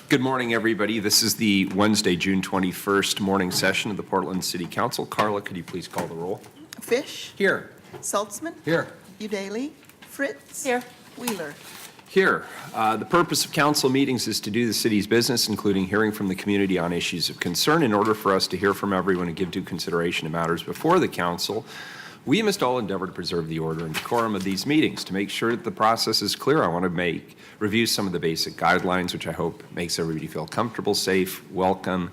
Good morning, everybody. This is the Wednesday, June 21st morning session of the Portland City Council. Carla, could you please call the roll? Fish. Here. Saltzman. Here. Udaly. Fritz. Here. Wheeler. Here. The purpose of council meetings is to do the city's business, including hearing from the community on issues of concern. In order for us to hear from everyone and give due consideration to matters before the council, we must all endeavor to preserve the order and decorum of these meetings. To make sure that the process is clear, I want to review some of the basic guidelines, which I hope makes everybody feel comfortable, safe, welcome,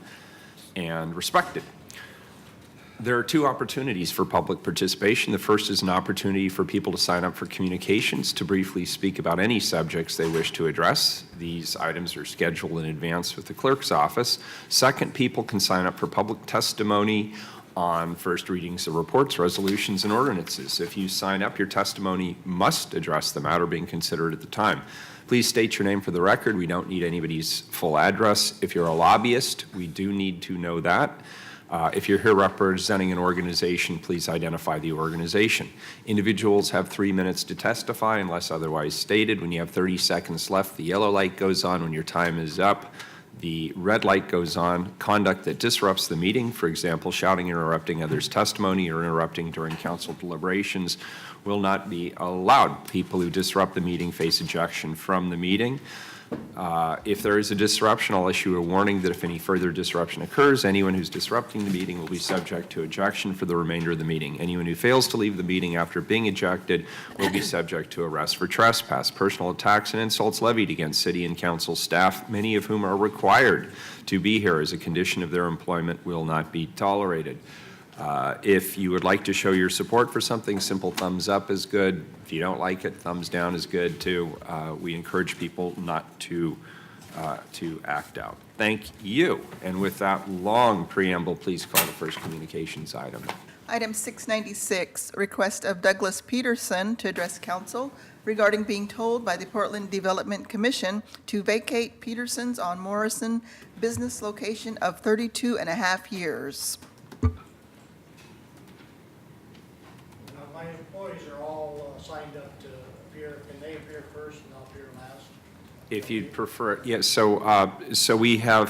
and respected. There are two opportunities for public participation. The first is an opportunity for people to sign up for communications to briefly speak about any subjects they wish to address. These items are scheduled in advance with the clerk's office. Second, people can sign up for public testimony on first readings of reports, resolutions, and ordinances. If you sign up, your testimony must address the matter being considered at the time. Please state your name for the record. We don't need anybody's full address. If you're a lobbyist, we do need to know that. If you're here representing an organization, please identify the organization. Individuals have 3 minutes to testify unless otherwise stated. When you have 30 seconds left, the yellow light goes on. When your time is up, the red light goes on. Conduct that disrupts the meeting, for example, shouting, interrupting others' testimony, or interrupting during council deliberations, will not be allowed. People who disrupt the meeting face ejection from the meeting. If there is a disruption, I'll issue a warning that if any further disruption occurs, anyone who's disrupting the meeting will be subject to ejection for the remainder of the meeting. Anyone who fails to leave the meeting after being ejected will be subject to arrest for trespass. Personal attacks and insults levied against city and council staff, many of whom are required to be here as a condition of their employment, will not be tolerated. If you would like to show your support for something, simple thumbs up is good. If you don't like it, thumbs down is good too. We encourage people not to act out. Thank you. And with that long preamble, please call the first communications item. Item 696, request of Douglas Peterson to address council regarding being told by the Portland Development Commission to vacate Petersons on Morrison business location of 32 and a half years. My employees are all signed up to appear. Can they appear first and I'll appear last? If you'd prefer, yes. So we have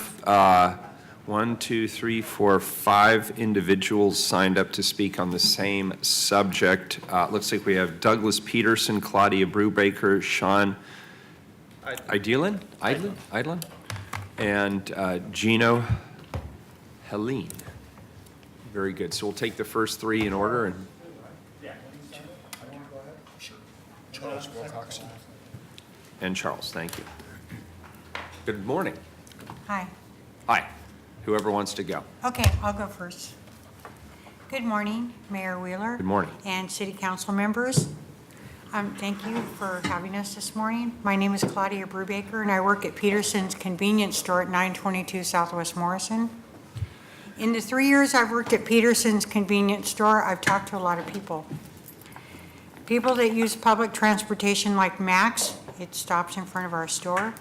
1, 2, 3, 4, 5 individuals signed up to speak on the same subject. Looks like we have Douglas Peterson, Claudia Brubaker, Shaun Adlon, and Gina Holley. Very good. So we'll take the first three in order. And Charles Wilcoxon. And Charles, thank you. Good morning. Hi. Hi. Whoever wants to go. Okay, I'll go first. Good morning, Mayor Wheeler. Good morning. And City Council members. Thank you for having us this morning. My name is Claudia Brubaker, and I work at Petersons Convenience Store at 922 Southwest Morrison. In the 3 years I've worked at Petersons Convenience Store, I've talked to a lot of people. People that use public transportation like Max, it stops in front of our store,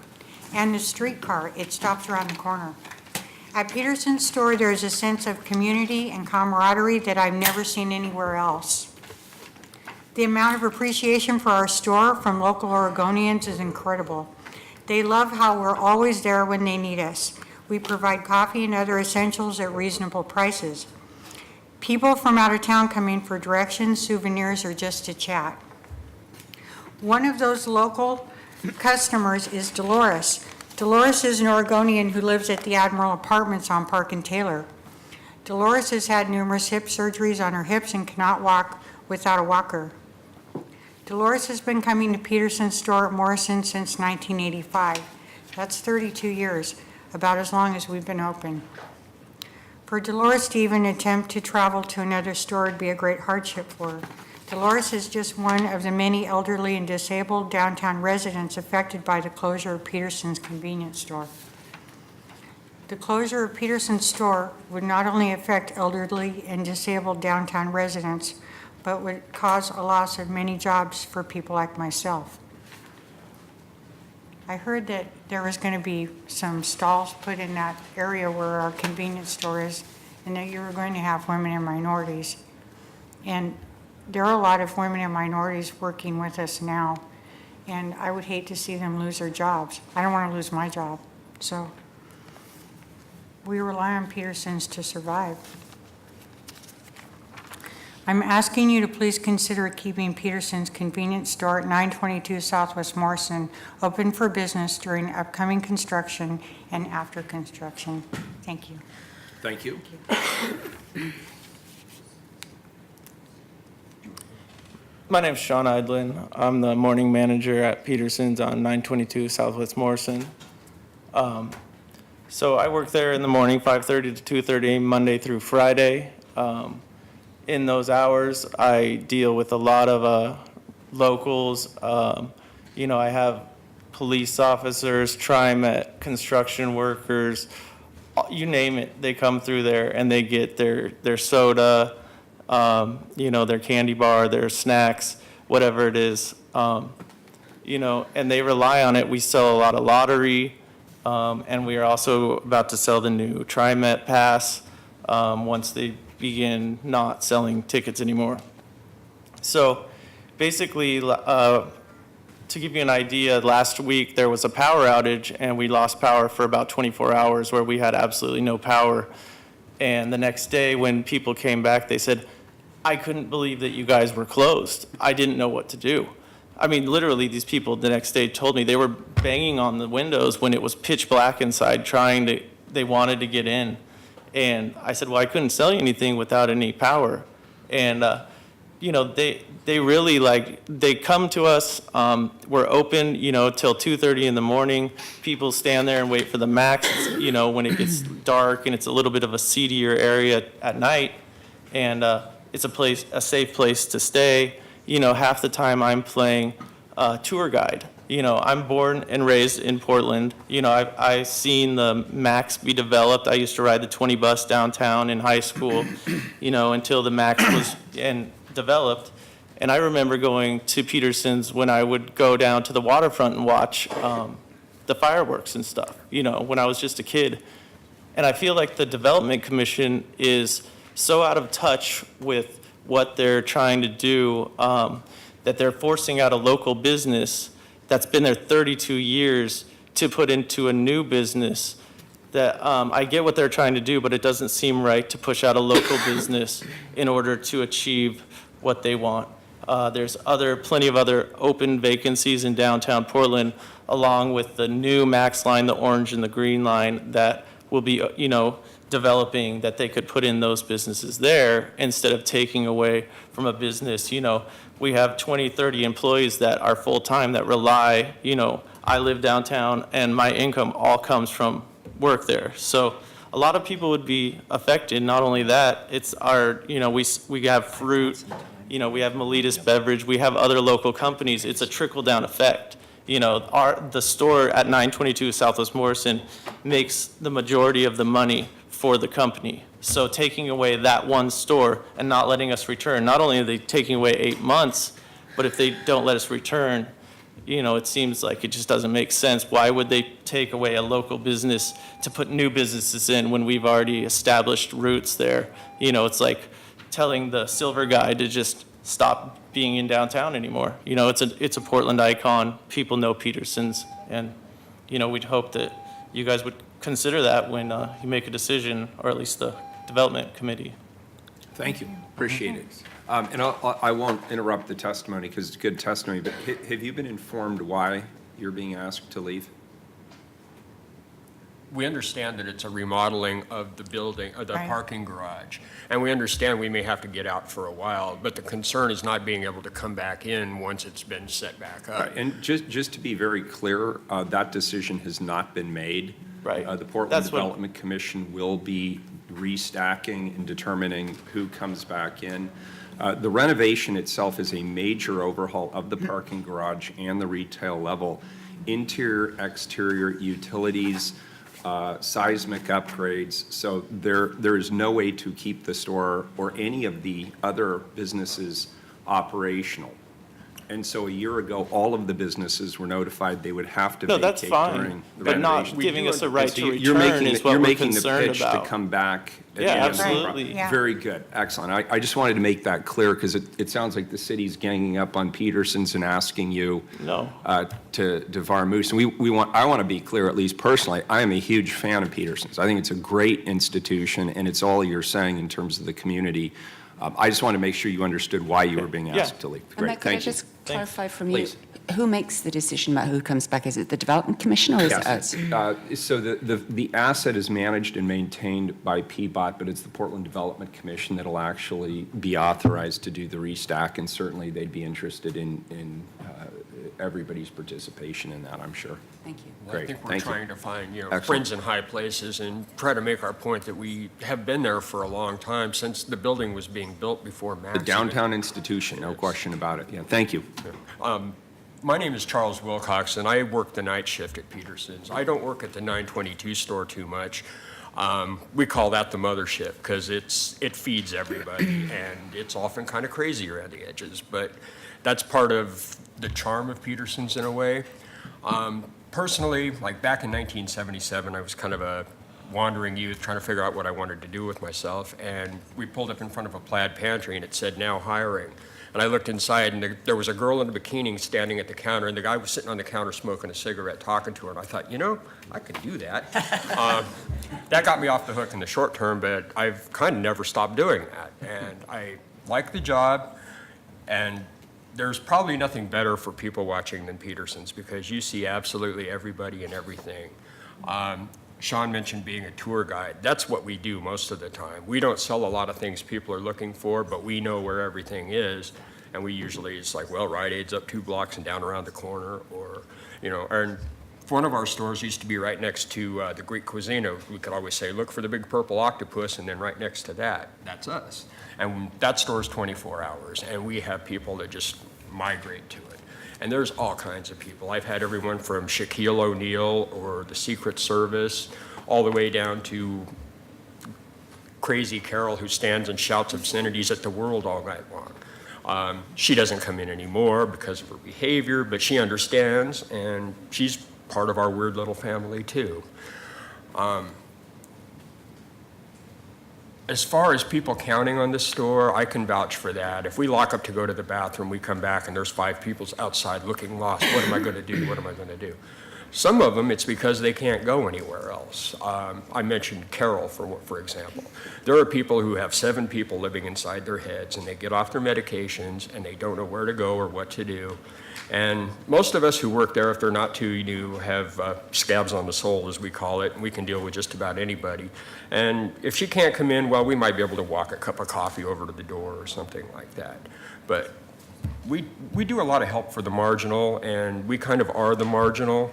and the streetcar, it stops around the corner. At Peterson's store, there's a sense of community and camaraderie that I've never seen anywhere else. The amount of appreciation for our store from local Oregonians is incredible. They love how we're always there when they need us. We provide coffee and other essentials at reasonable prices. People from out of town come in for directions, souvenirs, or just to chat. One of those local customers is Dolores. Dolores is an Oregonian who lives at the Admiral Apartments on Park and Taylor. Dolores has had numerous hip surgeries on her hips and cannot walk without a walker. Dolores has been coming to Peterson's store at Morrison since 1985. That's 32 years, about as long as we've been open. For Dolores to even attempt to travel to another store would be a great hardship for her. Dolores is just one of the many elderly and disabled downtown residents affected by the closure of Peterson's Convenience Store. The closure of Peterson's store would not only affect elderly and disabled downtown residents, but would cause a loss of many jobs for people like myself. I heard that there was going to be some stalls put in that area where our convenience store is, and that you were going to have women and minorities. And there are a lot of women and minorities working with us now, and I would hate to see them lose their jobs. I don't want to lose my job. So we rely on Petersons to survive. I'm asking you to please consider keeping Petersons Convenience Store at 922 Southwest Morrison open for business during upcoming construction and after construction. Thank you. Thank you. My name's Shaun Adlon. I'm the morning manager at Petersons on 922 Southwest Morrison. So I work there in the morning, 5:30 to 2:30, Monday through Friday. In those hours, I deal with a lot of locals. I have police officers, TriMet, construction workers, you name it. They come through there and they get their soda, their candy bar, their snacks, whatever it is, and they rely on it. We sell a lot of lottery, and we are also about to sell the new TriMet Pass once they begin not selling tickets anymore. So basically, to give you an idea, last week there was a power outage and we lost power for about 24 hours where we had absolutely no power. And the next day when people came back, they said, I couldn't believe that you guys were closed. I didn't know what to do. I mean, literally, these people the next day told me they were banging on the windows when it was pitch black inside, they wanted to get in. And I said, well, I couldn't sell you anything without any power. And, they really they come to us. We're open, till 2:30 in the morning. People stand there and wait for the max, when it gets dark and it's a little bit of a seedier area at night. And it's a safe place to stay. Half the time I'm playing tour guide. I'm born and raised in Portland. I've seen the MAX be developed. I used to ride the 20 bus downtown in high school, until the MAX was developed. And I remember going to Petersons when I would go down to the waterfront and watch the fireworks and stuff, when I was just a kid. And I feel like the Development Commission is so out of touch with what they're trying to do that they're forcing out a local business that's been there 32 years to put into a new business that I get what they're trying to do, but it doesn't seem right to push out a local business in order to achieve what they want. There's plenty of other open vacancies in downtown Portland, along with the new MAX line, the orange and the green line that will be, developing, that they could put in those businesses there instead of taking away from a business. We have 20, 30 employees that are full-time that rely, I live downtown and my income all comes from work there. So a lot of people would be affected. Not only that, it's our, we have fruit, we have Melita's Beverage, we have other local companies. It's a trickle-down effect. The store at 922 Southwest Morrison makes the majority of the money for the company. So taking away that one store and not letting us return, not only are they taking away 8 months, but if they don't let us return, it seems like it just doesn't make sense. Why would they take away a local business to put new businesses in when we've already established roots there? It's like telling the Silver Guy to just stop being in downtown anymore. It's a Portland icon. People know Petersons, and we'd hope that you guys would consider that when you make a decision, or at least the development committee. Thank you. Appreciate it. And I won't interrupt the testimony because it's good testimony, but have you been informed why you're being asked to leave? We understand that it's a remodeling of the building, of the Right. parking garage. And we understand we may have to get out for a while, but the concern is not being able to come back in once it's been set back up. And just to be very clear, that decision has not been made. Right. The Portland That's what- Development Commission will be restacking and determining who comes back in. The renovation itself is a major overhaul of the parking garage and the retail level. Interior, exterior, utilities, seismic upgrades. So there is no way to keep the store or any of the other businesses operational. And so a year ago, all of the businesses were notified they would have to No, vacate that's fine, during the but not renovation. giving us a right So to you're return making is the- what you're we're making the concerned pitch about. to come back. at Yeah, the end of the absolutely. pro- Yeah. Very good, excellent. I just wanted to make that clear because it sounds like the city's ganging up on Petersons and asking you No. to devour moose. And I want to be clear, at least personally, I am a huge fan of Petersons. I think it's a great institution, and it's all you're saying in terms of the community. I just want to make sure you understood why you were being Yeah. asked to leave. And Great, Matt, could I thank you. just clarify from you, Please. who makes the decision about who comes back? Is it the Development Commission or is it us? Yes. So the asset is managed and maintained by PBOT, but it's the Portland Development Commission that'll actually be authorized to do the restack, and certainly they'd be interested in everybody's participation in that, I'm sure. Thank you. I Great, think we're thank you. trying to find, Excellent. friends in high places and try to make our point that we have been there for a long time, since the building was being built before Max. The downtown institution, no question about it. Yeah, thank you. My name is Charles Wilcox, and I work the night shift at Petersons. I don't work at the 922 store too much. We call that the mothership because it feeds everybody, and it's often kind of crazy around the edges, but that's part of the charm of Petersons in a way. Personally, like back in 1977, I was kind of a wandering youth trying to figure out what I wanted to do with myself, and we pulled up in front of a plaid pantry, and it said, "Now hiring." And I looked inside, and there was a girl in a bikini standing at the counter, and the guy was sitting on the counter smoking a cigarette, talking to her, and I thought, I could do that. That got me off the hook in the short term, but I've kind of never stopped doing that. And I like the job, and there's probably nothing better for people watching than Petersons, because you see absolutely everybody and everything. Shaun mentioned being a tour guide. That's what we do most of the time. We don't sell a lot of things people are looking for, but we know where everything is. And we usually, it's like, well, Rite Aid's up 2 blocks and down around the corner, or, and one of our stores used to be right next to the Greek Cuisine. We could always say, look for the big purple octopus, and then right next to that, that's us. And that store's 24 hours, and we have people that just migrate to it. And there's all kinds of people. I've had everyone from Shaquille O'Neal or the Secret Service, all the way down to Crazy Carol, who stands and shouts obscenities at the world all night long. She doesn't come in anymore because of her behavior, but she understands, and she's part of our weird little family too. As far as people counting on the store, I can vouch for that. If we lock up to go to the bathroom, we come back and there's 5 people outside looking lost. What am I going to do? What am I going to do? Some of them, it's because they can't go anywhere else. I mentioned Carol, for example. There are people who have 7 people living inside their heads, and they get off their medications, and they don't know where to go or what to do. And most of us who work there, if they're not too new, have scabs on the soul, as we call it, and we can deal with just about anybody. And if she can't come in, well, we might be able to walk a cup of coffee over to the door or something like that. But we do a lot of help for the marginal, and we kind of are the marginal.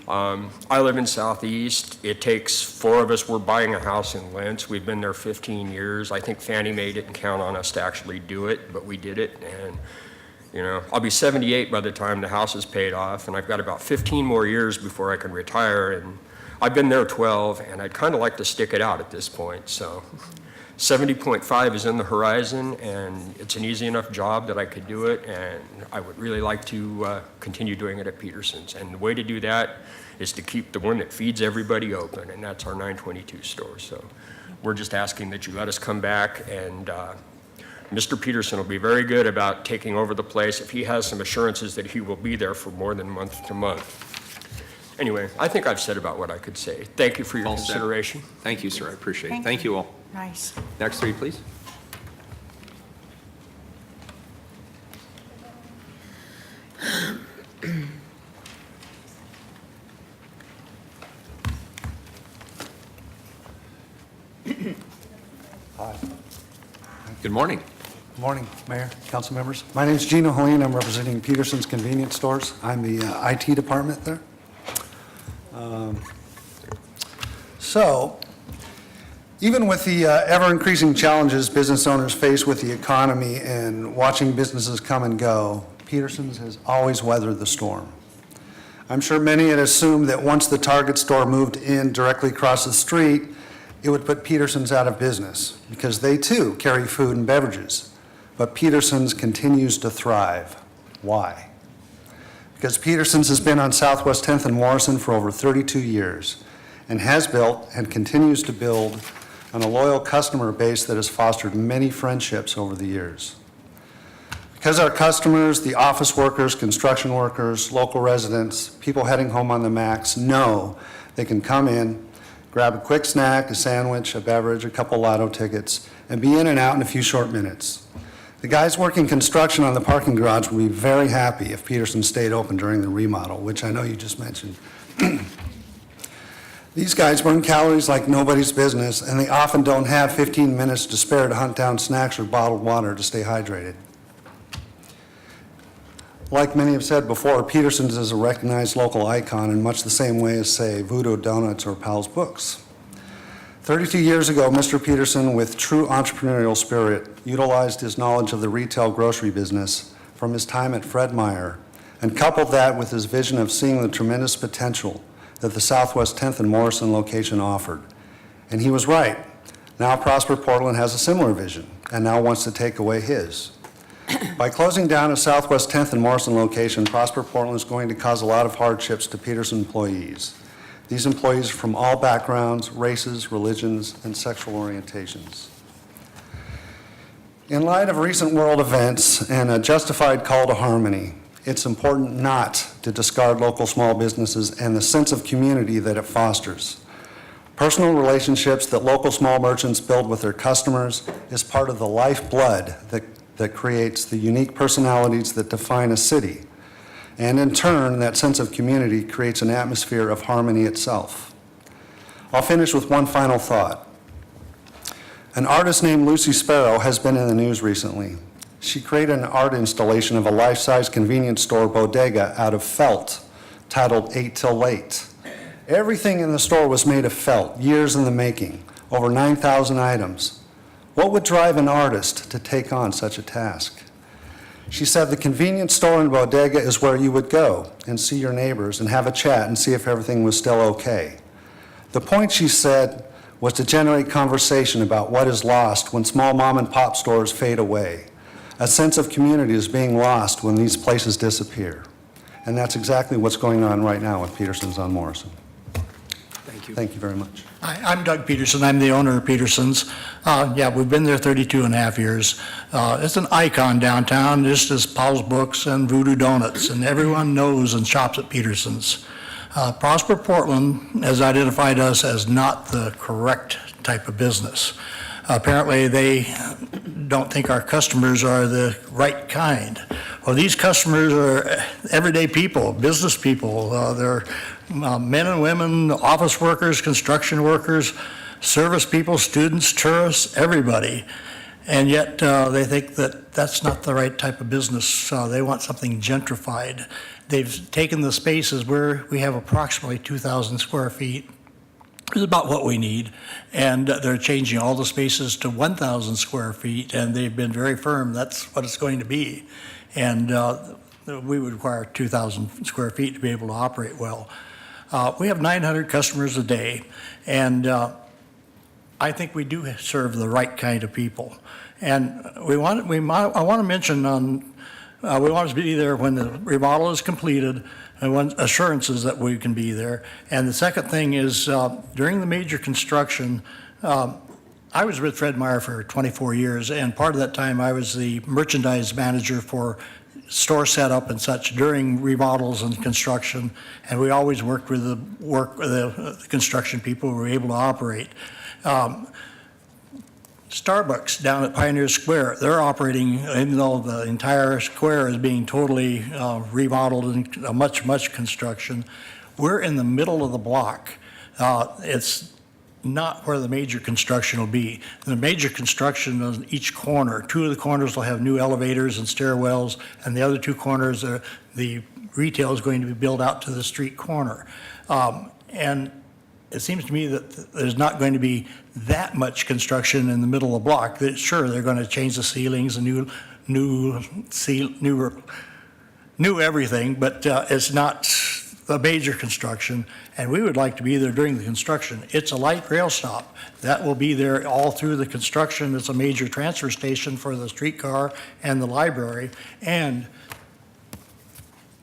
I live in Southeast. It takes 4 of us. We're buying a house in Lentz. We've been there 15 years. I think Fannie Mae didn't count on us to actually do it, but we did it. And I'll be 78 by the time the house is paid off, and I've got about 15 more years before I can retire. And I've been there 12, and I'd kind of like to stick it out at this point. So 70.5 is in the horizon, and it's an easy enough job that I could do it, and I would really like to continue doing it at Petersons. And the way to do that is to keep the one that feeds everybody open, and that's our 922 store. So we're just asking that you let us come back, and Mr. Peterson will be very good about taking over the place if he has some assurances that he will be there for more than month to month. Anyway, I think I've said about what I could say. Thank you for your Well said. consideration. Thank you, sir, I appreciate it. Thank Thank you all. Nice. Next 3, please. Good morning. Good morning, Mayor, council members. My name is Gina Holley, and I'm representing Petersons Convenience Stores. I'm the IT department there. So, even with the ever-increasing challenges business owners face with the economy and watching businesses come and go, Petersons has always weathered the storm. I'm sure many had assumed that once the Target store moved in directly across the street, it would put Petersons out of business because they too carry food and beverages. But Petersons continues to thrive. Why? Because Petersons has been on Southwest 10th and Morrison for over 32 years and has built and continues to build on a loyal customer base that has fostered many friendships over the years. Because our customers, the office workers, construction workers, local residents, people heading home on the max know they can come in, grab a quick snack, a sandwich, a beverage, a couple lotto tickets, and be in and out in a few short minutes. The guys working construction on the parking garage would be very happy if Petersons stayed open during the remodel, which I know you just mentioned. These guys burn calories like nobody's business, and they often don't have 15 minutes to spare to hunt down snacks or bottled water to stay hydrated. Like many have said before, Petersons is a recognized local icon in much the same way as, say, Voodoo Donuts or Pal's Books. 32 years ago, Mr. Peterson, with true entrepreneurial spirit, utilized his knowledge of the retail grocery business from his time at Fred Meyer and coupled that with his vision of seeing the tremendous potential that the Southwest 10th and Morrison location offered. And he was right. Now Prosper Portland has a similar vision and now wants to take away his. By closing down a Southwest 10th and Morrison location, Prosper Portland is going to cause a lot of hardships to Peterson employees. These employees are from all backgrounds, races, religions, and sexual orientations. In light of recent world events and a justified call to harmony, it's important not to discard local small businesses and the sense of community that it fosters. Personal relationships that local small merchants build with their customers is part of the lifeblood that creates the unique personalities that define a city. And in turn, that sense of community creates an atmosphere of harmony itself. I'll finish with one final thought. An artist named Lucy Sparrow has been in the news recently. She created an art installation of a life-size convenience store bodega out of felt titled 8 Till Late. Everything in the store was made of felt, years in the making, over 9,000 items. What would drive an artist to take on such a task? She said the convenience store and bodega is where you would go and see your neighbors and have a chat and see if everything was still okay. The point, she said, was to generate conversation about what is lost when small mom and pop stores fade away. A sense of community is being lost when these places disappear. And that's exactly what's going on right now with Petersons on Morrison. Thank you. Thank you very much. Hi, I'm Doug Peterson. I'm the owner of Petersons. Yeah, we've been there 32 and a half years. It's an icon downtown, just as Paul's Books and Voodoo Donuts, and everyone knows and shops at Petersons. Prosper Portland has identified us as not the correct type of business. Apparently, they don't think our customers are the right kind. Well, these customers are everyday people, business people. They're men and women, office workers, construction workers, service people, students, tourists, everybody. And yet they think that that's not the right type of business. They want something gentrified. They've taken the spaces where we have approximately 2,000 square feet. It's about what we need, and they're changing all the spaces to 1,000 square feet, and they've been very firm, that's what it's going to be. And we would require 2,000 square feet to be able to operate well. We have 900 customers a day, and I think we do serve the right kind of people. And I want to mention we want to be there when the remodel is completed, and want assurances that we can be there. And the second thing is during the major construction, I was with Fred Meyer for 24 years, and part of that time I was the merchandise manager for store setup and such during remodels and construction, and we always worked with the construction people who were able to operate. Starbucks down at Pioneer Square, they're operating, even though the entire square is being totally remodeled and much construction. We're in the middle of the block. It's not where the major construction will be. The major construction on each corner, two of the corners will have new elevators and stairwells, and the other two corners, the retail is going to be built out to the street corner. And it seems to me that there's not going to be that much construction in the middle of the block. Sure, they're going to change the ceilings and new everything, but it's not the major construction, and we would like to be there during the construction. It's a light rail stop. That will be there all through the construction. It's a major transfer station for the streetcar and the library, and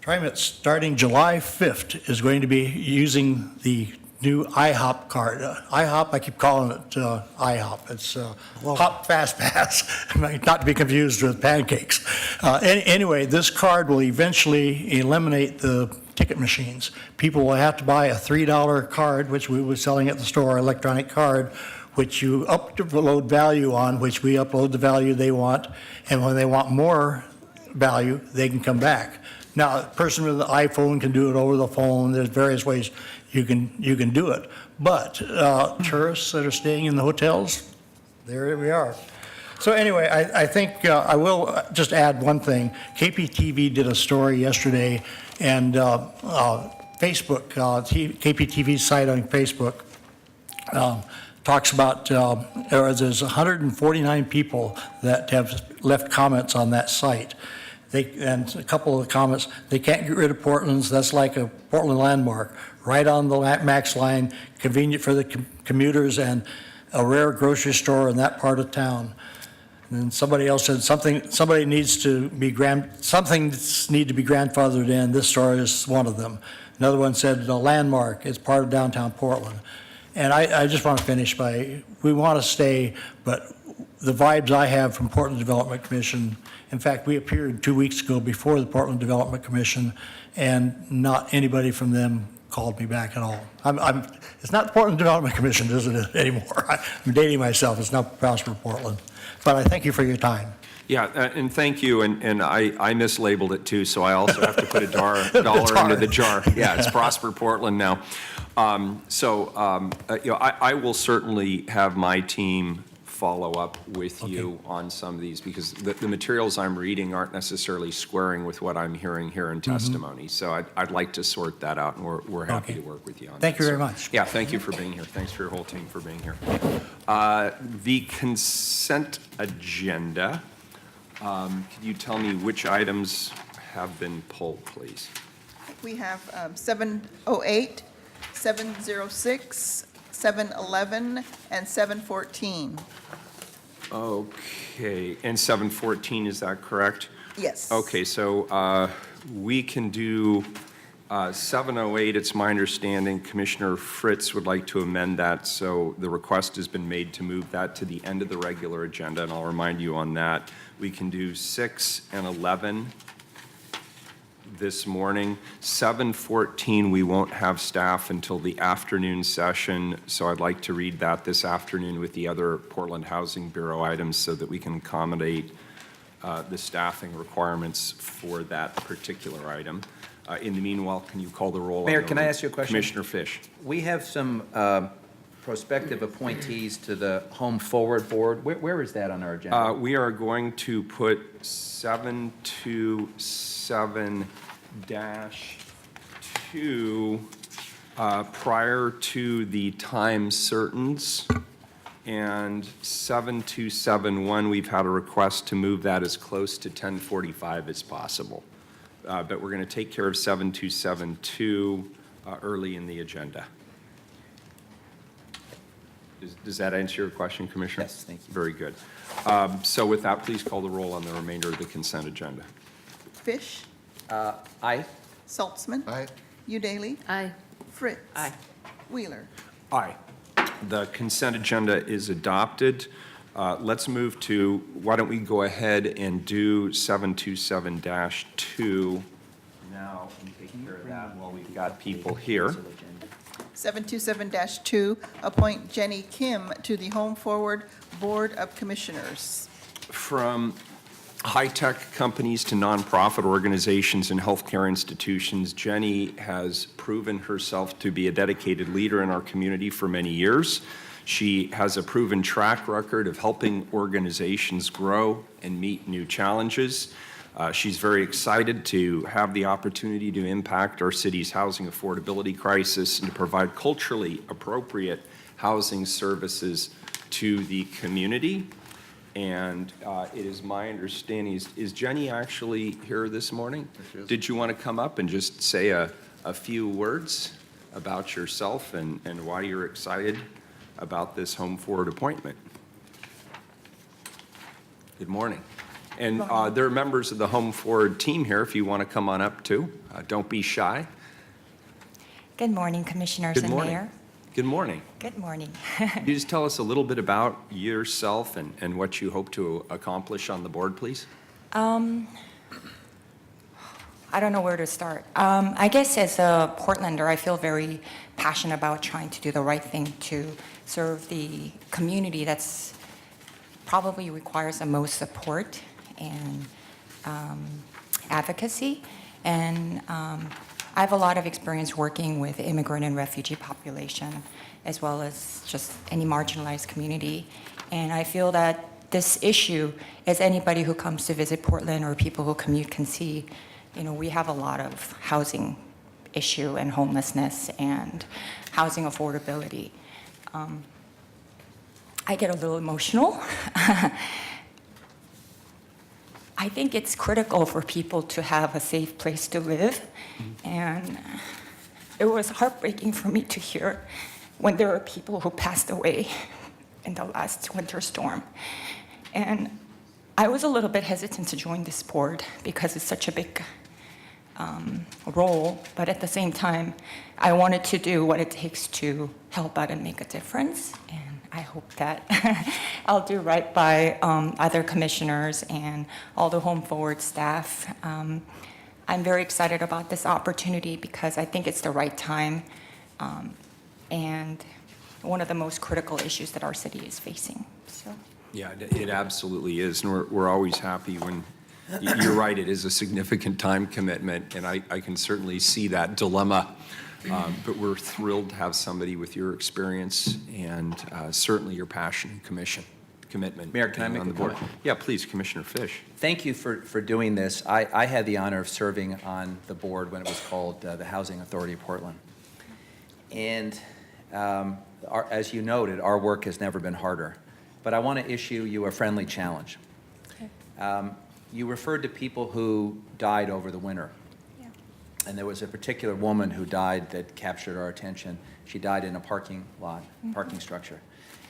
TriMet, starting July 5th, is going to be using the new IHOP card. IHOP, I keep calling it IHOP. It's Hop Fast Pass, not to be confused with pancakes. Anyway, this card will eventually eliminate the ticket machines. People will have to buy a $3 card, which we were selling at the store, electronic card, which you upload value on, which we upload the value they want, and when they want more value, they can come back. Now, a person with an iPhone can do it over the phone. There's various ways you can do it. But tourists that are staying in the hotels, there we are. So anyway, I think I will just add one thing. KPTV did a story yesterday, and Facebook, KPTV's site on Facebook, talks about, there's 149 people that have left comments on that site. And a couple of the comments, they can't get rid of Portland's, that's like a Portland landmark, right on the Max line, convenient for the commuters, and a rare grocery store in that part of town. And then somebody else said something needs to be grandfathered in, this store is one of them. Another one said a landmark, it's part of downtown Portland. And I just want to finish by, we want to stay, but the vibes I have from Portland Development Commission, in fact, we appeared 2 weeks ago before the Portland Development Commission, and not anybody from them called me back at all. It's not the Portland Development Commission, is it, anymore? I'm dating myself, it's not Prosper Portland. But I thank you for your time. Yeah, and thank you, and I mislabeled it too, so I also have to put a dollar into the jar. Yeah, it's Prosper Portland now. I will certainly have my team follow up with you on some of these, because the materials I'm reading aren't necessarily squaring with what I'm hearing here in testimony. So I'd like to sort that out, and we're happy to work with you on that. Thank you very much. Yeah, thank you for being here. Thanks for your whole team for being here. The consent agenda, could you tell me which items have been pulled, please? We have 708, 706, 711, and 714. Okay, and 714, is that correct? Yes. Okay, so we can do 708. It's my understanding Commissioner Fritz would like to amend that, so the request has been made to move that to the end of the regular agenda, and I'll remind you on that. We can do 6 and 11 this morning. 714, we won't have staff until the afternoon session, so I'd like to read that this afternoon with the other Portland Housing Bureau items so that we can accommodate the staffing requirements for that particular item. In the meanwhile, can you call the roll? Mayor, can I ask you a question? Commissioner Fish. We have some prospective appointees to the Home Forward Board. Where is that on our agenda? We are going to put 727-2 prior to the time certains, and 7271, we've had a request to move that as close to 10:45 as possible. But we're going to take care of 7272 early in the agenda. Does that answer your question, Commissioner? Yes, thank you. Very good. So with that, please call the roll on the remainder of the consent agenda. Fish, Aye. Saltzman. Aye. Udaly. Aye. Fritz. Aye. Wheeler. Aye. The consent agenda is adopted. Let's move to, why don't we go ahead and do 727-2 now and take care of that while we've got people here. 727-2, appoint Jenny Kim to the Home Forward Board of Commissioners. From high-tech companies to nonprofit organizations and healthcare institutions, Jenny has proven herself to be a dedicated leader in our community for many years. She has a proven track record of helping organizations grow and meet new challenges. She's very excited to have the opportunity to impact our city's housing affordability crisis and to provide culturally appropriate housing services to the community. And it is my understanding, is Jenny actually here this morning? Did you want to come up and just say a few words about yourself and why you're excited about this Home Forward appointment? Good morning. And there are members of the Home Forward team here if you want to come on up too. Don't be shy. Good morning, Commissioners Good and morning. Mayor. Good morning. Good morning. Could you just tell us a little bit about yourself and what you hope to accomplish on the board, please? I don't know where to start. I guess as a Portlander, I feel very passionate about trying to do the right thing to serve the community that's probably requires the most support and advocacy. And I have a lot of experience working with immigrant and refugee population, as well as just any marginalized community. And I feel that this issue, as anybody who comes to visit Portland or people who commute can see, you know, we have a lot of housing issue and homelessness and housing affordability. I get a little emotional. I think it's critical for people to have a safe place to live. And it was heartbreaking for me to hear when there were people who passed away in the last winter storm. And I was a little bit hesitant to join this board because it's such a big role, but at the same time, I wanted to do what it takes to help out and make a difference. And I hope that I'll do right by other commissioners and all the Home Forward staff. I'm very excited about this opportunity because I think it's the right time and one of the most critical issues that our city is facing. So. Yeah, it absolutely is, and we're always happy when, you're right, it is a significant time commitment, and I can certainly see that dilemma, but we're thrilled to have somebody with your experience and certainly your passion and commitment. Mayor, can I make on a the board. comment? Yeah, please, Commissioner Fish. Thank you for doing this. I had the honor of serving on the board when it was called the Housing Authority of Portland. And as you noted, our work has never been harder. But I want to issue you a friendly challenge. Okay. You referred to people who died over the winter. Yeah. And there was a particular woman who died that captured our attention. She died in a parking lot, parking structure.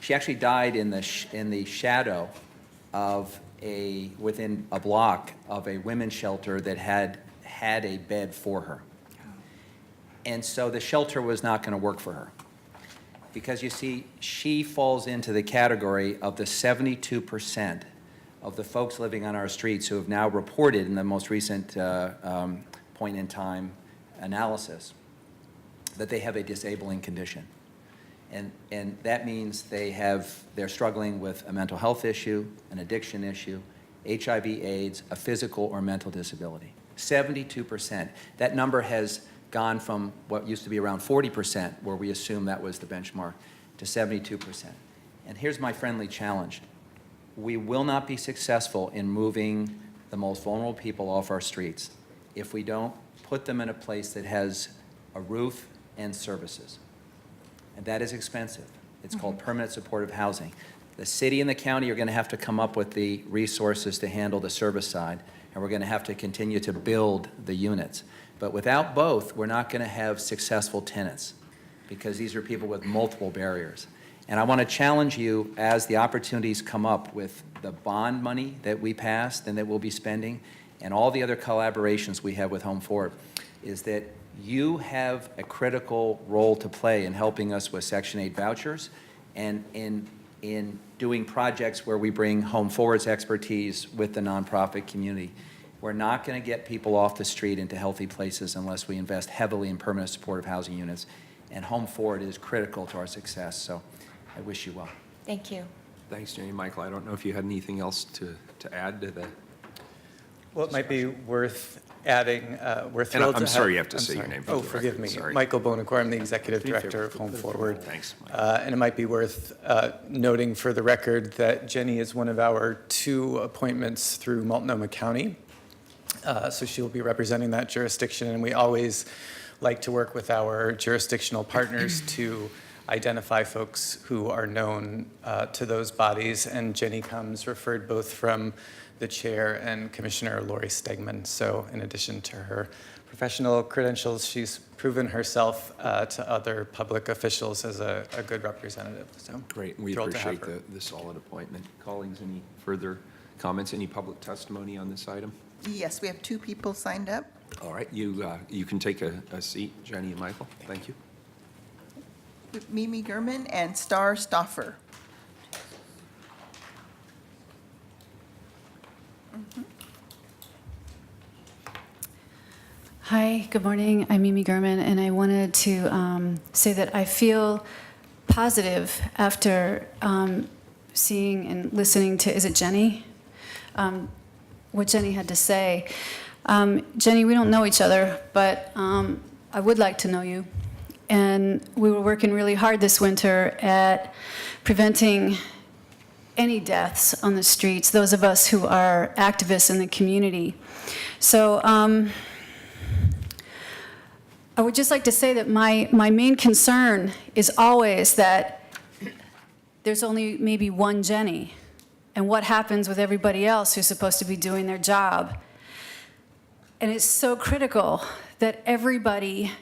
She actually died in the shadow of within a block of a women's shelter that had a bed for her. And so the shelter was not going to work for her. Because you see, she falls into the category of the 72% of the folks living on our streets who have now reported in the most recent point in time analysis that they have a disabling condition. And that means they're struggling with a mental health issue, an addiction issue, HIV, AIDS, a physical or mental disability. 72%. That number has gone from what used to be around 40%, where we assume that was the benchmark, to 72%. And here's my friendly challenge. We will not be successful in moving the most vulnerable people off our streets if we don't put them in a place that has a roof and services. And that is expensive. It's called permanent supportive housing. The city and the county are going to have to come up with the resources to handle the service side, and we're going to have to continue to build the units. But without both, we're not going to have successful tenants because these are people with multiple barriers. And I want to challenge you as the opportunities come up with the bond money that we passed and that we'll be spending and all the other collaborations we have with Home Forward, is that you have a critical role to play in helping us with Section 8 vouchers and in doing projects where we bring Home Forward's expertise with the nonprofit community. We're not going to get people off the street into healthy places unless we invest heavily in permanent supportive housing units. And Home Forward is critical to our success. So I wish you well. Thank you. Thanks, Jenny. Michael, I don't know if you had anything else to add to the... Well, it might be worth adding, we're And thrilled to I'm have... sorry you have to I'm say your sorry. name for Oh, the forgive record. me. Sorry. Michael Bonacor, I'm the Executive Director of Home Forward. Thanks, Mike. And it might be worth noting for the record that Jenny is one of our 2 appointments through Multnomah County. So she'll be representing that jurisdiction, and we always like to work with our jurisdictional partners to identify folks who are known to those bodies, and Jenny comes referred both from the chair and Commissioner Lori Stegman. So in addition to her professional credentials, she's proven herself to other public officials as a good representative. So Great, and we thrilled to have appreciate her. the solid appointment. Colleagues, any further comments? Any public testimony on this item? Yes, we have 2 people signed up. All right, you can take a seat, Jenny and Michael. Thank you. Mimi Gurman and Star Stoffer. Hi, good morning. I'm Mimi Gurman, and I wanted to say that I feel positive after seeing and listening to, is it Jenny? What Jenny had to say. Jenny, we don't know each other, but I would like to know you. And we were working really hard this winter at preventing any deaths on the streets, those of us who are activists in the community. So I would just like to say that my main concern is always that there's only maybe one Jenny, and what happens with everybody else who's supposed to be doing their job. And it's so critical that everybody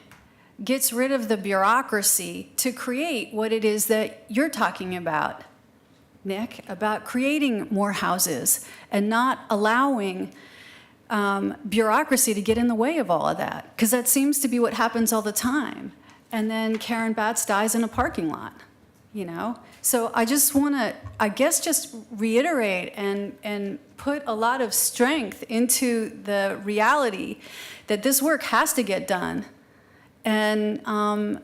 gets rid of the bureaucracy to create what it is that you're talking about, Nick, about creating more houses and not allowing bureaucracy to get in the way of all of that, because that seems to be what happens all the time. And then Karen Batts dies in a parking lot, you know? So I just want to, I guess, just reiterate and put a lot of strength into the reality that this work has to get done. And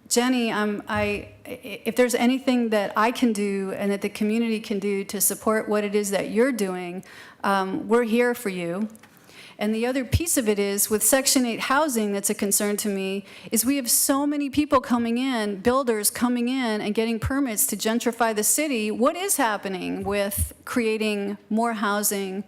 Jenny, if there's anything that I can do and that the community can do to support what it is that you're doing, we're here for you. And the other piece of it is, with Section 8 housing that's a concern to me, is we have so many people coming in, builders coming in and getting permits to gentrify the city. What is happening with creating more housing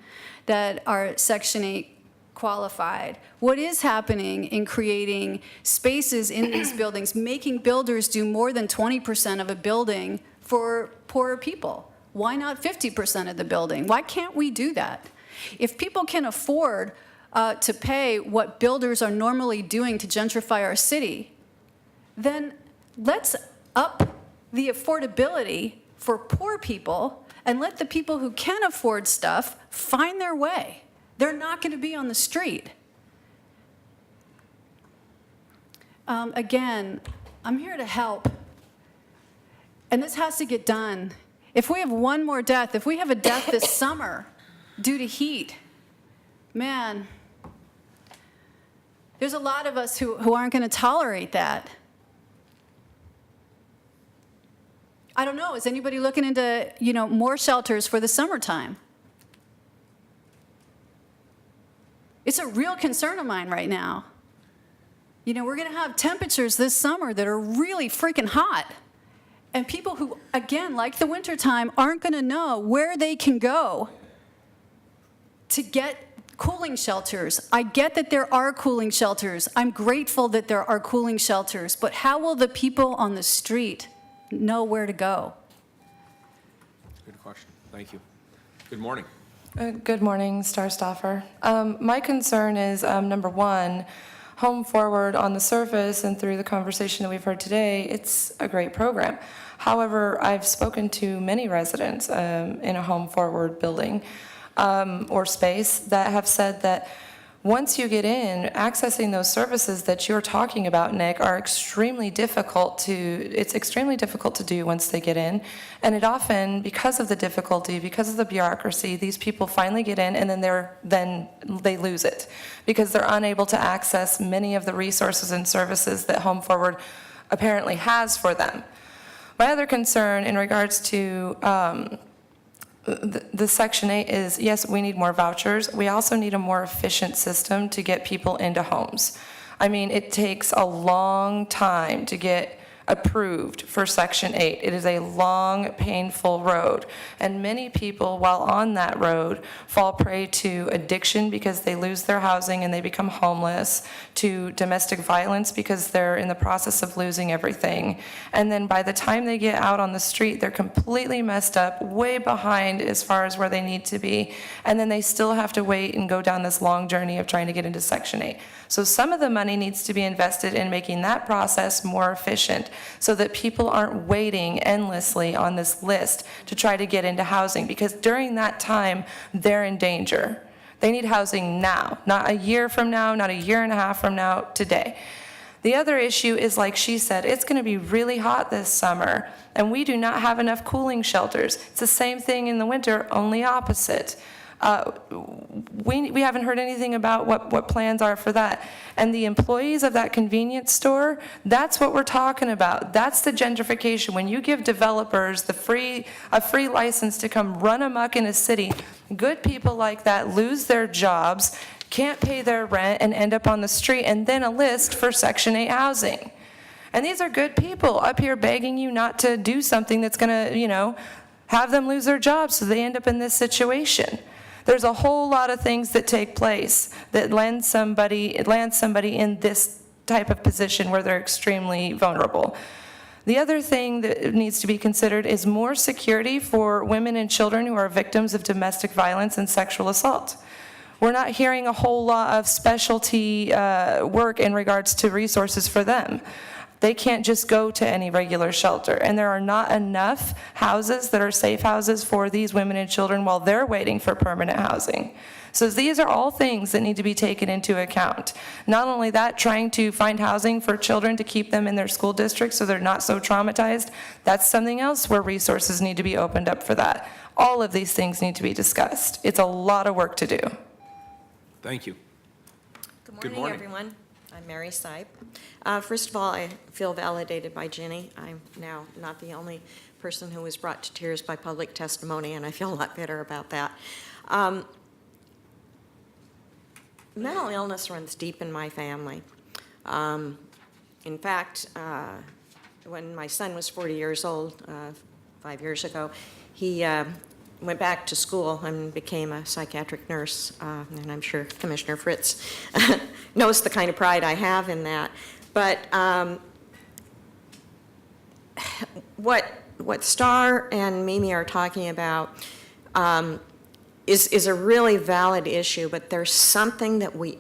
that are Section 8 qualified? What is happening in creating spaces in these buildings, making builders do more than 20% of a building for poorer people? Why not 50% of the building? Why can't we do that? If people can afford to pay what builders are normally doing to gentrify our city, then let's up the affordability for poor people and let the people who can afford stuff find their way. They're not going to be on the street. Again, I'm here to help. And this has to get done. If we have one more death, if we have a death this summer due to heat, man, there's a lot of us who aren't going to tolerate that. I don't know, is anybody looking into, more shelters for the summertime? It's a real concern of mine right now. We're going to have temperatures this summer that are really freaking hot. And people who, again, like the wintertime, aren't going to know where they can go to get cooling shelters. I get that there are cooling shelters. I'm grateful that there are cooling shelters. But how will the people on the street know where to go? Good question. Thank you. Good morning. Good morning, Star Stoffer. My concern is, number one, Home Forward on the surface and through the conversation that we've heard today, it's a great program. However, I've spoken to many residents in a Home Forward building or space that have said that once you get in, accessing those services that you're talking about, Nick, are extremely difficult to do once they get in. And it often, because of the difficulty, because of the bureaucracy, these people finally get in and then they lose it because they're unable to access many of the resources and services that Home Forward apparently has for them. My other concern in regards to the Section 8 is, yes, we need more vouchers. We also need a more efficient system to get people into homes. I mean, it takes a long time to get approved for Section 8. It is a long, painful road. And many people, while on that road, fall prey to addiction because they lose their housing and they become homeless, to domestic violence because they're in the process of losing everything. And then by the time they get out on the street, they're completely messed up, way behind as far as where they need to be. And then they still have to wait and go down this long journey of trying to get into Section 8. So some of the money needs to be invested in making that process more efficient. so that people aren't waiting endlessly on this list to try to get into housing, because during that time, they're in danger. They need housing now, not a year from now, not a year and a half from now, today. The other issue is, like she said, it's going to be really hot this summer, and we do not have enough cooling shelters. It's the same thing in the winter, only opposite. We haven't heard anything about what plans are for that. And the employees of that convenience store, that's what we're talking about. That's the gentrification. When you give developers a free license to come run amok in a city, good people like that lose their jobs, can't pay their rent, and end up on the street, and then a list for Section 8 housing. And these are good people up here begging you not to do something that's going to, have them lose their jobs so they end up in this situation. There's a whole lot of things that take place that lands somebody in this type of position where they're extremely vulnerable. The other thing that needs to be considered is more security for women and children who are victims of domestic violence and sexual assault. We're not hearing a whole lot of specialty work in regards to resources for them. They can't just go to any regular shelter, and there are not enough houses that are safe houses for these women and children while they're waiting for permanent housing. So these are all things that need to be taken into account. Not only that, trying to find housing for children to keep them in their school districts so they're not so traumatized, that's something else where resources need to be opened up for that. All of these things need to be discussed. It's a lot of work to do. Thank you. Good morning, everyone. I'm Mary Sipe. First of all, I feel validated by Ginny. I'm now not the only person who was brought to tears by public testimony, and I feel a lot better about that. Mental illness runs deep in my family. In fact, when my son was 40 years old, 5 years ago, he went back to school and became a psychiatric nurse, and I'm sure Commissioner Fritz knows the kind of pride I have in that. But what Star and Mimi are talking about is a really valid issue, but there's something that we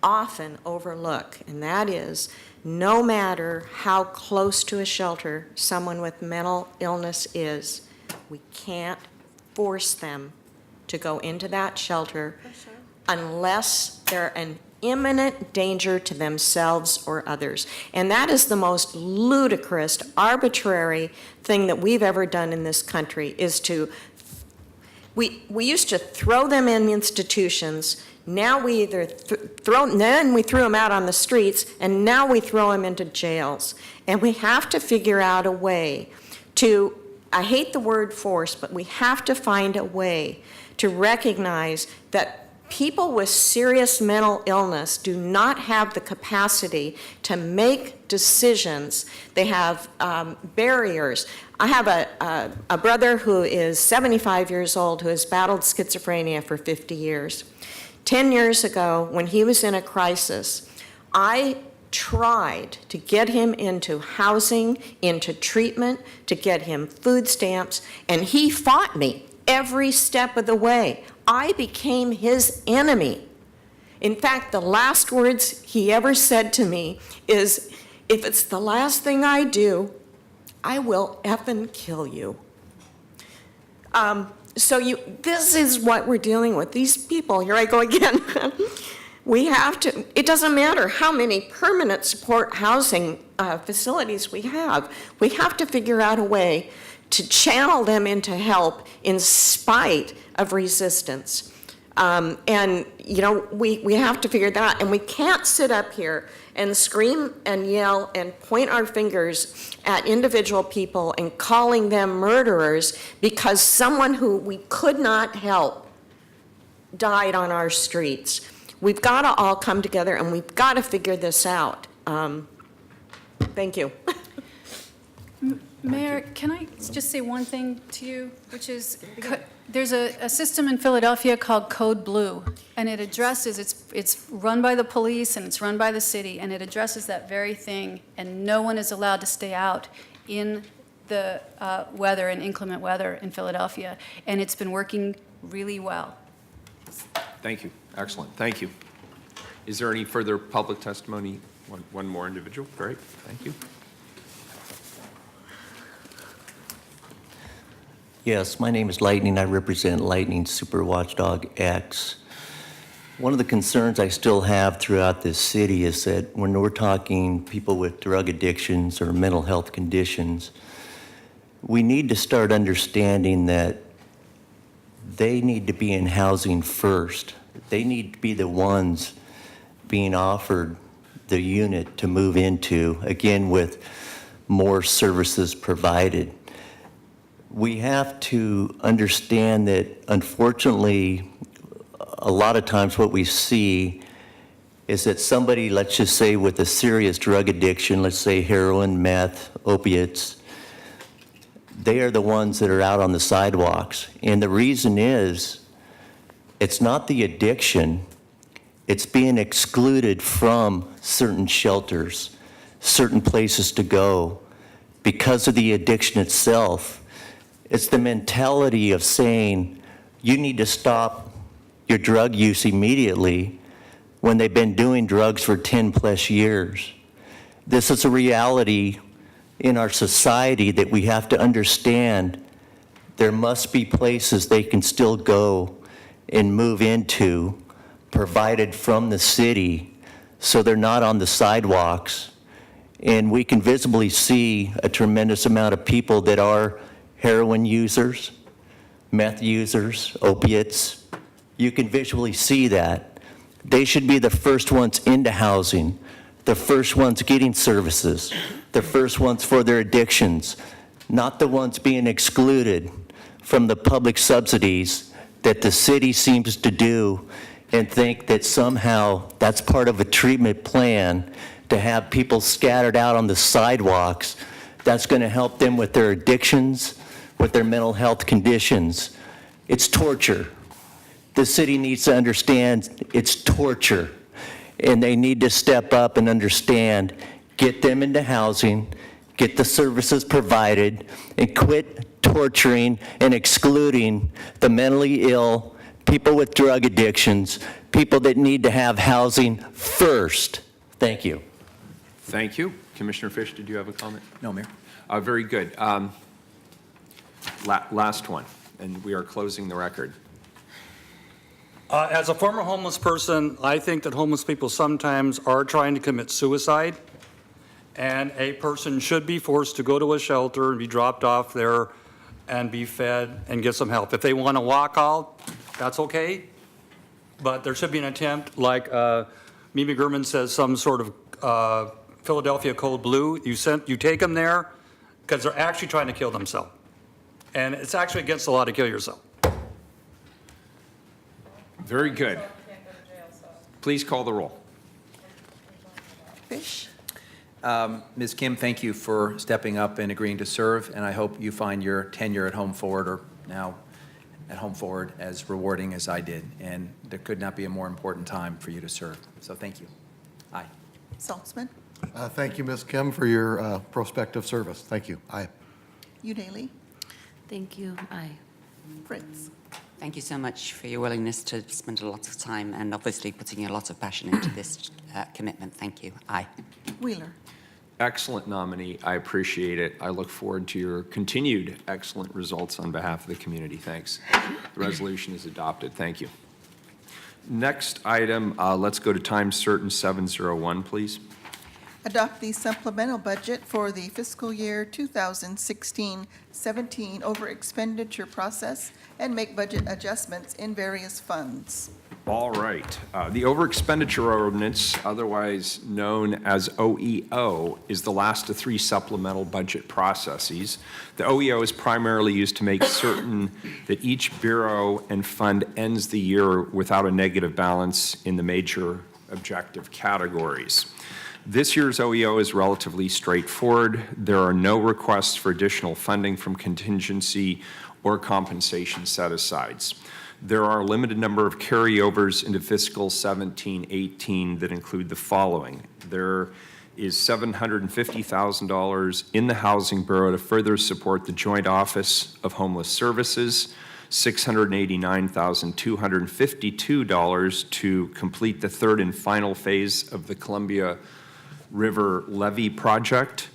often overlook, and that is no matter how close to a shelter someone with mental illness is, we can't force them to go into that shelter unless they're an imminent danger to themselves or others. And that is the most ludicrous, arbitrary thing that we've ever done in this country, is to, we used to throw them in institutions. Now we either then we threw them out on the streets, and now we throw them into jails. And we have to figure out a way to, I hate the word force, but we have to find a way to recognize that people with serious mental illness do not have the capacity to make decisions. They have barriers. I have a brother who is 75 years old who has battled schizophrenia for 50 years. 10 years ago, when he was in a crisis, I tried to get him into housing, into treatment, to get him food stamps, and he fought me every step of the way. I became his enemy. In fact, the last words he ever said to me is, if it's the last thing I do, I will effing kill you. This is what we're dealing with. These people, here I go again. We have to, it doesn't matter how many permanent support housing facilities we have to figure out a way to channel them into help in spite of resistance. We have to figure that out, and we can't sit up here and scream and yell and point our fingers at individual people and calling them murderers because someone who we could not help died on our streets. We've got to all come together, and we've got to figure this out. Thank you. Mayor, can I just say one thing to you, which is, there's a system in Philadelphia called Code Blue, and it addresses, it's run by the police and it's run by the city, and it addresses that very thing, and no one is allowed to stay out in the weather and inclement weather in Philadelphia, and it's been working really well. Thank you. Excellent. Thank you. Is there any further public testimony? One more individual. Great. Thank you. Yes, my name is Lightning. I represent Lightning Super Watchdog X. One of the concerns I still have throughout this city is that when we're talking people with drug addictions or mental health conditions, we need to start understanding that they need to be in housing first. They need to be the ones being offered the unit to move into, again, with more services provided. We have to understand that, unfortunately, a lot of times what we see is that somebody, let's just say with a serious drug addiction, let's say heroin, meth, opiates, they are the ones that are out on the sidewalks. And the reason is, it's not the addiction, it's being excluded from certain shelters, certain places to go because of the addiction itself. It's the mentality of saying, you need to stop your drug use immediately when they've been doing drugs for 10 plus years. This is a reality in our society that we have to understand. There must be places they can still go and move into, provided from the city, so they're not on the sidewalks. And we can visibly see a tremendous amount of people that are heroin users, meth users, opiates. You can visually see that. They should be the first ones into housing, the first ones getting services, the first ones for their addictions, not the ones being excluded from the public subsidies that the city seems to do and think that somehow that's part of a treatment plan to have people scattered out on the sidewalks. That's going to help them with their addictions, with their mental health conditions. It's torture. The city needs to understand it's torture, and they need to step up and understand, get them into housing, get the services provided, and quit torturing and excluding the mentally ill, people with drug addictions, people that need to have housing first. Thank you. Thank you. Commissioner Fish, did you have a comment? No, Mayor. Very good. Last one, and we are closing the record. As a former homeless person, I think that homeless people sometimes are trying to commit suicide, and a person should be forced to go to a shelter and be dropped off there and be fed and get some help. If they want to walk out, that's okay, but there should be an attempt, like Mimi Gurman says, some sort of Philadelphia Code Blue. You take them there because they're actually trying to kill themselves, and it's actually against the law to kill yourself. Very good. Please call the roll. Fish? Ms. Kim, thank you for stepping up and agreeing to serve, and I hope you find your tenure at Home Forward, or now at Home Forward, as rewarding as I did. And there could not be a more important time for you to serve. So thank you. Aye. Saltzman? Thank you, Ms. Kim, for your prospective service. Thank you. Aye. Udaley? Thank you. Aye. Fritz? Thank you so much for your willingness to spend a lot of time and obviously putting a lot of passion into this commitment. Thank you. Aye. Wheeler? Excellent nominee. I appreciate it. I look forward to your continued excellent results on behalf of the community. Thanks. The resolution is adopted. Thank you. Next item, let's go to time certain 701, please. Adopt the supplemental budget for the fiscal year 2016-17 over expenditure process and make budget adjustments in various funds. All right. The over-expenditure ordinance, otherwise known as OEO, is the last of three supplemental budget processes. The OEO is primarily used to make certain that each bureau and fund ends the year without a negative balance in the major objective categories. This year's OEO is relatively straightforward. There are no requests for additional funding from contingency or compensation set-asides. There are a limited number of carryovers into fiscal 17-18 that include the following. There is $750,000 in the Housing Bureau to further support the Joint Office of Homeless Services, $689,252 to complete the third and final phase of the Columbia River Levee Project,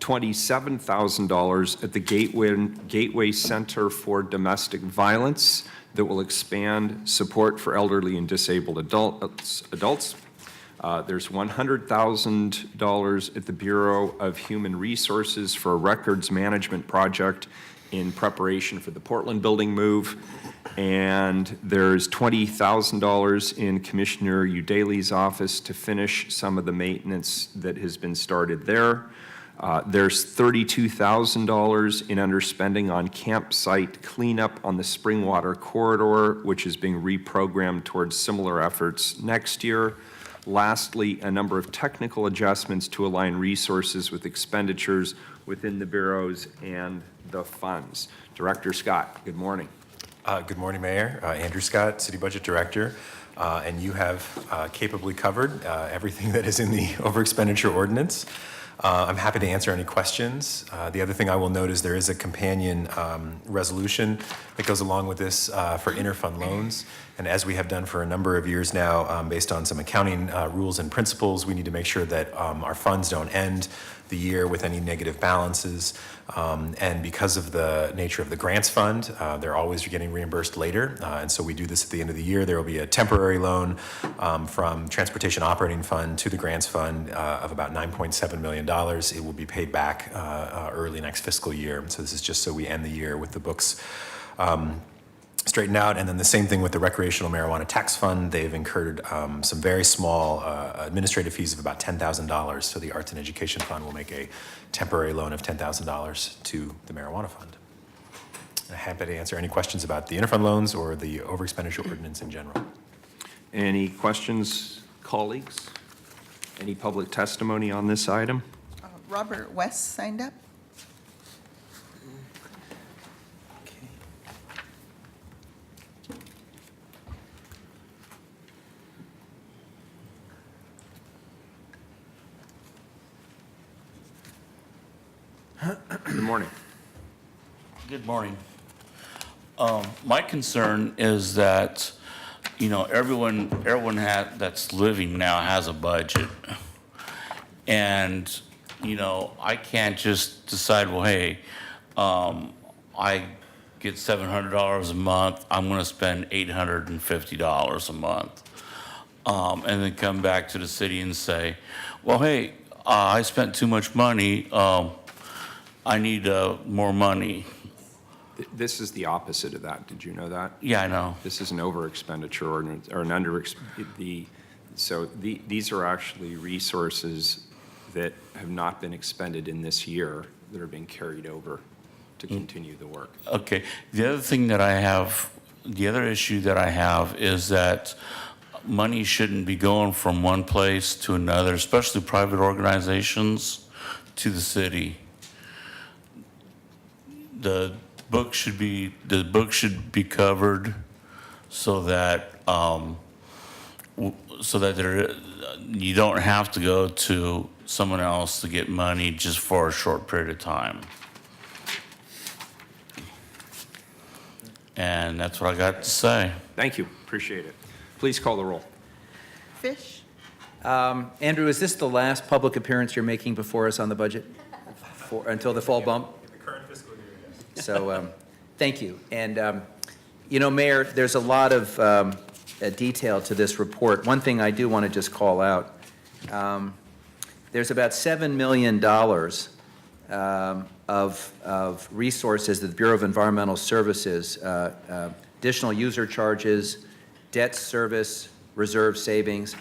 $27,000 at the Gateway Center for Domestic Violence that will expand support for elderly and disabled adults. There's $100,000 at the Bureau of Human Resources for a records management project in preparation for the Portland building move. And there's $20,000 in Commissioner Udaley's office to finish some of the maintenance that has been started there. There's $32,000 in underspending on campsite cleanup on the Springwater Corridor, which is being reprogrammed towards similar efforts next year. Lastly, a number of technical adjustments to align resources with expenditures within the bureaus and the funds. Director Scott, good morning. Good morning, Mayor. Andrew Scott, City Budget Director. And you have capably covered everything that is in the over-expenditure ordinance. I'm happy to answer any questions. The other thing I will note is there is a companion resolution that goes along with this for interfund loans. And as we have done for a number of years now, based on some accounting rules and principles, we need to make sure that our funds don't end the year with any negative balances. And because of the nature of the grants fund, they're always getting reimbursed later. And so we do this at the end of the year. There will be a temporary loan from Transportation Operating Fund to the grants fund of about $9.7 million. It will be paid back early next fiscal year. So this is just so we end the year with the books straightened out. And then the same thing with the Recreational Marijuana Tax Fund. They've incurred some very small administrative fees of about $10,000. So the Arts and Education Fund will make a temporary loan of $10,000 to the Marijuana Fund. I'm happy to answer any questions about the interfund loans or the over-expenditure ordinance in general. Any questions, colleagues? Any public testimony on this item? Robert West signed up. Good morning. Good morning. My concern is that, everyone that's living now has a budget. And, I can't just decide, well, hey, I get $700 a month, I'm gonna spend $850 a month. And then come back to the city and say, well, hey, I spent too much money, I need more money. This is the opposite of that. Did you know that? Yeah, I know. This is an over-expenditure ordinance, or an under, these are actually resources that have not been expended in this year that are being carried over to continue the work. Okay. The other thing that I have, the other issue that I have is that money shouldn't be going from one place to another, especially private organizations, to the city. The book should be covered so that you don't have to go to someone else to get money just for a short period of time. And that's what I got to say. Thank you. Appreciate it. Please call the roll. Fish. Andrew, is this the last public appearance you're making before us on the budget until the fall bump? So thank you. And, Mayor, there's a lot of detail to this report. One thing I do want to just call out, there's about $7 million of resources that the Bureau of Environmental Services, additional user charges, debt service, reserve savings,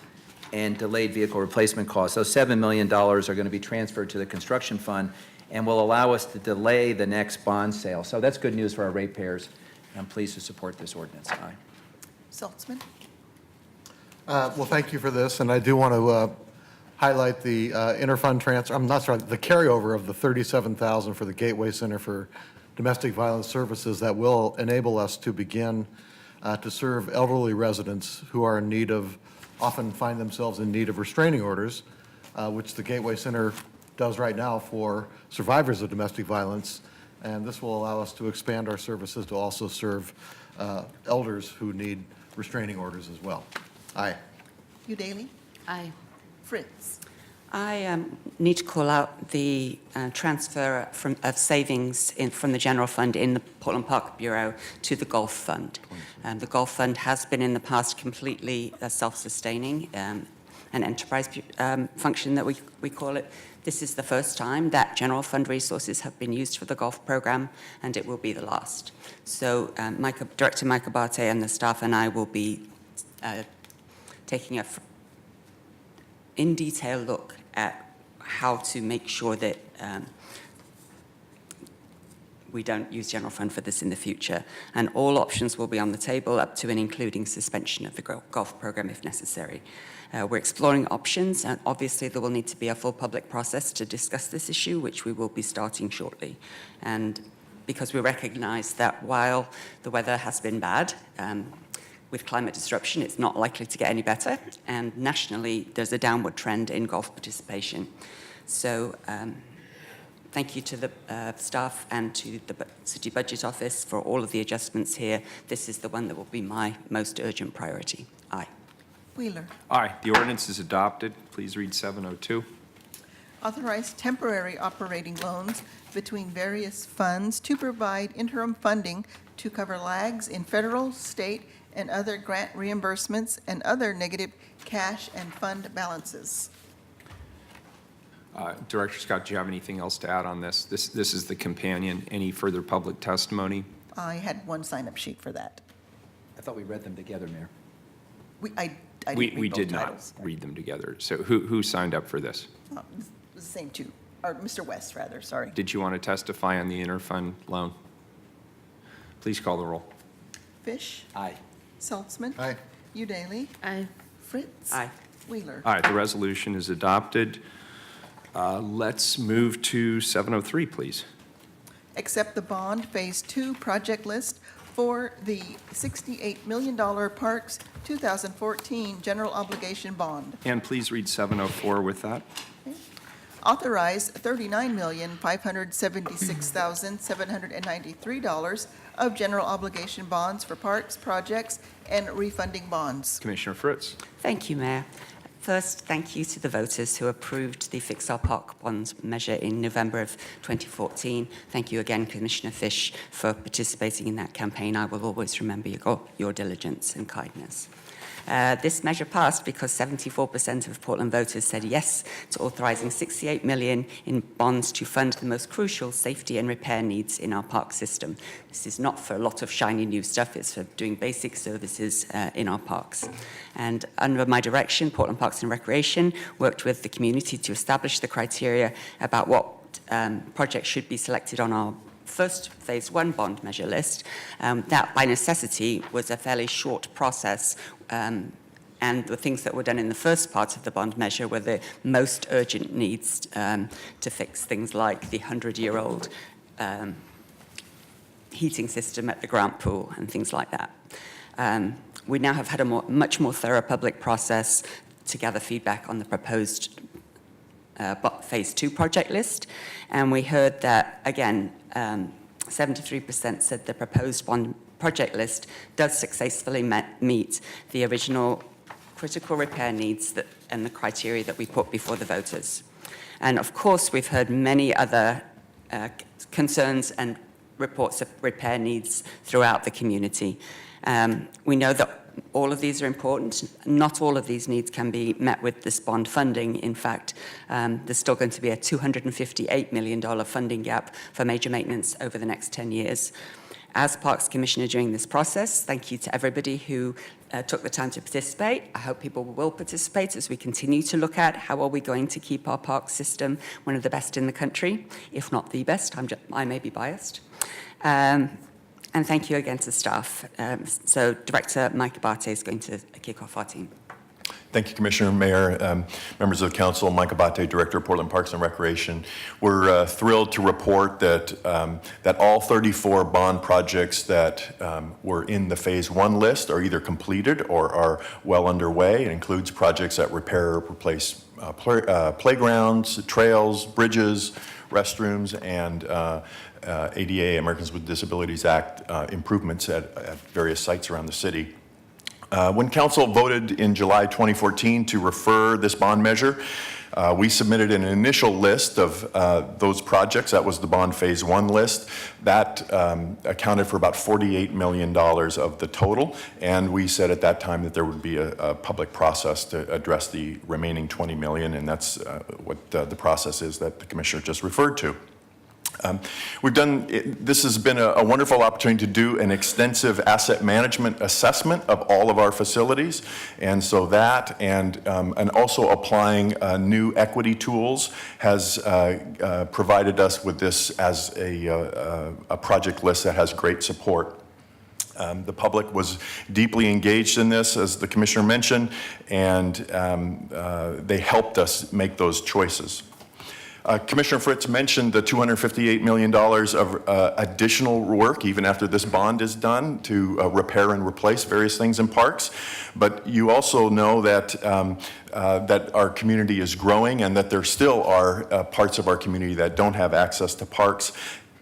and delayed vehicle replacement costs. Those $7 million are going to be transferred to the construction fund and will allow us to delay the next bond sale. So that's good news for our ratepayers. I'm pleased to support this ordinance. Aye. Saltzman. Well, thank you for this, and I do want to highlight the interfund transfer, the carryover of the $37,000 for the Gateway Center for Domestic Violence Services that will enable us to begin to serve elderly residents who are in need of, often find themselves in need of restraining orders, which the Gateway Center does right now for survivors of domestic violence. And this will allow us to expand our services to also serve elders who need restraining orders as well. Aye. Udaley. Aye. Fritz. I need to call out the transfer of savings from the general fund in the Portland Park Bureau to the Golf Fund. The Golf Fund has been in the past completely self-sustaining, an enterprise function that we call it. This is the first time that general fund resources have been used for the golf program, and it will be the last. So Director Mike Abate and the staff and I will be taking a in detail look at how to make sure that we don't use general fund for this in the future. And all options will be on the table, up to and including suspension of the golf program if necessary. We're exploring options, and obviously there will need to be a full public process to discuss this issue, which we will be starting shortly. And because we recognize that while the weather has been bad, with climate disruption, it's not likely to get any better. And nationally, there's a downward trend in golf participation. So thank you to the staff and to the City Budget Office for all of the adjustments here. This is the one that will be my most urgent priority. Aye. Wheeler. Aye. The ordinance is adopted. Please read 702. Authorize temporary operating loans between various funds to provide interim funding to cover lags in federal, state, and other grant reimbursements and other negative cash and fund balances. Director Scott, do you have anything else to add on this? This is the companion. Any further public testimony? I had one sign-up sheet for that. I thought we read them together, Mayor. I didn't We read both did not titles. read them together. So who signed up for this? It was the same two, or Mr. West, rather, sorry. Did you want to testify on the interfund loan? Please call the roll. Fish. Aye. Saltzman. Aye. Udaly. Aye. Fritz. Aye. Wheeler. All right, the resolution is adopted. Let's move to 703, please. Accept the bond Phase 2 project list for the $68 million Parks 2014 general obligation bond. And please read 704 with that. Authorize $39,576,793 of general obligation bonds for parks projects and refunding bonds. Commissioner Fritz. Thank you, Mayor. First, thank you to the voters who approved the Fix Our Park bonds measure in November of 2014. Thank you again, Commissioner Fish, for participating in that campaign. I will always remember your diligence and kindness. This measure passed because 74% of Portland voters said yes to authorizing $68 million in bonds to fund the most crucial safety and repair needs in our park system. This is not for a lot of shiny new stuff, it's for doing basic services in our parks. And under my direction, Portland Parks and Recreation worked with the community to establish the criteria about what projects should be selected on our first Phase 1 bond measure list. That, by necessity, was a fairly short process, and the things that were done in the first part of the bond measure were the most urgent needs to fix things like the 100-year-old heating system at the Grant Pool and things like that. We now have had a much more thorough public process to gather feedback on the proposed Phase 2 project list, and we heard that, again, 73% said the proposed bond project list does successfully meet the original critical repair needs and the criteria that we put before the voters. And of course, we've heard many other concerns and reports of repair needs throughout the community. We know that all of these are important. Not all of these needs can be met with this bond funding. In fact, there's still going to be a $258 million funding gap for major maintenance over the next 10 years. As Parks Commissioner during this process, thank you to everybody who took the time to participate. I hope people will participate as we continue to look at how are we going to keep our park system one of the best in the country, if not the best. I may be biased. And thank you again to staff. So Director Mike Abate is going to kick off our team. Thank you, Commissioner, Mayor, members of the council. Mike Abate, Director of Portland Parks and Recreation. We're thrilled to report that that all 34 bond projects that were in the Phase 1 list are either completed or are well underway. It includes projects that repair or replace playgrounds, trails, bridges, restrooms, and ADA, Americans with Disabilities Act improvements at various sites around the city. When council voted in July 2014 to refer this bond measure, We submitted an initial list of those projects. That was the bond phase 1 list. That accounted for about $48 million of the total, and we said at that time that there would be a public process to address the remaining $20 million, and that's what the process is that the Commissioner just referred to. This has been a wonderful opportunity to do an extensive asset management assessment of all of our facilities. And so that and also applying new equity tools has provided us with this as a project list that has great support. The public was deeply engaged in this, as the Commissioner mentioned, and they helped us make those choices. Commissioner Fritz mentioned the $258 million of additional work, even after this bond is done, to repair and replace various things in parks. But you also know that, that our community is growing and that there still are parts of our community that don't have access to parks.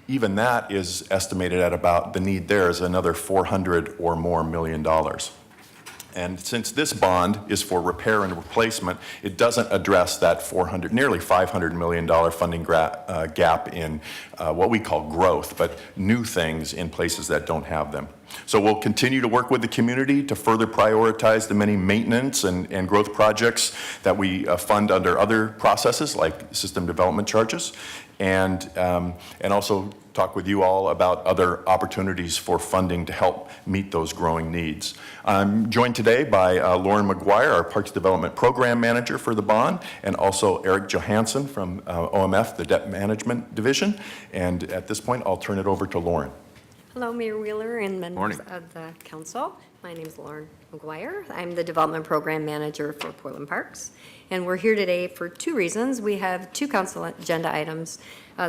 Even that is estimated at about, the need there is another $400 or more million. And since this bond is for repair and replacement, it doesn't address that nearly $500 million funding gap in what we call growth, but new things in places that don't have them. So we'll continue to work with the community to further prioritize the many maintenance and growth projects that we fund under other processes like system development charges, and also talk with you all about other opportunities for funding to help meet those growing needs. I'm joined today by Lauren McGuire, our Parks Development Program Manager for the bond, and also Eric Johansson from OMF, the Debt Management Division. And at this point, I'll turn it over to Lauren. Hello, Mayor Wheeler and members of the council. My name is Lauren McGuire. I'm the Development Program Manager for Portland Parks. And we're here today for two reasons. We have two council agenda items.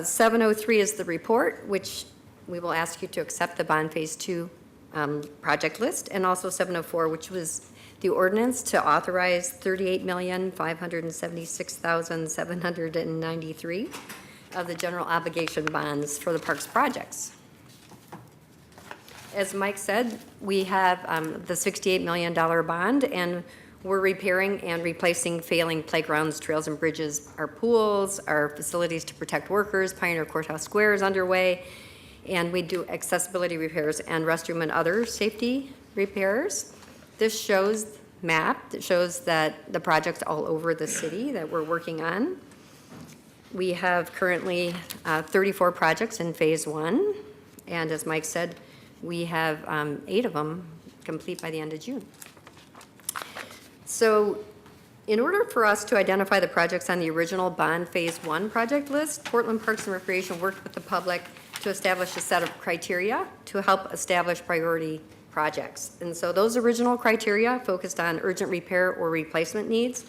703 is the report, which we will ask you to accept the bond phase 2 project list, and also 704, which was the ordinance to authorize $38,576,793 of the general obligation bonds for the parks projects. As Mike said, we have the $68 million bond, and we're repairing and replacing failing playgrounds, trails and bridges. Our pools, our facilities to protect workers, Pioneer Courthouse Square is underway, and we do accessibility repairs and restroom and other safety repairs. This shows map that shows that the projects all over the city that we're working on. We have currently 34 projects in phase 1, and as Mike said, we have 8 of them complete by the end of June. So in order for us to identify the projects on the original bond phase 1 project list, Portland Parks and Recreation worked with the public to establish a set of criteria to help establish priority projects. And so those original criteria focused on urgent repair or replacement needs.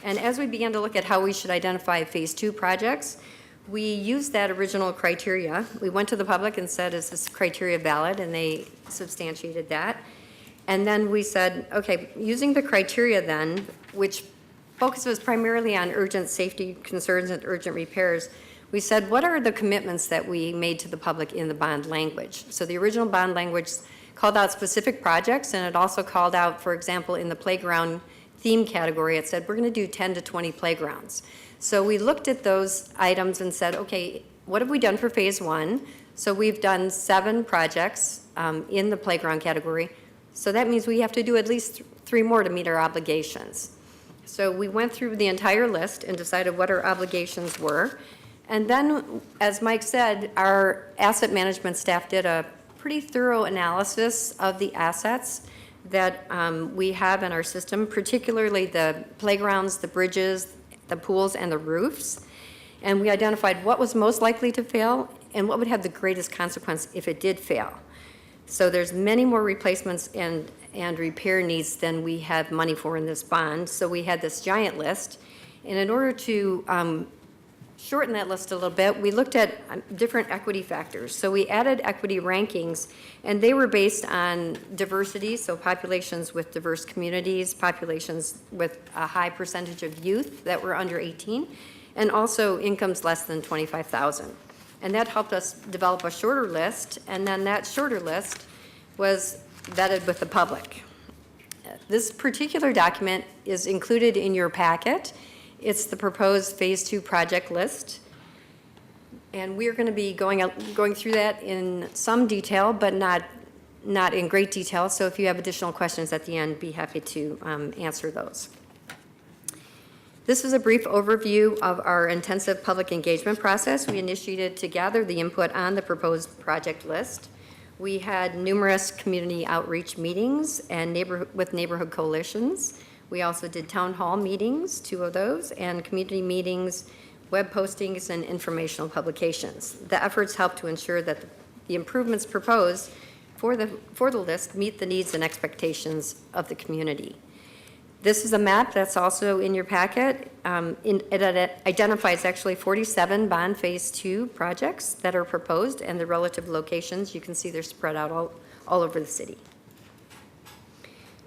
And as we began to look at how we should identify phase 2 projects, we used that original criteria. We went to the public and said, is this criteria valid? And they substantiated that. And then we said, okay, using the criteria then, which focuses primarily on urgent safety concerns and urgent repairs, we said, what are the commitments that we made to the public in the bond language? So the original bond language called out specific projects, and it also called out, for example, in the playground theme category, it said, we're gonna do 10 to 20 playgrounds. So we looked at those items and said, okay, what have we done for phase 1? So we've done 7 projects in the playground category. So that means we have to do at least 3 more to meet our obligations. So we went through the entire list and decided what our obligations were. And then, as Mike said, our asset management staff did a pretty thorough analysis of the assets that we have in our system, particularly the playgrounds, the bridges, the pools, and the roofs. And we identified what was most likely to fail and what would have the greatest consequence if it did fail. So there's many more replacements and repair needs than we have money for in this bond. So we had this giant list. And in order to shorten that list a little bit, we looked at different equity factors. So we added equity rankings, and they were based on diversity, so populations with diverse communities, populations with a high percentage of youth that were under 18, and also incomes less than $25,000. And that helped us develop a shorter list, and then that shorter list was vetted with the public. This particular document is included in your packet. It's the proposed Phase 2 project list. And we're going to be going through that in some detail, but not in great detail. So if you have additional questions at the end, be happy to answer those. This is a brief overview of our intensive public engagement process. We initiated to gather the input on the proposed project list. We had numerous community outreach meetings and with neighborhood coalitions. We also did town hall meetings, 2 of those, and community meetings, web postings, and informational publications. The efforts help to ensure that the improvements proposed for the list meet the needs and expectations of the community. This is a map that's also in your packet. It identifies actually 47 bond Phase 2 projects that are proposed and the relative locations. You can see they're spread out all over the city.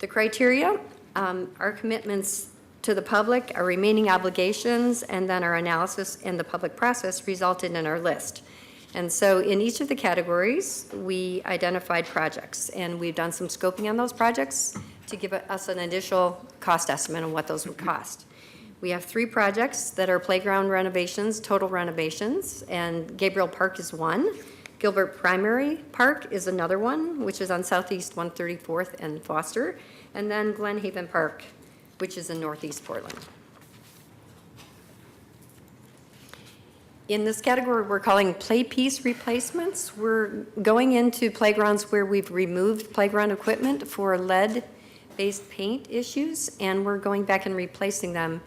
The criteria, our commitments to the public, our remaining obligations, and then our analysis and the public process resulted in our list. And so in each of the categories, we identified projects, and we've done some scoping on those projects to give us an initial cost estimate on what those would cost. We have 3 projects that are playground renovations, total renovations, and Gabriel Park is one. Gilbert Primary Park is another one, which is on Southeast 134th and Foster, and then Glen Haven Park, which is in Northeast Portland. In this category, we're calling play piece replacements. We're going into playgrounds where we've removed playground equipment for lead-based paint issues, and we're going back and replacing them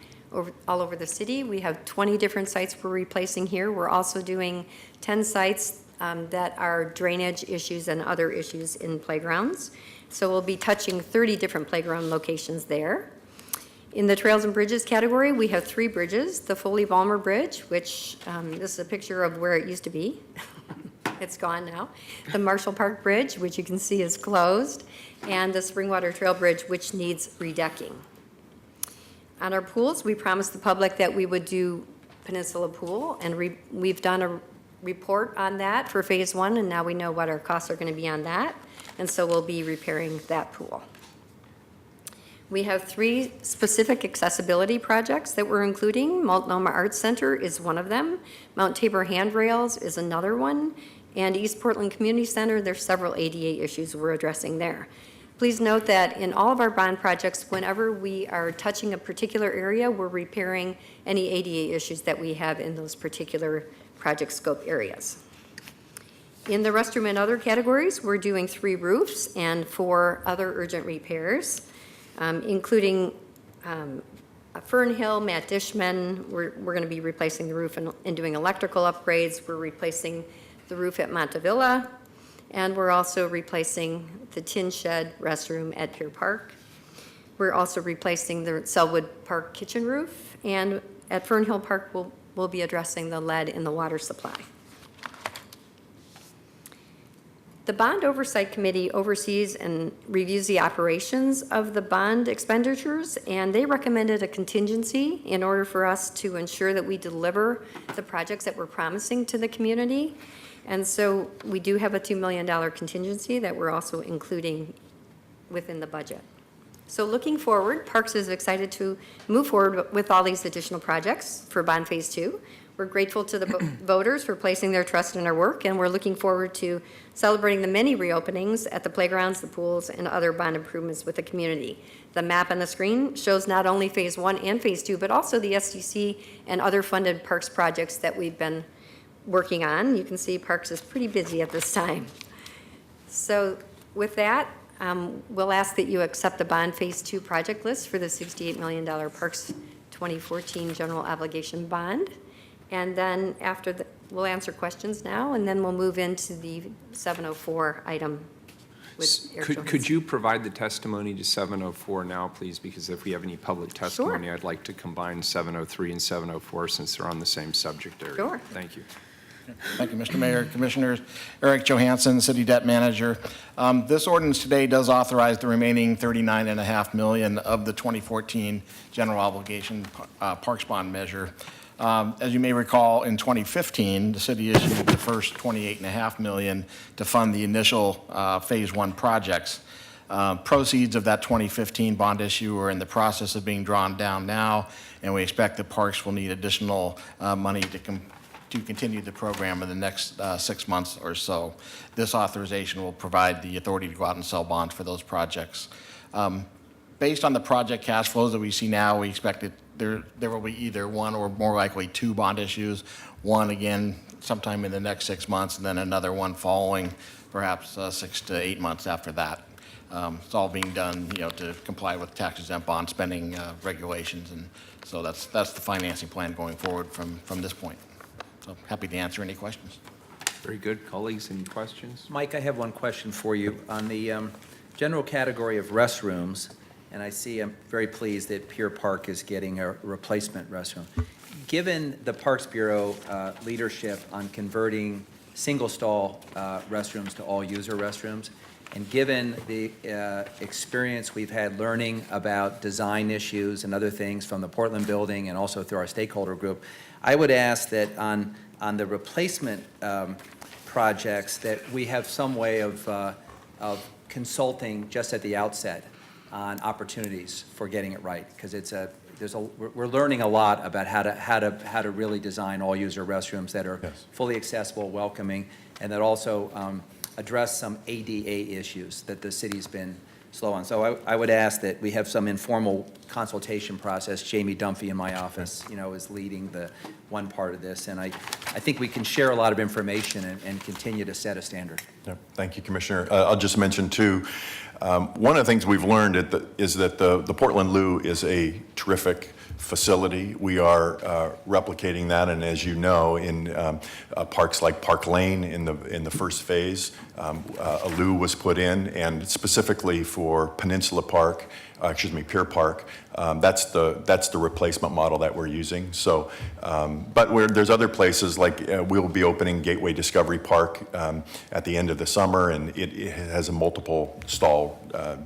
all over the city. We have 20 different sites we're replacing here. We're also doing 10 sites that are drainage issues and other issues in playgrounds. So we'll be touching 30 different playground locations there. In the Trails and Bridges category, we have 3 bridges. The Foley-Balmer Bridge, which this is a picture of where it used to be. It's gone now. The Marshall Park Bridge, which you can see is closed, and the Springwater Trail Bridge, which needs redecking. On our pools, we promised the public that we would do Peninsula Pool, and we've done a report on that for Phase 1, and now we know what our costs are going to be on that, and so we'll be repairing that pool. We have 3 specific accessibility projects that we're including. Multnomah Arts Center is one of them. Mount Tabor Handrails is another one. And East Portland Community Center, there's several ADA issues we're addressing there. Please note that in all of our bond projects, whenever we are touching a particular area, we're repairing any ADA issues that we have in those particular project scope areas. In the restroom and other categories, we're doing 3 roofs and 4 other urgent repairs. Including Fern Hill, Matt Dishman. We're going to be replacing the roof and doing electrical upgrades. We're replacing the roof at Montavilla, and we're also replacing the tin shed restroom at Pier Park. We're also replacing the Selwood Park kitchen roof, and at Fern Hill Park, we'll be addressing the lead in the water supply. The Bond Oversight Committee oversees and reviews the operations of the bond expenditures, and they recommended a contingency in order for us to ensure that we deliver the projects that we're promising to the community. And so we do have a $2 million contingency that we're also including within the budget. So looking forward, Parks is excited to move forward with all these additional projects for Bond Phase 2. We're grateful to the voters for placing their trust in our work, and we're looking forward to celebrating the many reopenings at the playgrounds, the pools, and other bond improvements with the community. The map on the screen shows not only Phase 1 and Phase 2, but also the SDC and other funded Parks projects that we've been working on. You can see Parks is pretty busy at this time. So with that, we'll ask that you accept the Bond Phase 2 project list for the $68 million Parks 2014 General Obligation Bond. And then after we'll answer questions now, and then we'll move into the 704 item with Air Could you provide the testimony to 704 now, please? Because if we have any public testimony, Sure. I'd like to combine 703 and 704 since they're on the same subject area. Sure. Thank you. Thank you, Mr. Mayor, Commissioners. Eric Johansson, City Debt Manager. This ordinance today does authorize the remaining $39.5 million of the 2014 general obligation Parks bond measure. As you may recall, in 2015, the city issued the first $28.5 million to fund the initial Phase 1 projects. Proceeds of that 2015 bond issue are in the process of being drawn down now, and we expect the parks will need additional money to continue the program in the next 6 months or so. This authorization will provide the authority to go out and sell bonds for those projects. Based on the project cash flows that we see now, we expect that there will be either one or more likely 2 bond issues. One, again, sometime in the next 6 months, and then another one following perhaps 6 to 8 months after that. It's all being done, to comply with tax-exempt bond spending regulations, and so that's the financing plan going forward from this point. So happy to answer any questions. Very good. Colleagues, any questions? Mike, I have one question for you. On the general category of restrooms, and I'm very pleased that Pier Park is getting a replacement restroom. Given the Parks Bureau leadership on converting single-stall restrooms to all-user restrooms, and given the experience we've had learning about design issues and other things from the Portland building and also through our stakeholder group, I would ask that on the replacement projects that we have some way of consulting just at the outset on opportunities for getting it right, because we're learning a lot about how to really design all-user restrooms that are fully accessible, welcoming, and that also address some ADA issues that the city's been slow on. So I would ask that we have some informal consultation process. Jamie Dunphy in my office, is leading the one part of this, and I think we can share a lot of information and continue to set a standard. Yeah, thank you, Commissioner. I'll just mention too, one of the things we've learned is that the Portland Loo is a terrific facility. We are replicating that, and as you know, in parks like Park Lane in the first phase, a loo was put in, and specifically for Peninsula Park, Pier Park, that's the replacement model that we're using. So, but there's other places like we'll be opening Gateway Discovery Park at the end of the summer, and it has a multiple stall, a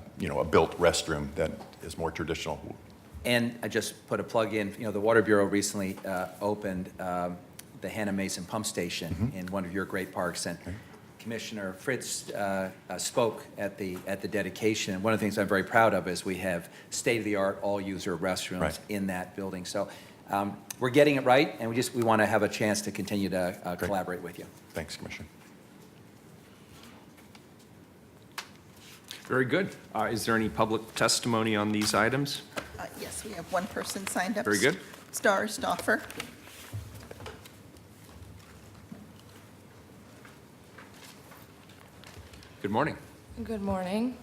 built restroom that is more traditional. And I just put a plug in, the Water Bureau recently opened the Hannah Mason Pump Station in one of your great parks, and Commissioner Fritz spoke at the dedication. And one of the things I'm very proud of is we have state-of-the-art all-user restrooms in that building. So we're getting it right, and we want to have a chance to continue to collaborate with you. Thanks, Commissioner. Very good. Is there any public testimony on these items? Yes, we have one person signed up. Very good. Star Stoffer. Good morning. Good morning.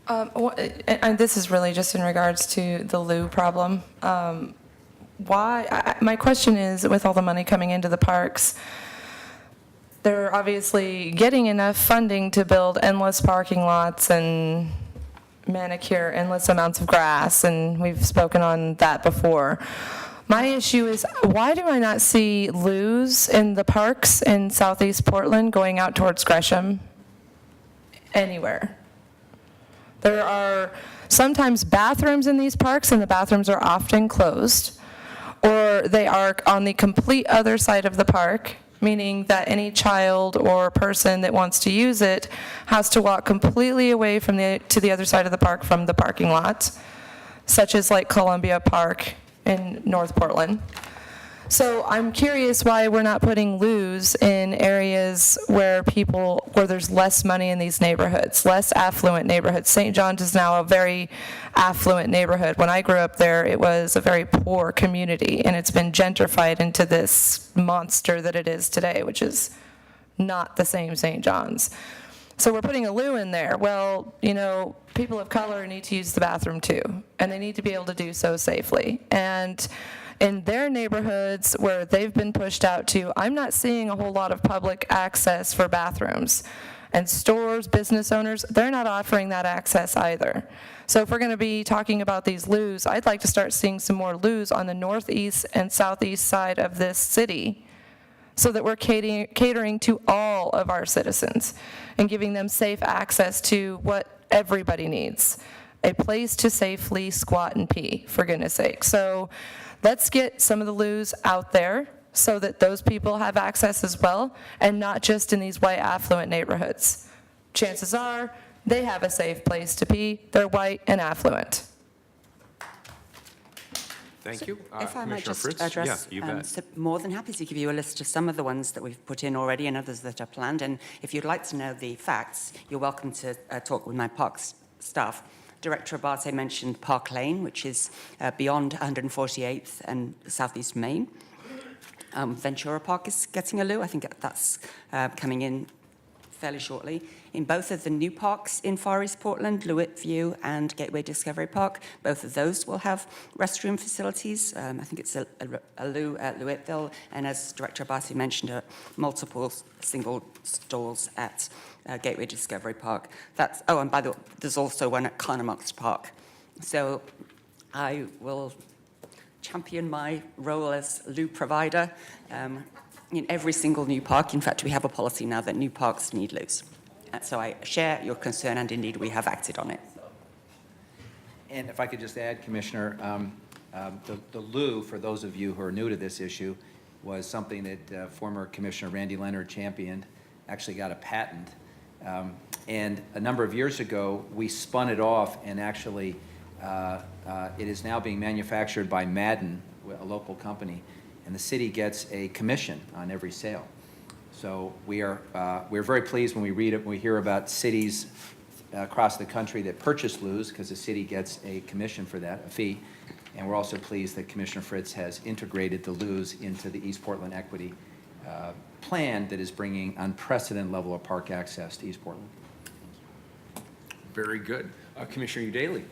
And this is really just in regards to the loo problem. My question is, with all the money coming into the parks, they're obviously getting enough funding to build endless parking lots and manicure endless amounts of grass, and we've spoken on that before. My issue is, why do I not see loos in the parks in southeast Portland going out towards Gresham anywhere? There are sometimes bathrooms in these parks, and the bathrooms are often closed, or they are on the complete other side of the park, meaning that any child or person that wants to use it has to walk completely away to the other side of the park from the parking lot, such as like Columbia Park in North Portland. So I'm curious why we're not putting loos in areas where there's less money in these neighborhoods, less affluent neighborhoods. St. John's is now a very affluent neighborhood. When I grew up there, it was a very poor community, and it's been gentrified into this monster that it is today, which is not the same St. John's. So we're putting a loo in there. Well, people of color need to use the bathroom too, and they need to be able to do so safely. And in their neighborhoods where they've been pushed out to, I'm not seeing a whole lot of public access for bathrooms. And stores, business owners, they're not offering that access either. So if we're going to be talking about these loos, I'd like to start seeing some more loos on the northeast and southeast side of this city, so that we're catering to all of our citizens and giving them safe access to what everybody needs, a place to safely squat and pee, for goodness sake. So let's get some of the loos out there so that those people have access as well, and not just in these white affluent neighborhoods. chances are they have a safe place to be. They're white and affluent. Thank you. If I might Commissioner just Fritz? address, Yeah, you bet. so more than happy to give you a list of some of the ones that we've put in already and others that are planned. And if you'd like to know the facts, you're welcome to talk with my parks staff. Director Abate mentioned Park Lane, which is beyond 148th and Southeast Main. Ventura Park is getting a loo. I think that's coming in fairly shortly. In both of the new parks in Far East Portland, Lewitt View and Gateway Discovery Park, both of those will have restroom facilities. I think it's a loo at Lewittville, and as Director Abate mentioned, multiple single stalls at Gateway Discovery Park. And by the way, there's also one at Carnamox Park. So I will champion my role as loo provider in every single new park. In fact, we have a policy now that new parks need loos. So I share your concern, and indeed we have acted on it. And if I could just add, Commissioner, the loo, for those of you who are new to this issue, was something that former Commissioner Randy Leonard championed, actually got a patent. And a number of years ago, we spun it off, and actually it is now being manufactured by Madden, a local company, and the city gets a commission on every sale. So we're very pleased when we hear about cities across the country that purchase loos, because the city gets a commission for that, a fee. And we're also pleased that Commissioner Fritz has integrated the loos into the East Portland Equity plan that is bringing unprecedented level of park access to East Portland. Very good. Commissioner Daly.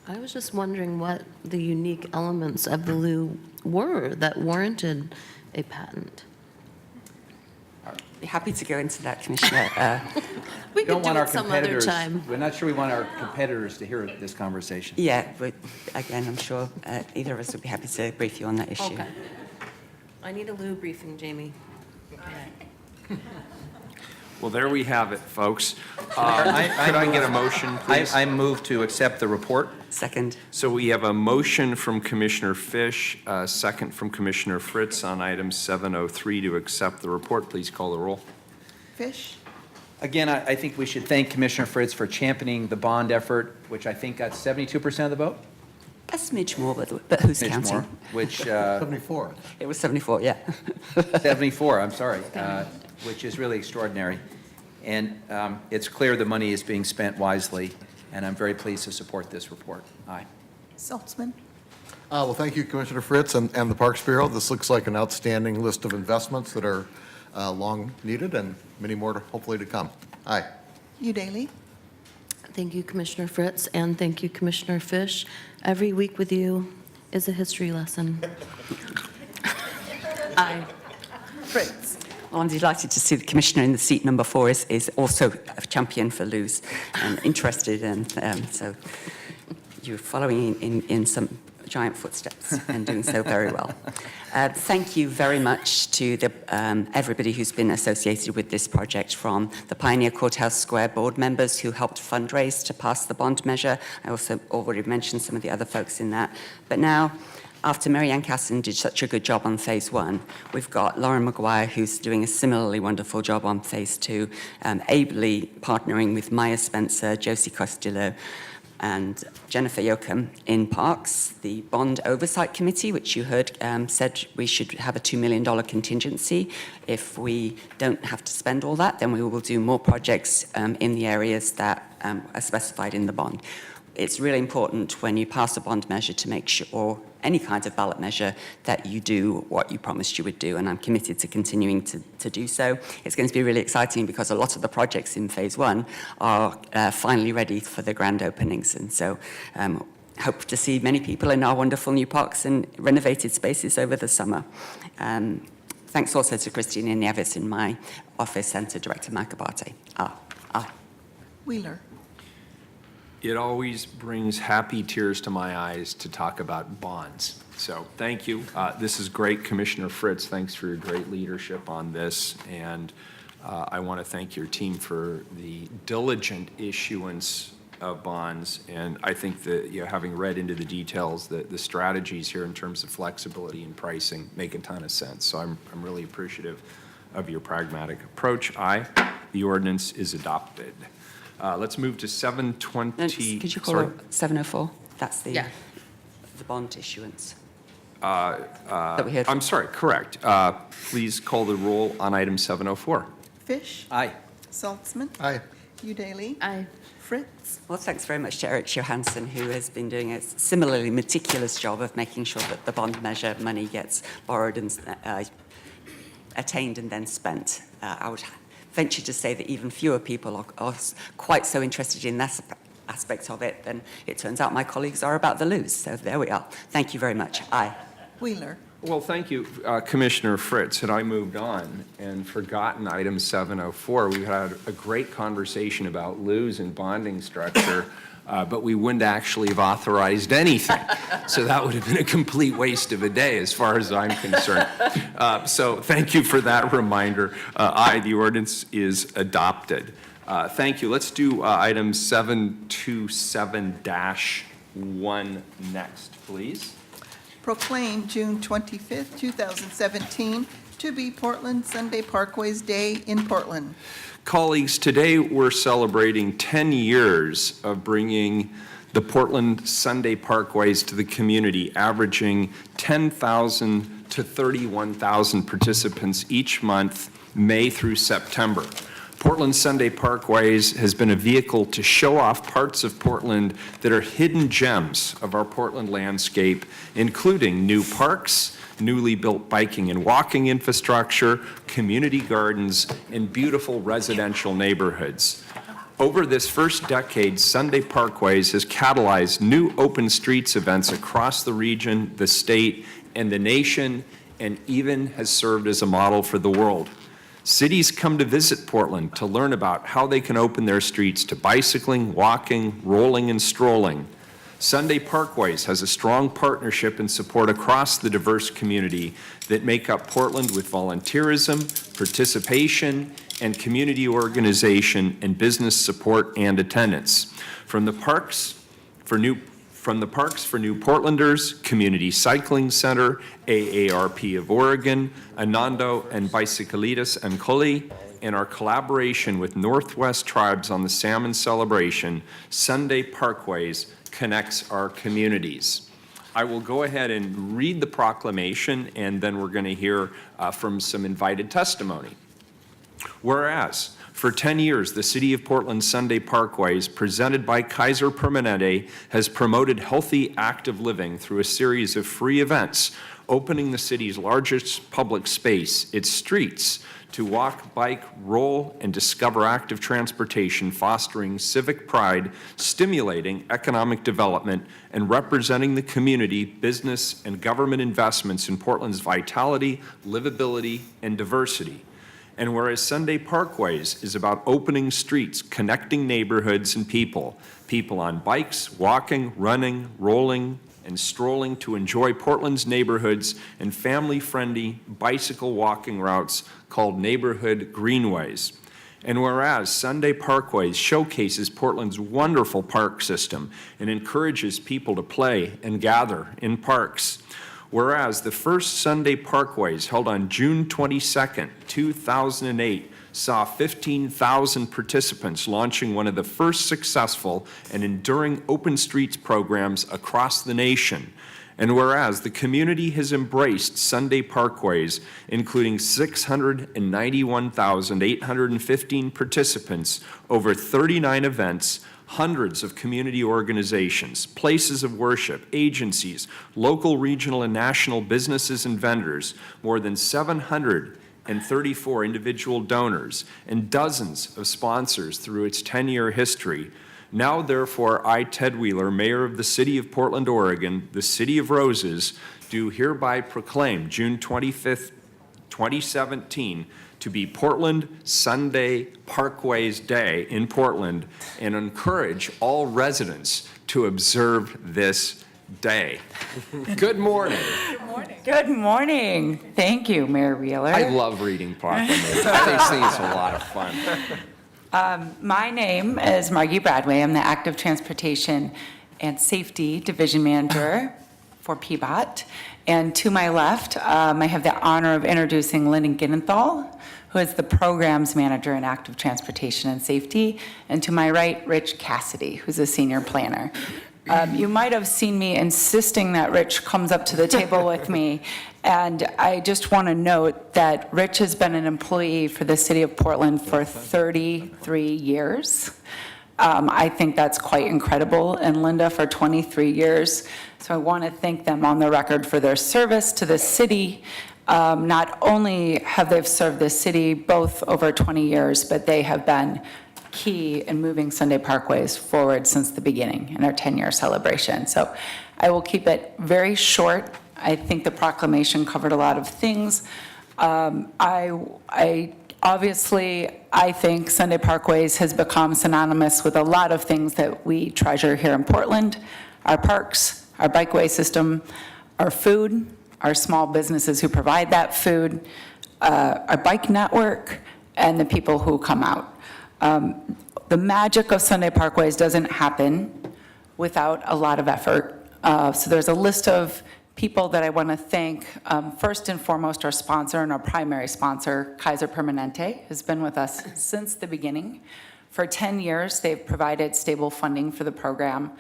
I was just wondering what the unique elements of the loo were that warranted a patent. Be happy to go into that, Commissioner. We could do it some other time. We're not sure we want our competitors to hear this conversation. Yeah, but again, I'm sure either of us would be happy to brief you on that issue. Okay. I need a loo briefing, Jamie. Well, there we have it, folks. Could I get a motion, please? I move to accept the report. Second. So we have a motion from Commissioner Fish, a second from Commissioner Fritz on item 703 to accept the report. Please call the roll. Fish? Again, I think we should thank Commissioner Fritz for championing the bond effort, which I think got 72% of the vote. A smidge more, but who's Smidge counting? more, which 74. It was 74, yeah. 74, I'm sorry, which is really extraordinary. And it's clear the money is being spent wisely, and I'm very pleased to support this report. Aye. Saltzman? Well, thank you, Commissioner Fritz and the Parks Bureau. This looks like an outstanding list of investments that are long needed and many more hopefully to come. Aye. You Daly? Thank you, Commissioner Fritz, and thank you, Commissioner Fish. Every week with you is a history lesson. Aye. Fritz? Well, I'm delighted to see the Commissioner in the seat number 4 is also a champion for loos and interested, and so you're following in some giant footsteps and doing so very well. Thank you very much to everybody who's been associated with this project, from the Pioneer Courthouse Square board members who helped fundraise to pass the bond measure. I also already mentioned some of the other folks in that. But now, after Mary Ann Casson did such a good job on phase 1, we've got Lauren McGuire, who's doing a similarly wonderful job on phase 2, ably partnering with Maya Spencer, Josie Costello, and Jennifer Yoakum in Parks. The Bond Oversight Committee, which you heard said we should have a $2 million contingency. If we don't have to spend all that, then we will do more projects in the areas that are specified in the bond. It's really important when you pass a bond measure to make sure, or any kind of ballot measure, that you do what you promised you would do, and I'm committed to continuing to do so. It's going to be really exciting because a lot of the projects in phase 1 are finally ready for the grand openings, and so hope to see many people in our wonderful new parks and renovated spaces over the summer. Thanks also to Christina Nieves in my office and to Director Mike Abate. Wheeler? It always brings happy tears to my eyes to talk about bonds. So thank you. This is great, Commissioner Fritz. Thanks for your great leadership on this. And I want to thank your team for the diligent issuance of bonds. And I think that, having read into the details, the strategies here in terms of flexibility and pricing make a ton of sense. So I'm really appreciative of your pragmatic approach. The ordinance is adopted. Let's move to 720. Could you call sorry. it 704? That's the bond issuance. That we heard. I'm sorry, correct. Please call the roll on item 704. Fish. Aye. Saltzman. Aye. Udaley. Aye. Fritz. Well, thanks very much to Eric Johansson, who has been doing a similarly meticulous job of making sure that the bond measure money gets borrowed and attained and then spent. I would venture to say that even fewer people are quite so interested in that aspect of it than it turns out my colleagues are about the loos. So there we are. Thank you very much. Aye. Wheeler. Well, thank you, Commissioner Fritz. Had I moved on and forgotten item 704, we had a great conversation about loos and bonding structure, but we wouldn't actually have authorized anything. So that would have been a complete waste of a day as far as I'm concerned. So thank you for that reminder. Aye, the ordinance is adopted. Thank you. Let's do item 727-1 next, please. Proclaim June 25th, 2017 to be Portland Sunday Parkways Day in Portland. Colleagues, today we're celebrating 10 years of bringing the Portland Sunday Parkways to the community, averaging 10,000 to 31,000 participants each month, May through September. Portland Sunday Parkways has been a vehicle to show off parts of Portland that are hidden gems of our Portland landscape, including new parks, newly built biking and walking infrastructure, community gardens, and beautiful residential neighborhoods. Over this first decade, Sunday Parkways has catalyzed new open streets events across the region, the state, and the nation, and even has served as a model for the world. Cities come to visit Portland to learn about how they can open their streets to bicycling, walking, rolling, and strolling. Sunday Parkways has a strong partnership and support across the diverse community that make up Portland with volunteerism, participation, and community organization and business support and attendance. From the parks for New Portlanders, Community Cycling Center, AARP of Oregon, Anando and Bicyclitas and Cully, and our collaboration with Northwest Tribes on the Salmon Celebration, Sunday Parkways connects our communities. I will go ahead and read the proclamation, and then we're going to hear from some invited testimony. Whereas, for 10 years, the City of Portland Sunday Parkways, presented by Kaiser Permanente, has promoted healthy, active living through a series of free events, opening the city's largest public space, its streets, to walk, bike, roll, and discover active transportation, fostering civic pride, stimulating economic development, and representing the community, business, and government investments in Portland's vitality, livability, and diversity. And whereas Sunday Parkways is about opening streets, connecting neighborhoods and people on bikes, walking, running, rolling, and strolling to enjoy Portland's neighborhoods and family-friendly bicycle walking routes called neighborhood greenways. And whereas Sunday Parkways showcases Portland's wonderful park system and encourages people to play and gather in parks. Whereas the first Sunday Parkways, held on June 22nd, 2008, saw 15,000 participants, launching one of the first successful and enduring open streets programs across the nation. And whereas the community has embraced Sunday Parkways, including 691,815 participants, over 39 events, hundreds of community organizations, places of worship, agencies, local, regional, and national businesses and vendors, more than 734 individual donors, and dozens of sponsors through its 10-year history. Now, therefore, I, Ted Wheeler, Mayor of the City of Portland, Oregon, the City of Roses, do hereby proclaim June 25th, 2017, to be Portland Sunday Parkways Day in Portland, and encourage all residents to observe this day. Good morning. Good morning. Good morning. Thank you, Mayor Wheeler. I love reading proclamations. I think it's a lot of fun. My name is Margie Bradway. I'm the Active Transportation and Safety Division Manager for PBOT. And to my left, I have the honor of introducing Lyndon Ginenthal who is the Programs Manager in Active Transportation and Safety, and to my right, Rich Cassidy, who's a Senior Planner. You might have seen me insisting that Rich comes up to the table with me, and I just want to note that Rich has been an employee for the City of Portland for 33 years. I think that's quite incredible, and Linda for 23 years. So I want to thank them on the record for their service to the city. Not only have they served the city both over 20 years, but they have been key in moving Sunday Parkways forward since the beginning in our 10-year celebration. So I will keep it very short. I think the proclamation covered a lot of things. Obviously, I think Sunday Parkways has become synonymous with a lot of things that we treasure here in Portland: our parks, our bikeway system, our food, our small businesses who provide that food, our bike network, and the people who come out. The magic of Sunday Parkways doesn't happen without a lot of effort. So there's a list of people that I want to thank. First and foremost, our sponsor and our primary sponsor, Kaiser Permanente, has been with us since the beginning. For 10 years, they've provided stable funding for the program.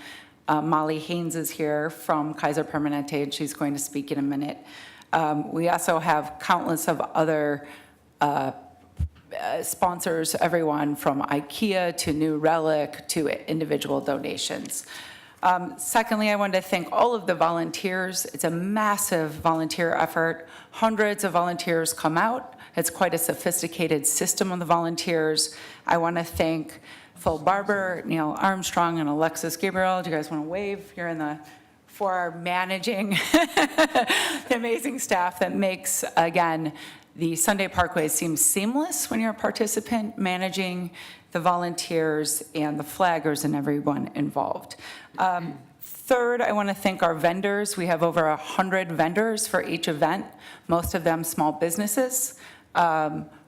Molly Haynes is here from Kaiser Permanente, and she's going to speak in a minute. We also have countless of other sponsors, everyone from IKEA to New Relic to individual donations. Secondly, I want to thank all of the volunteers. It's a massive volunteer effort. Hundreds of volunteers come out. It's quite a sophisticated system of the volunteers. I want to thank Phil Barber, Neil Armstrong, and Alexis Gabriel. Do you guys want to wave? You're in the for our managing the amazing staff that makes, again, the Sunday Parkways seem seamless when you're a participant, managing the volunteers and the flaggers and everyone involved. Third, I want to thank our vendors. We have over 100 vendors for each event, most of them small businesses.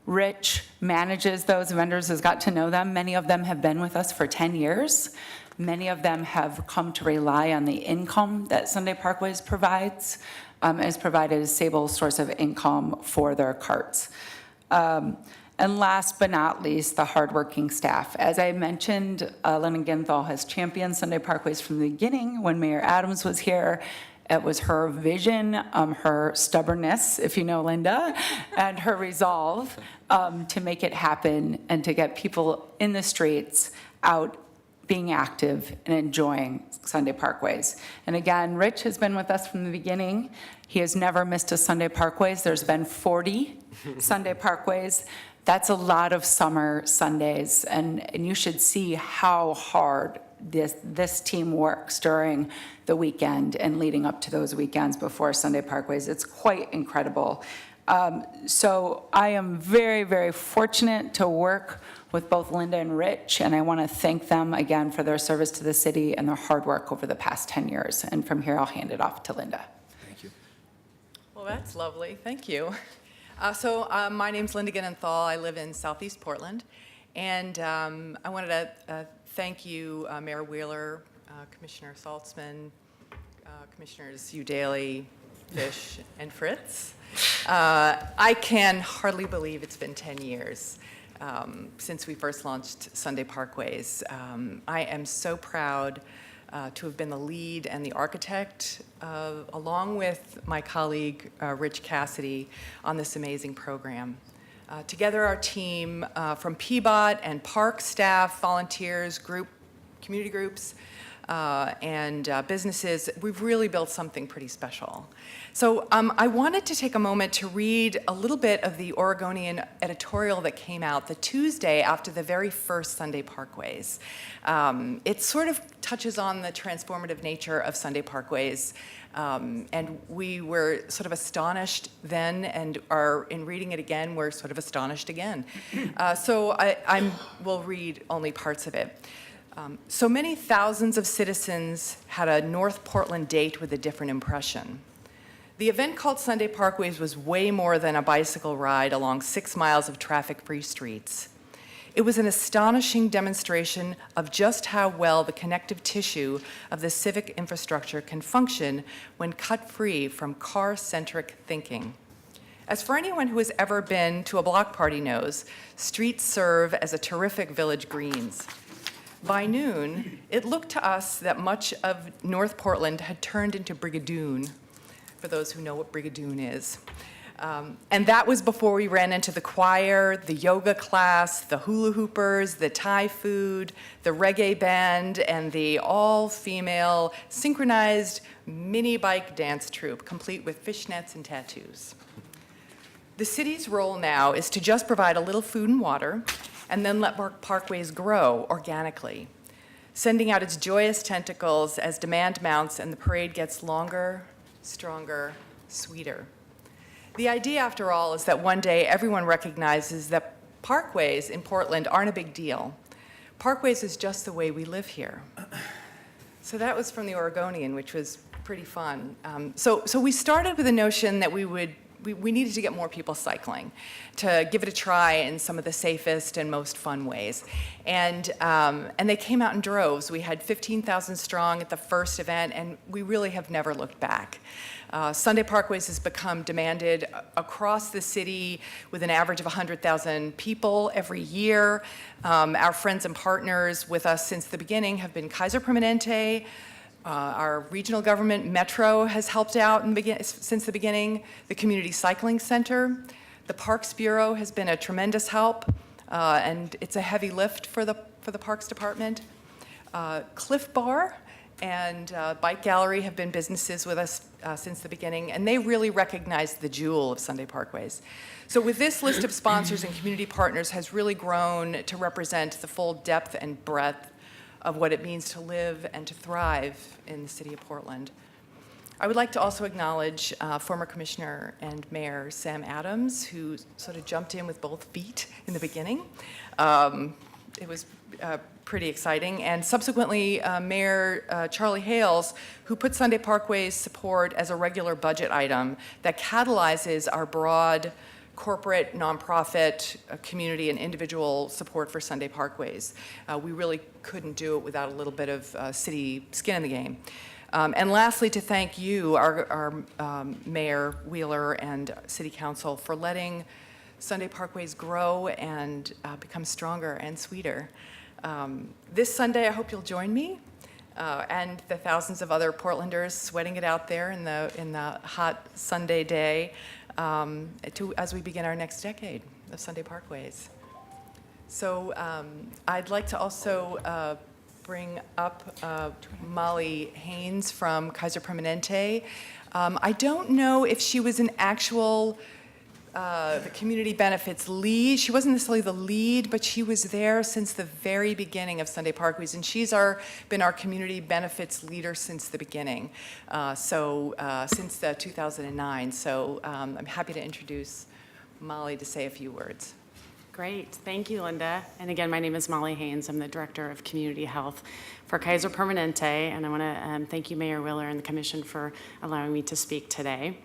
Rich manages those vendors, has got to know them. Many of them have been with us for 10 years. Many of them have come to rely on the income that Sunday Parkways provides. Has provided a stable source of income for their carts. And last but not least, the hardworking staff. As I mentioned, Linda Ginthal has championed Sunday Parkways from the beginning. When Mayor Adams was here, it was her vision, her stubbornness, if you know Linda, and her resolve to make it happen and to get people in the streets out being active and enjoying Sunday Parkways. And again, Rich has been with us from the beginning. He has never missed a Sunday Parkways. There's been 40 Sunday Parkways. That's a lot of summer Sundays, and you should see how hard this team works during the weekend and leading up to those weekends before Sunday Parkways. It's quite incredible. So I am very, very fortunate to work with both Linda and Rich, and I want to thank them again for their service to the city and their hard work over the past 10 years. And from here, I'll hand it off to Linda. Thank you. Well, that's lovely. Thank you. My name's Linda Ginenthal. I live in Southeast Portland, and I wanted to thank you, Mayor Wheeler, Commissioner Saltzman, Commissioners Daly, Fish, and Fritz. I can hardly believe it's been 10 years since we first launched Sunday Parkways. I am so proud to have been the lead and the architect, along with my colleague, Rich Cassidy, on this amazing program. Together, our team from PBOT and park staff, volunteers, community groups, and businesses, we've really built something pretty special. So I wanted to take a moment to read a little bit of the Oregonian editorial that came out the Tuesday after the very first Sunday Parkways. It sort of touches on the transformative nature of Sunday Parkways, and we were sort of astonished then, and in reading it again, we're sort of astonished again. So I will read only parts of it. So many thousands of citizens had a North Portland date with a different impression. The event called Sunday Parkways was way more than a bicycle ride along 6 miles of traffic-free streets. It was an astonishing demonstration of just how well the connective tissue of the civic infrastructure can function when cut free from car-centric thinking. As for anyone who has ever been to a block party knows, streets serve as a terrific village greens. By noon, it looked to us that much of North Portland had turned into Brigadoon, for those who know what Brigadoon is. And that was before we ran into the choir, the yoga class, the hula hoopers, the Thai food, the reggae band, and the all-female synchronized mini bike dance troupe, complete with fishnets and tattoos. The city's role now is to just provide a little food and water, and then let parkways grow organically, sending out its joyous tentacles as demand mounts and the parade gets longer, stronger, sweeter. The idea, after all, is that one day everyone recognizes that parkways in Portland aren't a big deal. Parkways is just the way we live here. So that was from the Oregonian, which was pretty fun. So we started with the notion that we needed to get more people cycling, to give it a try in some of the safest and most fun ways. And they came out in droves. We had 15,000 strong at the first event, and we really have never looked back. Sunday Parkways has become demanded across the city with an average of 100,000 people every year. Our friends and partners with us since the beginning have been Kaiser Permanente. Our regional government, Metro, has helped out since the beginning. The Community Cycling Center. The Parks Bureau has been a tremendous help, and it's a heavy lift for the Parks Department. Cliff Bar and Bike Gallery have been businesses with us since the beginning, and they really recognize the jewel of Sunday Parkways. So with this list of sponsors and community partners has really grown to represent the full depth and breadth of what it means to live and to thrive in the city of Portland. I would like to also acknowledge former Commissioner and Mayor Sam Adams, who sort of jumped in with both feet in the beginning. It was pretty exciting. And subsequently, Mayor Charlie Hales, who put Sunday Parkway's support as a regular budget item that catalyzes our broad corporate, nonprofit, community, and individual support for Sunday Parkways. We really couldn't do it without a little bit of city skin in the game. And lastly, to thank you, our Mayor Wheeler and City Council, for letting Sunday Parkways grow and become stronger and sweeter. This Sunday, I hope you'll join me and the thousands of other Portlanders sweating it out there in the hot Sunday day as we begin our next decade of Sunday Parkways. So I'd like to also bring up Molly Haynes from Kaiser Permanente. I don't know if she was an actual the community benefits lead. She wasn't necessarily the lead, but she was there since the very beginning of Sunday Parkways, and she's been our community benefits leader since the beginning, since 2009. So I'm happy to introduce Molly to say a few words. Great. Thank you, Linda. And again, my name is Molly Haynes. I'm the Director of Community Health for Kaiser Permanente, and I want to thank you, Mayor Wheeler, and the Commission for allowing me to speak today.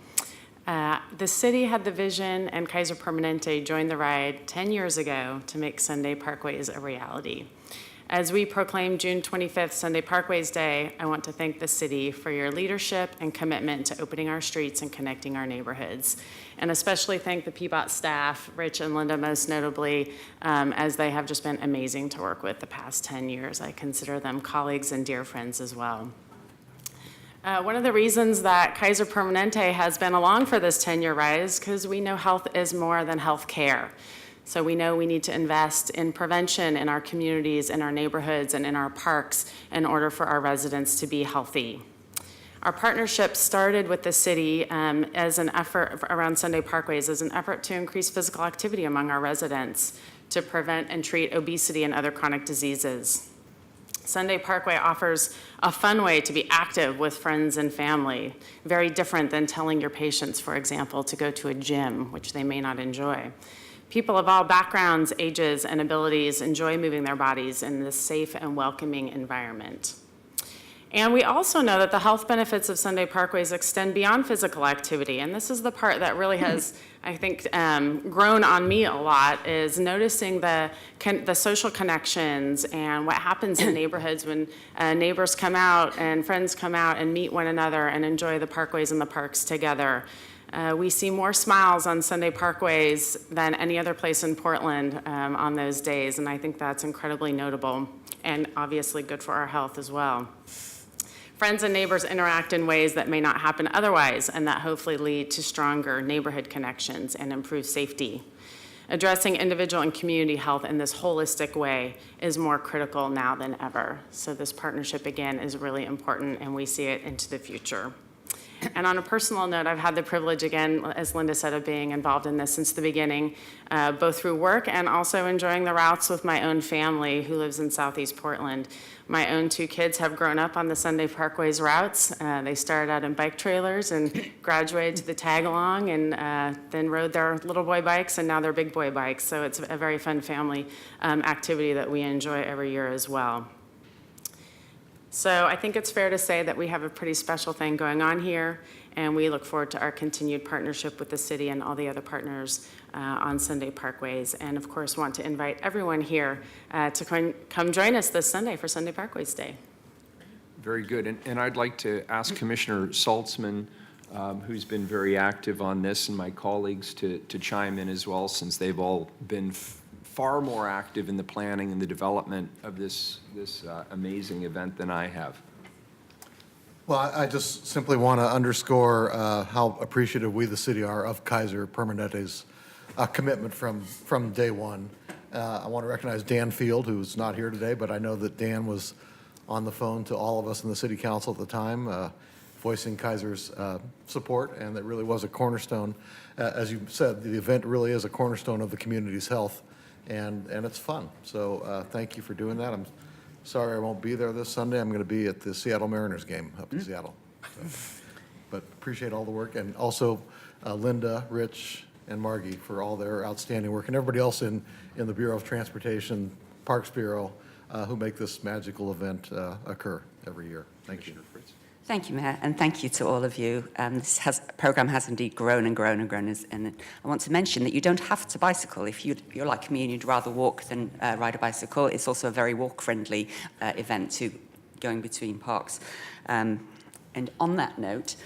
The city had the vision, and Kaiser Permanente joined the ride 10 years ago to make Sunday Parkways a reality. As we proclaim June 25th, Sunday Parkways Day, I want to thank the city for your leadership and commitment to opening our streets and connecting our neighborhoods. And especially thank the PBOT staff, Rich and Linda most notably, as they have just been amazing to work with the past 10 years. I consider them colleagues and dear friends as well. One of the reasons that Kaiser Permanente has been along for this 10-year ride is because we know health is more than health care. So we know we need to invest in prevention in our communities, in our neighborhoods, and in our parks in order for our residents to be healthy. Our partnership started with the city as an effort around Sunday Parkways as an effort to increase physical activity among our residents to prevent and treat obesity and other chronic diseases. Sunday Parkway offers a fun way to be active with friends and family, very different than telling your patients, for example, to go to a gym, which they may not enjoy. People of all backgrounds, ages, and abilities enjoy moving their bodies in this safe and welcoming environment. And we also know that the health benefits of Sunday Parkways extend beyond physical activity, and this is the part that really has, I think, grown on me a lot, is noticing the social connections and what happens in neighborhoods when neighbors come out and friends come out and meet one another and enjoy the parkways and the parks together. We see more smiles on Sunday parkways than any other place in Portland on those days, and I think that's incredibly notable and obviously good for our health as well. Friends and neighbors interact in ways that may not happen otherwise, and that hopefully lead to stronger neighborhood connections and improved safety. Addressing individual and community health in this holistic way is more critical now than ever. So this partnership, again, is really important, and we see it into the future. And on a personal note, I've had the privilege, again, as Linda said, of being involved in this since the beginning, both through work and also enjoying the routes with my own family who lives in Southeast Portland. My own 2 kids have grown up on the Sunday Parkways routes. They started out in bike trailers and graduated to the tag-along, and then rode their little boy bikes, and now they're big boy bikes. So it's a very fun family activity that we enjoy every year as well. So I think it's fair to say that we have a pretty special thing going on here, and we look forward to our continued partnership with the city and all the other partners on Sunday Parkways, and of course want to invite everyone here to come join us this Sunday for Sunday Parkways Day. Very good. And I'd like to ask Commissioner Saltzman, who's been very active on this, and my colleagues to chime in as well, since they've all been far more active in the planning and the development of this amazing event than I have. Well, I just simply want to underscore how appreciative we, the city, are of Kaiser Permanente's commitment from day one. I want to recognize Dan Field, who's not here today, but I know that Dan was on the phone to all of us in the city council at the time, voicing Kaiser's support, and that really was a cornerstone. As you said, the event really is a cornerstone of the community's health, and it's fun. So thank you for doing that. I'm sorry I won't be there this Sunday. I'm going to be at the Seattle Mariners game up in Seattle. So, but appreciate all the work, and also Linda, Rich, and Margie for all their outstanding work, and everybody else in the Bureau of Transportation, Parks Bureau, who make this magical event occur every year. Thank you. Thank you, Mayor, and thank you to all of you. This program has indeed grown and grown and grown, and I want to mention that you don't have to bicycle. If you're like me and you'd rather walk than ride a bicycle, it's also a very walk-friendly event to going between parks. And on that note,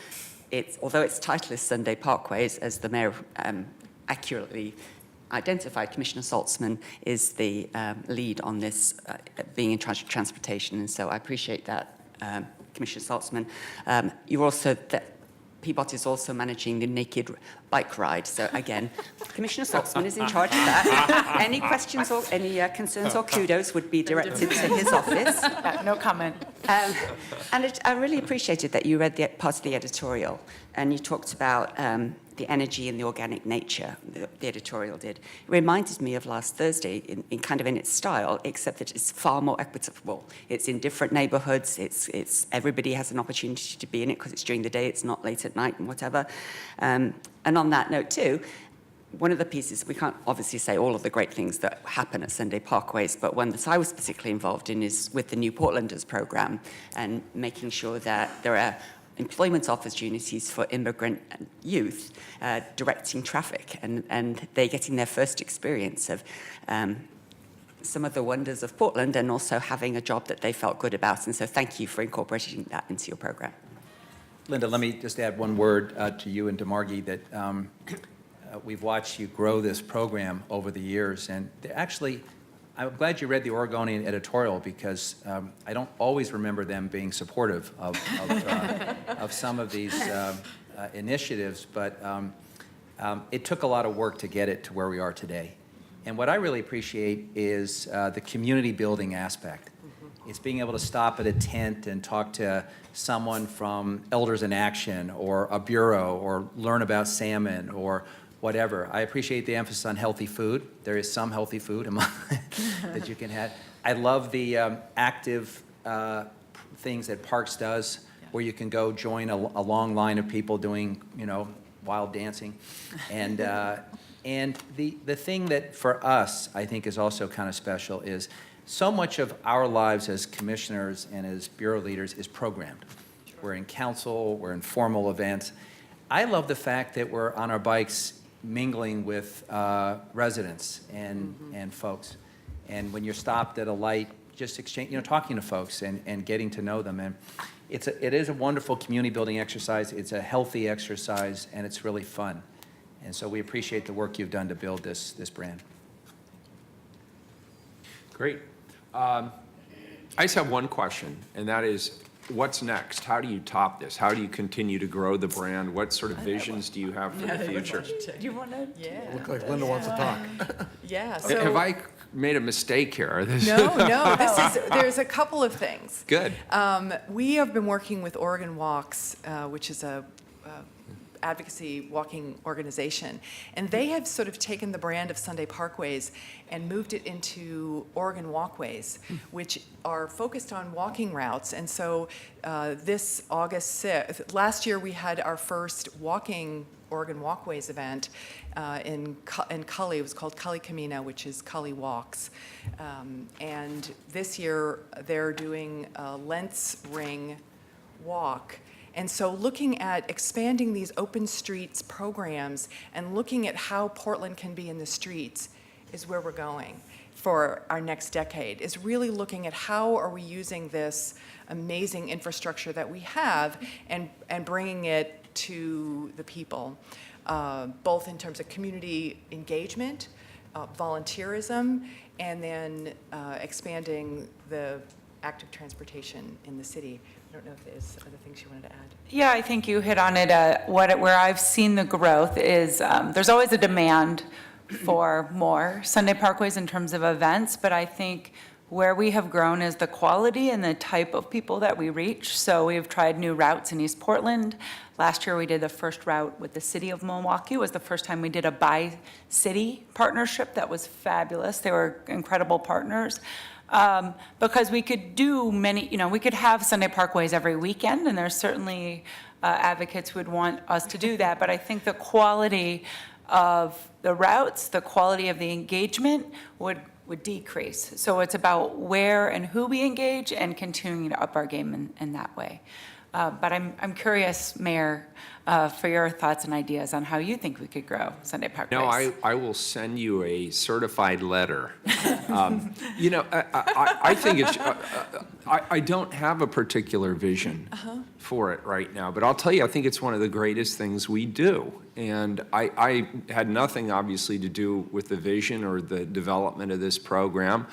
although its title is Sunday Parkways, as the Mayor accurately identified, Commissioner Saltzman is the lead on this, being in charge of transportation, and so I appreciate that, Commissioner Saltzman. You're also, Peabody is also managing the naked bike ride, so again, Commissioner Saltzman is in charge of that. Any questions or any concerns or kudos would be directed to his office. No comment. And I really appreciated that you read part of the editorial, and you talked about the energy and the organic nature, the editorial did. It reminded me of last Thursday in kind of in its style, except that it's far more equitable. It's in different neighborhoods. It's everybody has an opportunity to be in it because it's during the day, it's not late at night and whatever. And on that note too, one of the pieces, we can't obviously say all of the great things that happen at Sunday Parkways, but one that I was particularly involved in is with the New Portlanders program and making sure that there are employment opportunities for immigrant youth, directing traffic, and they're getting their first experience of some of the wonders of Portland and also having a job that they felt good about. And so thank you for incorporating that into your program. Linda, let me just add one word to you and to Margie that we've watched you grow this program over the years, and actually, I'm glad you read the Oregonian editorial because I don't always remember them being supportive of some of these initiatives, but it took a lot of work to get it to where we are today. And what I really appreciate is the community building aspect. It's being able to stop at a tent and talk to someone from Elders in Action or a bureau or learn about salmon or whatever. I appreciate the emphasis on healthy food. There is some healthy food that you can have. I love the active things that Parks does, where you can go join a long line of people doing, wild dancing. And the thing that for us, I think is also kind of special is so much of our lives as commissioners and as bureau leaders is programmed. We're in council, we're in formal events. I love the fact that we're on our bikes mingling with residents and folks. And when you're stopped at a light, just exchange, talking to folks and getting to know them. it is a wonderful community-building exercise. It's a healthy exercise, and it's really fun. And so we appreciate the work you've done to build this brand. Great. I just have one question, and that is, what's next? How do you top this? How do you continue to grow the brand? What sort of visions do you have for the future? Do you want to? Yeah. Look like Linda wants to talk. Yeah, so. Have I made a mistake here? No, there's a couple of things. Good. We have been working with Oregon Walks, which is a advocacy walking organization, and they have sort of taken the brand of Sunday Parkways and moved it into Oregon Walkways, which are focused on walking routes. And so this August 6th, last year we had our first walking Oregon Walkways event in Cully. It was called Cully Camino, which is Cully Walks. And this year they're doing a Lentz Ring walk. And so looking at expanding these open streets programs and looking at how Portland can be in the streets is where we're going for our next decade, is really looking at how are we using this amazing infrastructure that we have and bringing it to the people, both in terms of community engagement, volunteerism, and then expanding the active transportation in the city. I don't know if there's other things you wanted to add. Yeah, I think you hit on it. Where I've seen the growth is there's always a demand for more Sunday Parkways in terms of events, but I think where we have grown is the quality and the type of people that we reach. So we've tried new routes in East Portland. Last year we did the first route with the city of Milwaukee. It was the first time we did a bi-city partnership. That was fabulous. They were incredible partners. Because we could do many, we could have Sunday Parkways every weekend, and there's certainly advocates who would want us to do that. But I think the quality of the routes, the quality of the engagement would decrease. So it's about where and who we engage and continuing to up our game in that way. But I'm curious, Mayor, for your thoughts and ideas on how you think we could grow Sunday Parkways. No, I will send you a certified letter. I think it's, I don't have a particular vision for it right now, but I'll tell you, I think it's one of the greatest things we do. And I had nothing, obviously, to do with the vision or the development of this program,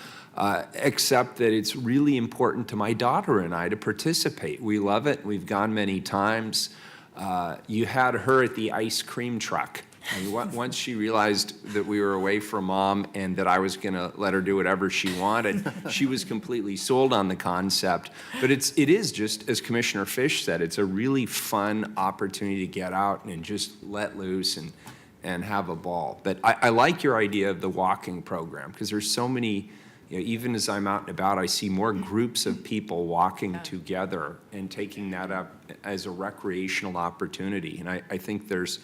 except that it's really important to my daughter and I to participate. We love it. We've gone many times. You had her at the ice cream truck. And once she realized that we were away from Mom and that I was going to let her do whatever she wanted, she was completely sold on the concept. But it is just, as Commissioner Fish said, it's a really fun opportunity to get out and just let loose and have a ball. But I like your idea of the walking program, because there's so many, even as I'm out and about, I see more groups of people walking together and taking that up as a recreational opportunity. And I think there's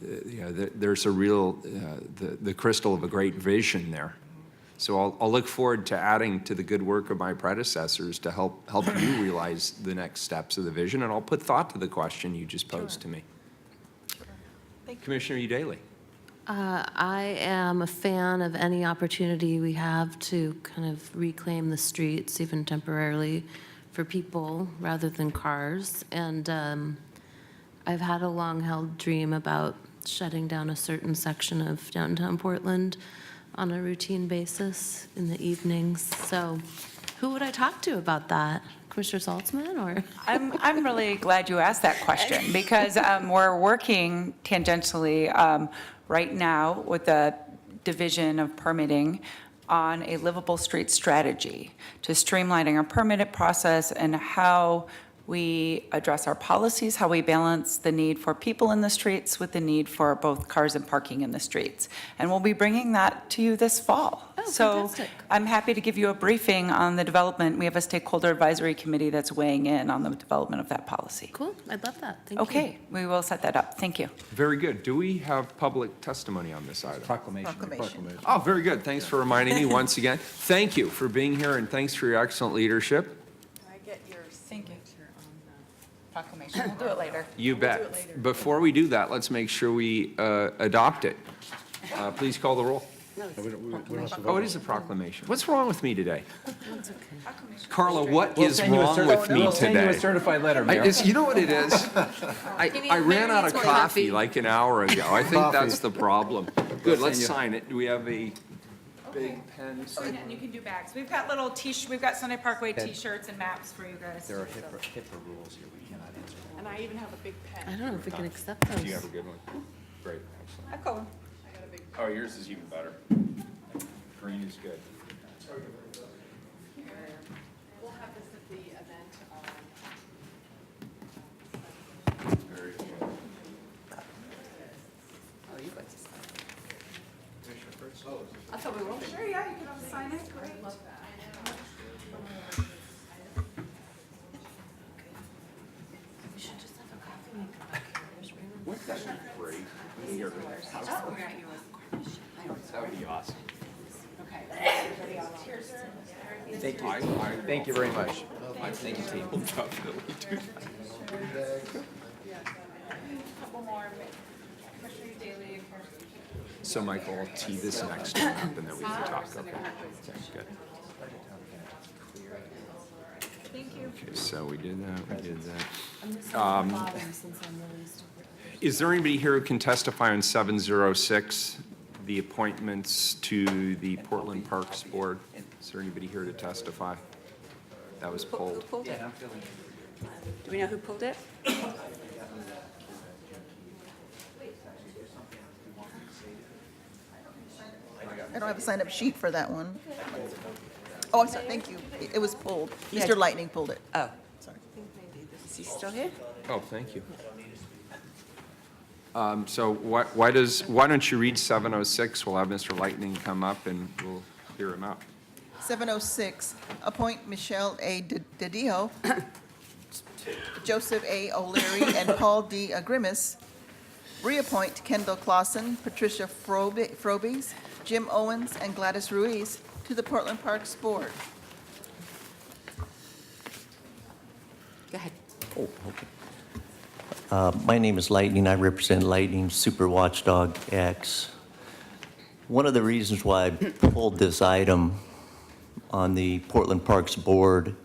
a real, the crystal of a great vision there. So I'll look forward to adding to the good work of my predecessors to help you realize the next steps of the vision, and I'll put thought to the question you just posed to me. Commissioner Udaley. I am a fan of any opportunity we have to kind of reclaim the streets, even temporarily, for people rather than cars. And I've had a long-held dream about shutting down a certain section of downtown Portland on a routine basis in the evenings. So who would I talk to about that? Commissioner Saltzman, or? I'm really glad you asked that question, because we're working tangentially right now with the Division of Permitting on a livable street strategy to streamlining our permitted process and how we address our policies, how we balance the need for people in the streets with the need for both cars and parking in the streets. And we'll be bringing that to you this fall. So fantastic. I'm happy to give you a briefing on the development. We have a stakeholder advisory committee that's weighing in on the development of that policy. Cool, I'd love that. Thank you. Okay, we will set that up. Thank you. Very good. Do we have public testimony on this item? Proclamation. Oh, very good. Thanks for reminding me once again. Thank you for being here, and thanks for your excellent leadership. Can I get your signature on the proclamation? We'll do it later. You bet. Before we do that, let's make sure we adopt it. Please call the roll. Oh, it is a proclamation. What's wrong with me today? Carla, what We'll is send you a wrong with me We'll send you a today? certified letter, Mayor. You know what it is? I ran out of more coffee coffee. like an hour ago. I think Coffee. that's the problem. Good, let's send you- sign it. Do we have a big pen? And you can do bags. We've got little we've got Sunday Parkway t-shirts and maps for you guys. There are HIPAA rules here, we cannot answer. And I even have a big pen. I don't know if we can accept those. Do you have a good one? Great, excellent. A cool one. Oh, yours is even better. Green is good. We'll have this at the event Very good. Oh, you got to sign. I thought we were. Sure, yeah, you can all sign it. Great. We should just have a coffee maker back here. There's room. Wouldn't that be great? Here. That would be awesome. Thank you. Thank you very much. Thank you, team. We'll definitely do that. Couple more. Commissioner Daly. So Michael, I'll tee this next one up and then we can talk. Okay, good. Thank you. Okay, so we did that, we did that. I'm just on the bottom since I'm really stupid. Is there anybody here who can testify on 706, the appointments to the Portland Parks Board? Is there anybody here to testify? That was Who pulled. pulled it? Do we know who pulled it? I don't have a sign-up sheet for that one. Oh, I'm sorry, thank you. It was pulled. Yeah. Mr. Lightning pulled it. Oh, Sorry. is he still here? Oh, thank you. So why don't you read 706? We'll have Mr. Lightning come up and we'll hear him out. 706, appoint Michelle A. DiDio, Joseph A. O'Leary, and Paul D. Agrimis. Reappoint Kendall Clausen, Patricia Frobes, Jim Owens, and Gladys Ruiz to the Portland Parks Board. Go ahead. Oh, okay. My name is Lightning. I represent Lightning Super Watchdog X. One of the reasons why I pulled this item on the Portland Parks Board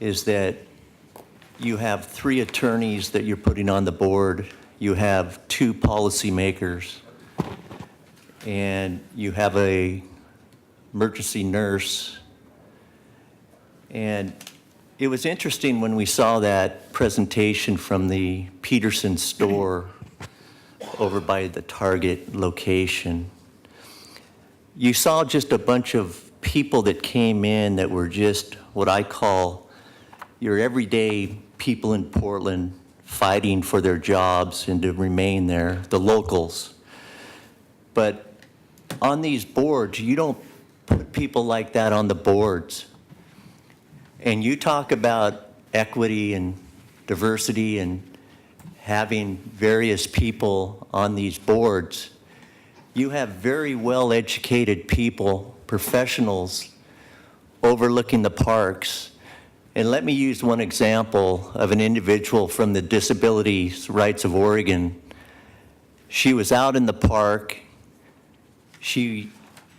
is that you have 3 attorneys that you're putting on the board. You have 2 policymakers, and you have a emergency nurse. And it was interesting when we saw that presentation from the Petersons store over by the Target location. You saw just a bunch of people that came in that were just what I call your everyday people in Portland fighting for their jobs and to remain there, the locals. But on these boards, you don't put people like that on the boards. And you talk about equity and diversity and having various people on these boards. You have very well-educated people, professionals, overlooking the parks. And let me use one example of an individual from the Disability Rights of Oregon. She was out in the park. She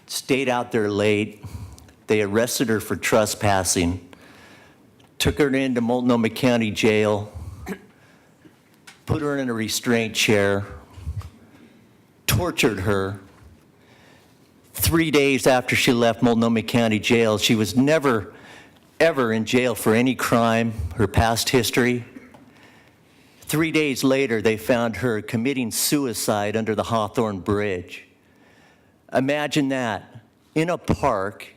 stayed out there late. They arrested her for trespassing, took her into Multnomah County Jail, put her in a restraint chair, tortured her. 3 days after she left Multnomah County Jail, she was never, ever in jail for any crime, her past history. 3 days later, they found her committing suicide under the Hawthorne Bridge. Imagine that, in a park,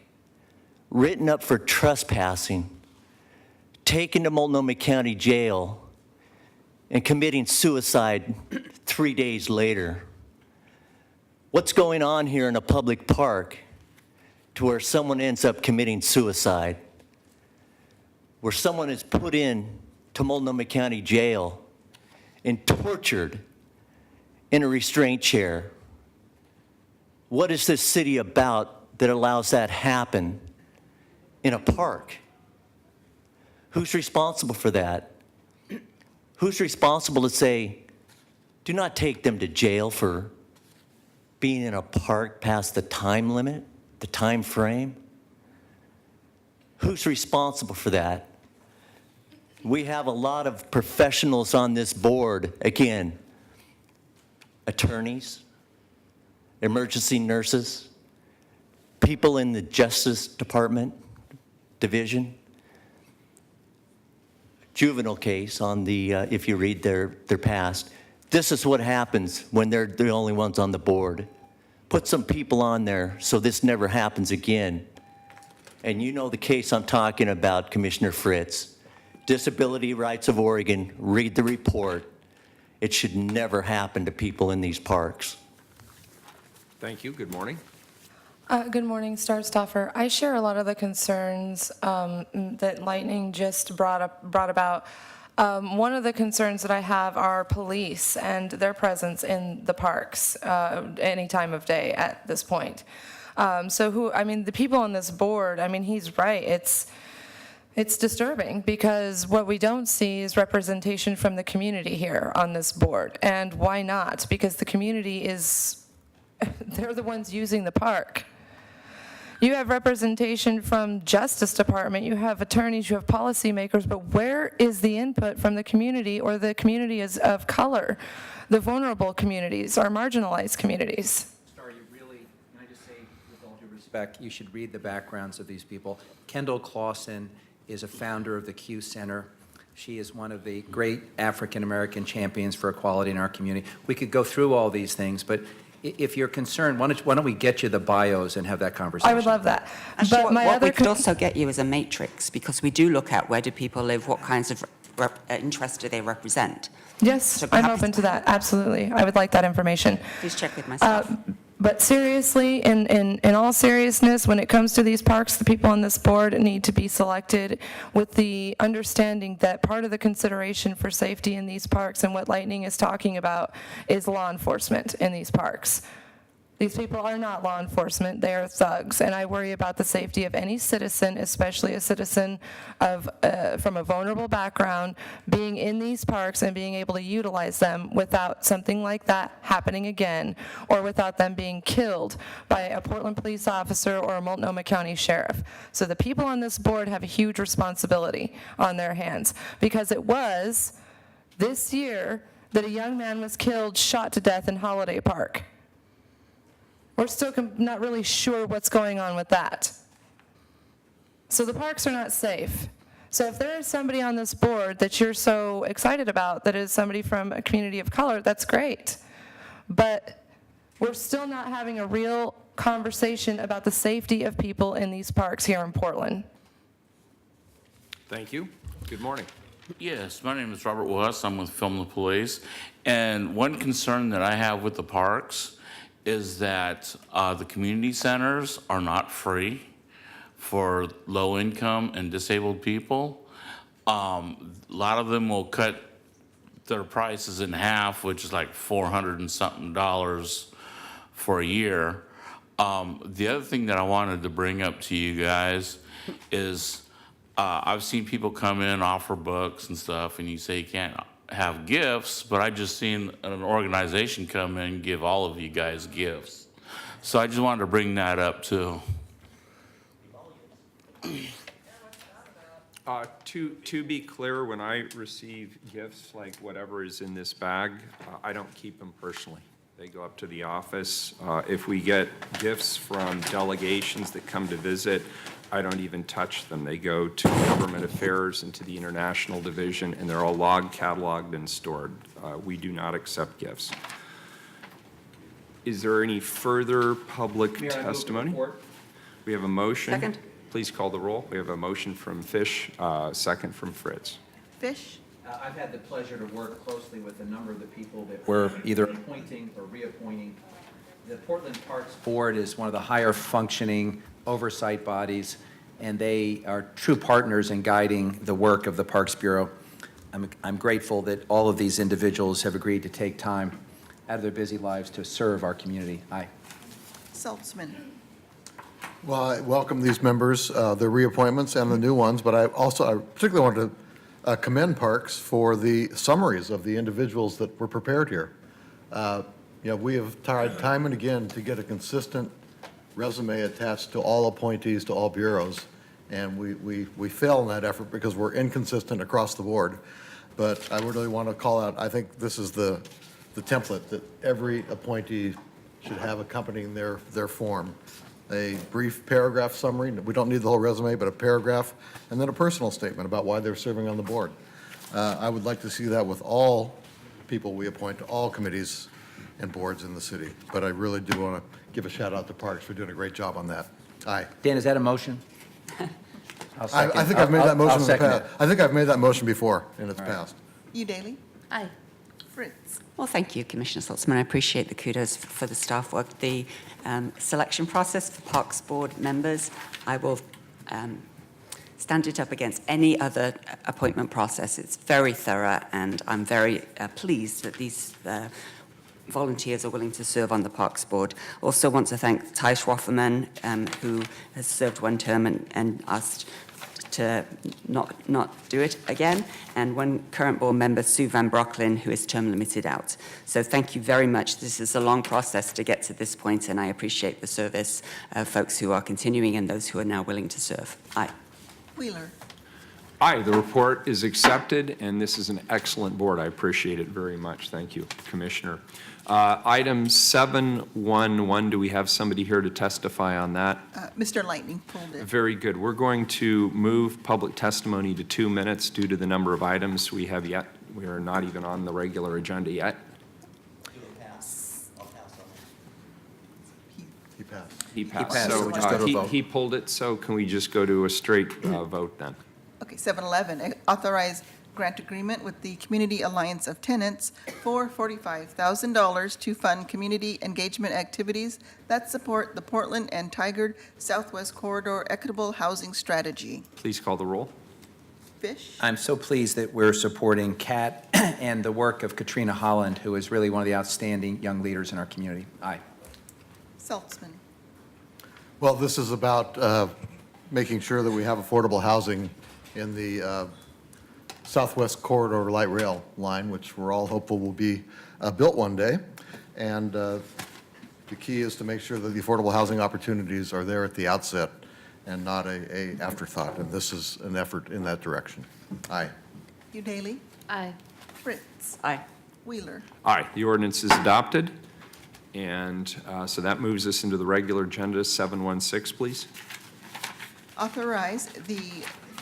written up for trespassing, taken to Multnomah County Jail, and committing suicide 3 days later. What's going on here in a public park to where someone ends up committing suicide? Where someone is put in to Multnomah County Jail and tortured in a restraint chair. What is this city about that allows that happen in a park? Who's responsible for that? Who's responsible to say, do not take them to jail for being in a park past the time limit, the time frame? Who's responsible for that? We have a lot of professionals on this board, again, attorneys, emergency nurses, people in the Justice Department division, juvenile case on the, if you read their past. This is what happens when they're the only ones on the board. Put some people on there so this never happens again. And you know the case I'm talking about, Commissioner Fritz. Disability Rights of Oregon, read the report. It should never happen to people in these parks. Thank you. Good morning. Good morning, Star Stoffer. I share a lot of the concerns that lightning just brought about. One of the concerns that I have are police and their presence in the parks any time of day at this point. The people on this board, he's right. It's disturbing because what we don't see is representation from the community here on this board. And why not? Because the community they're the ones using the park. You have representation from Justice Department, you have attorneys, you have policymakers, but where is the input from the community or the community of color, the vulnerable communities, our marginalized communities? Star, you really, can I just say, with all due respect, you should read the backgrounds of these people. Kendall Clausen is a founder of the Q Center. She is one of the great African-American champions for equality in our community. We could go through all these things, but if you're concerned, why don't we get you the bios and have that conversation? I would love that. Actually, what we could also get you is a matrix, because we do look at where do people live, what kinds of interests do they represent. Yes, So I'm perhaps- open to that, absolutely. I would like that information. Please check with myself. But seriously, in all seriousness, when it comes to these parks, the people on this board need to be selected with the understanding that part of the consideration for safety in these parks and what Lightning is talking about is law enforcement in these parks. These people are not law enforcement, they are thugs, and I worry about the safety of any citizen, especially a citizen from a vulnerable background, being in these parks and being able to utilize them without something like that happening again, or without them being killed by a Portland police officer or a Multnomah County sheriff. So the people on this board have a huge responsibility on their hands, because it was this year that a young man was killed, shot to death in Holiday Park. We're still not really sure what's going on with that. So the parks are not safe. So if there is somebody on this board that you're so excited about that is somebody from a community of color, that's great. But we're still not having a real conversation about the safety of people in these parks here in Portland. Thank you. Good morning. Yes, my name is Robert West. I'm with Film the Police. And one concern that I have with the parks is that the community centers are not free for low-income and disabled people. A lot of them will cut their prices in half, which is like $400 and something for a year. The other thing that I wanted to bring up to you guys is I've seen people come in, offer books and stuff, and you say you can't have gifts, but I just seen an organization come in and give all of you guys gifts. So I just wanted to bring that up too. To be clear, when I receive gifts like whatever is in this bag, I don't keep them personally. They go up to the office. If we get gifts from delegations that come to visit, I don't even touch them. They go to Government Affairs and to the International Division, and they're all logged, cataloged, and stored. We do not accept gifts. Is there any further public testimony? We have a motion. Second. Please call the roll. We have a motion from Fish, second from Fritz. Fish? I've had the pleasure to work closely with a number of the people that we're either appointing or reappointing. The Portland Parks Board is one of the higher functioning oversight bodies, and they are true partners in guiding the work of the Parks Bureau. I'm grateful that all of these individuals have agreed to take time out of their busy lives to serve our community. Aye. Saltzman? Well, I welcome these members, the reappointments and the new ones, but I particularly wanted to commend Parks for the summaries of the individuals that were prepared here. We have tried time and again to get a consistent resume attached to all appointees to all bureaus, And we fail in that effort because we're inconsistent across the board. But I really want to call out, I think this is the template that every appointee should have accompanying their form. A brief paragraph summary, we don't need the whole resume, but a paragraph, and then a personal statement about why they're serving on the board. I would like to see that with all people we appoint to all committees and boards in the city. But I really do want to give a shout out to Parks for doing a great job on that. Aye. Dan, is that a motion? I think I've made that motion in the second past. I think I've made that motion before, and it's passed. Daly. Aye. Fritz. Well, thank you, Commissioner Saltzman. I appreciate the kudos for the staff work. The selection process for Parks Board members, I will stand it up against any other appointment process. It's very thorough, and I'm very pleased that these volunteers are willing to serve on the Parks Board. Also want to thank Ty Schwafferman, who has served one term and asked to not do it again, and one current board member, Sue Van Brocklin, who is term limited out. So thank you very much. This is a long process to get to this point, and I appreciate the service of folks who are continuing and those who are now willing to serve. Aye. Wheeler. Aye, the report is accepted, and this is an excellent board. I appreciate it very much. Thank you, Commissioner. Item 711, do we have somebody here to testify on that? Mr. Lightning pulled it. Very good. We're going to move public testimony to 2 minutes due to the number of items we have yet. We are not even on the regular agenda yet. He passed. He passed. passed, so So we just go to a vote. he pulled it, so can we just go to a straight vote then? Okay, 711, authorize grant agreement with the Community Alliance of Tenants for $45,000 to fund community engagement activities that support the Portland and Tigard Southwest Corridor Equitable Housing Strategy. Please call the roll. Fish. I'm so pleased that we're supporting Kat and the work of Katrina Holland, who is really one of the outstanding young leaders in our community. Aye. Saltzman. Well, this is about making sure that we have affordable housing in the Southwest Corridor light rail line, which we're all hopeful will be built one day. And the key is to make sure that the affordable housing opportunities are there at the outset and not a afterthought. And this is an effort in that direction. Aye. Daly. Aye. Fritz. Aye. Wheeler. Aye, the ordinance is adopted. And so that moves us into the regular agenda. 716, please. Authorize the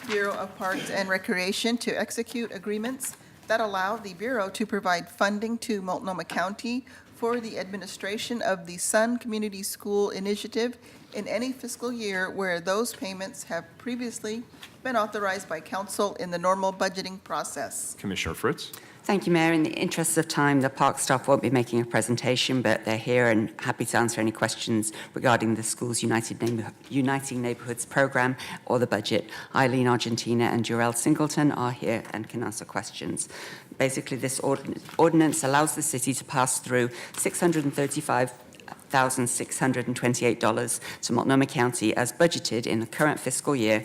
Bureau of Parks and Recreation to execute agreements that allow the Bureau to provide funding to Multnomah County for the administration of the Sun Community School Initiative in any fiscal year where those payments have previously been authorized by council in the normal budgeting process. Commissioner Fritz. Thank you, Mayor. In the interest of time, the park staff won't be making a presentation, but they're here and happy to answer any questions regarding the school's Uniting Neighborhoods program or the budget. Eileen Argentina and Jarell Singleton are here and can answer questions. Basically, this ordinance allows the city to pass through $635,628 to Multnomah County as budgeted in the current fiscal year,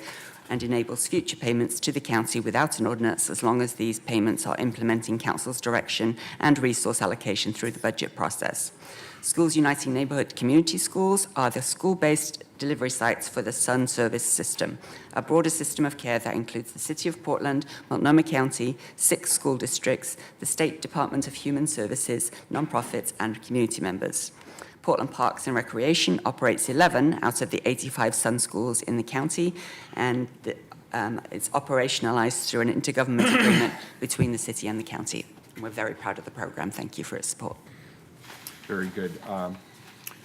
and enables future payments to the county without an ordinance as long as these payments are implementing council's direction and resource allocation through the budget process. Schools Uniting Neighborhood Community Schools are the school-based delivery sites for the Sun Service System, a broader system of care that includes the City of Portland, Multnomah County, 6 school districts, the State Department of Human Services, nonprofits, and community members. Portland Parks and Recreation operates 11 out of the 85 Sun schools in the county, and it's operationalized through an intergovernmental agreement between the city and the county. And we're very proud of the program. Thank you for its support. Very good.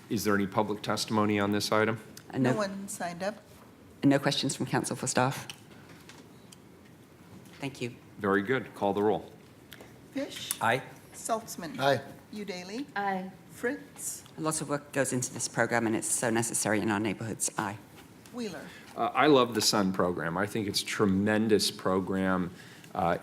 Is there any public testimony on this item? No one signed up. No questions from council for staff? Thank you. Very good. Call the roll. Fish. Aye. Saltzman. Aye. Daly. Aye. Fritz. A lot of work goes into this program, and it's so necessary in our neighborhoods. Aye. Wheeler. I love the SUN program. I think it's a tremendous program.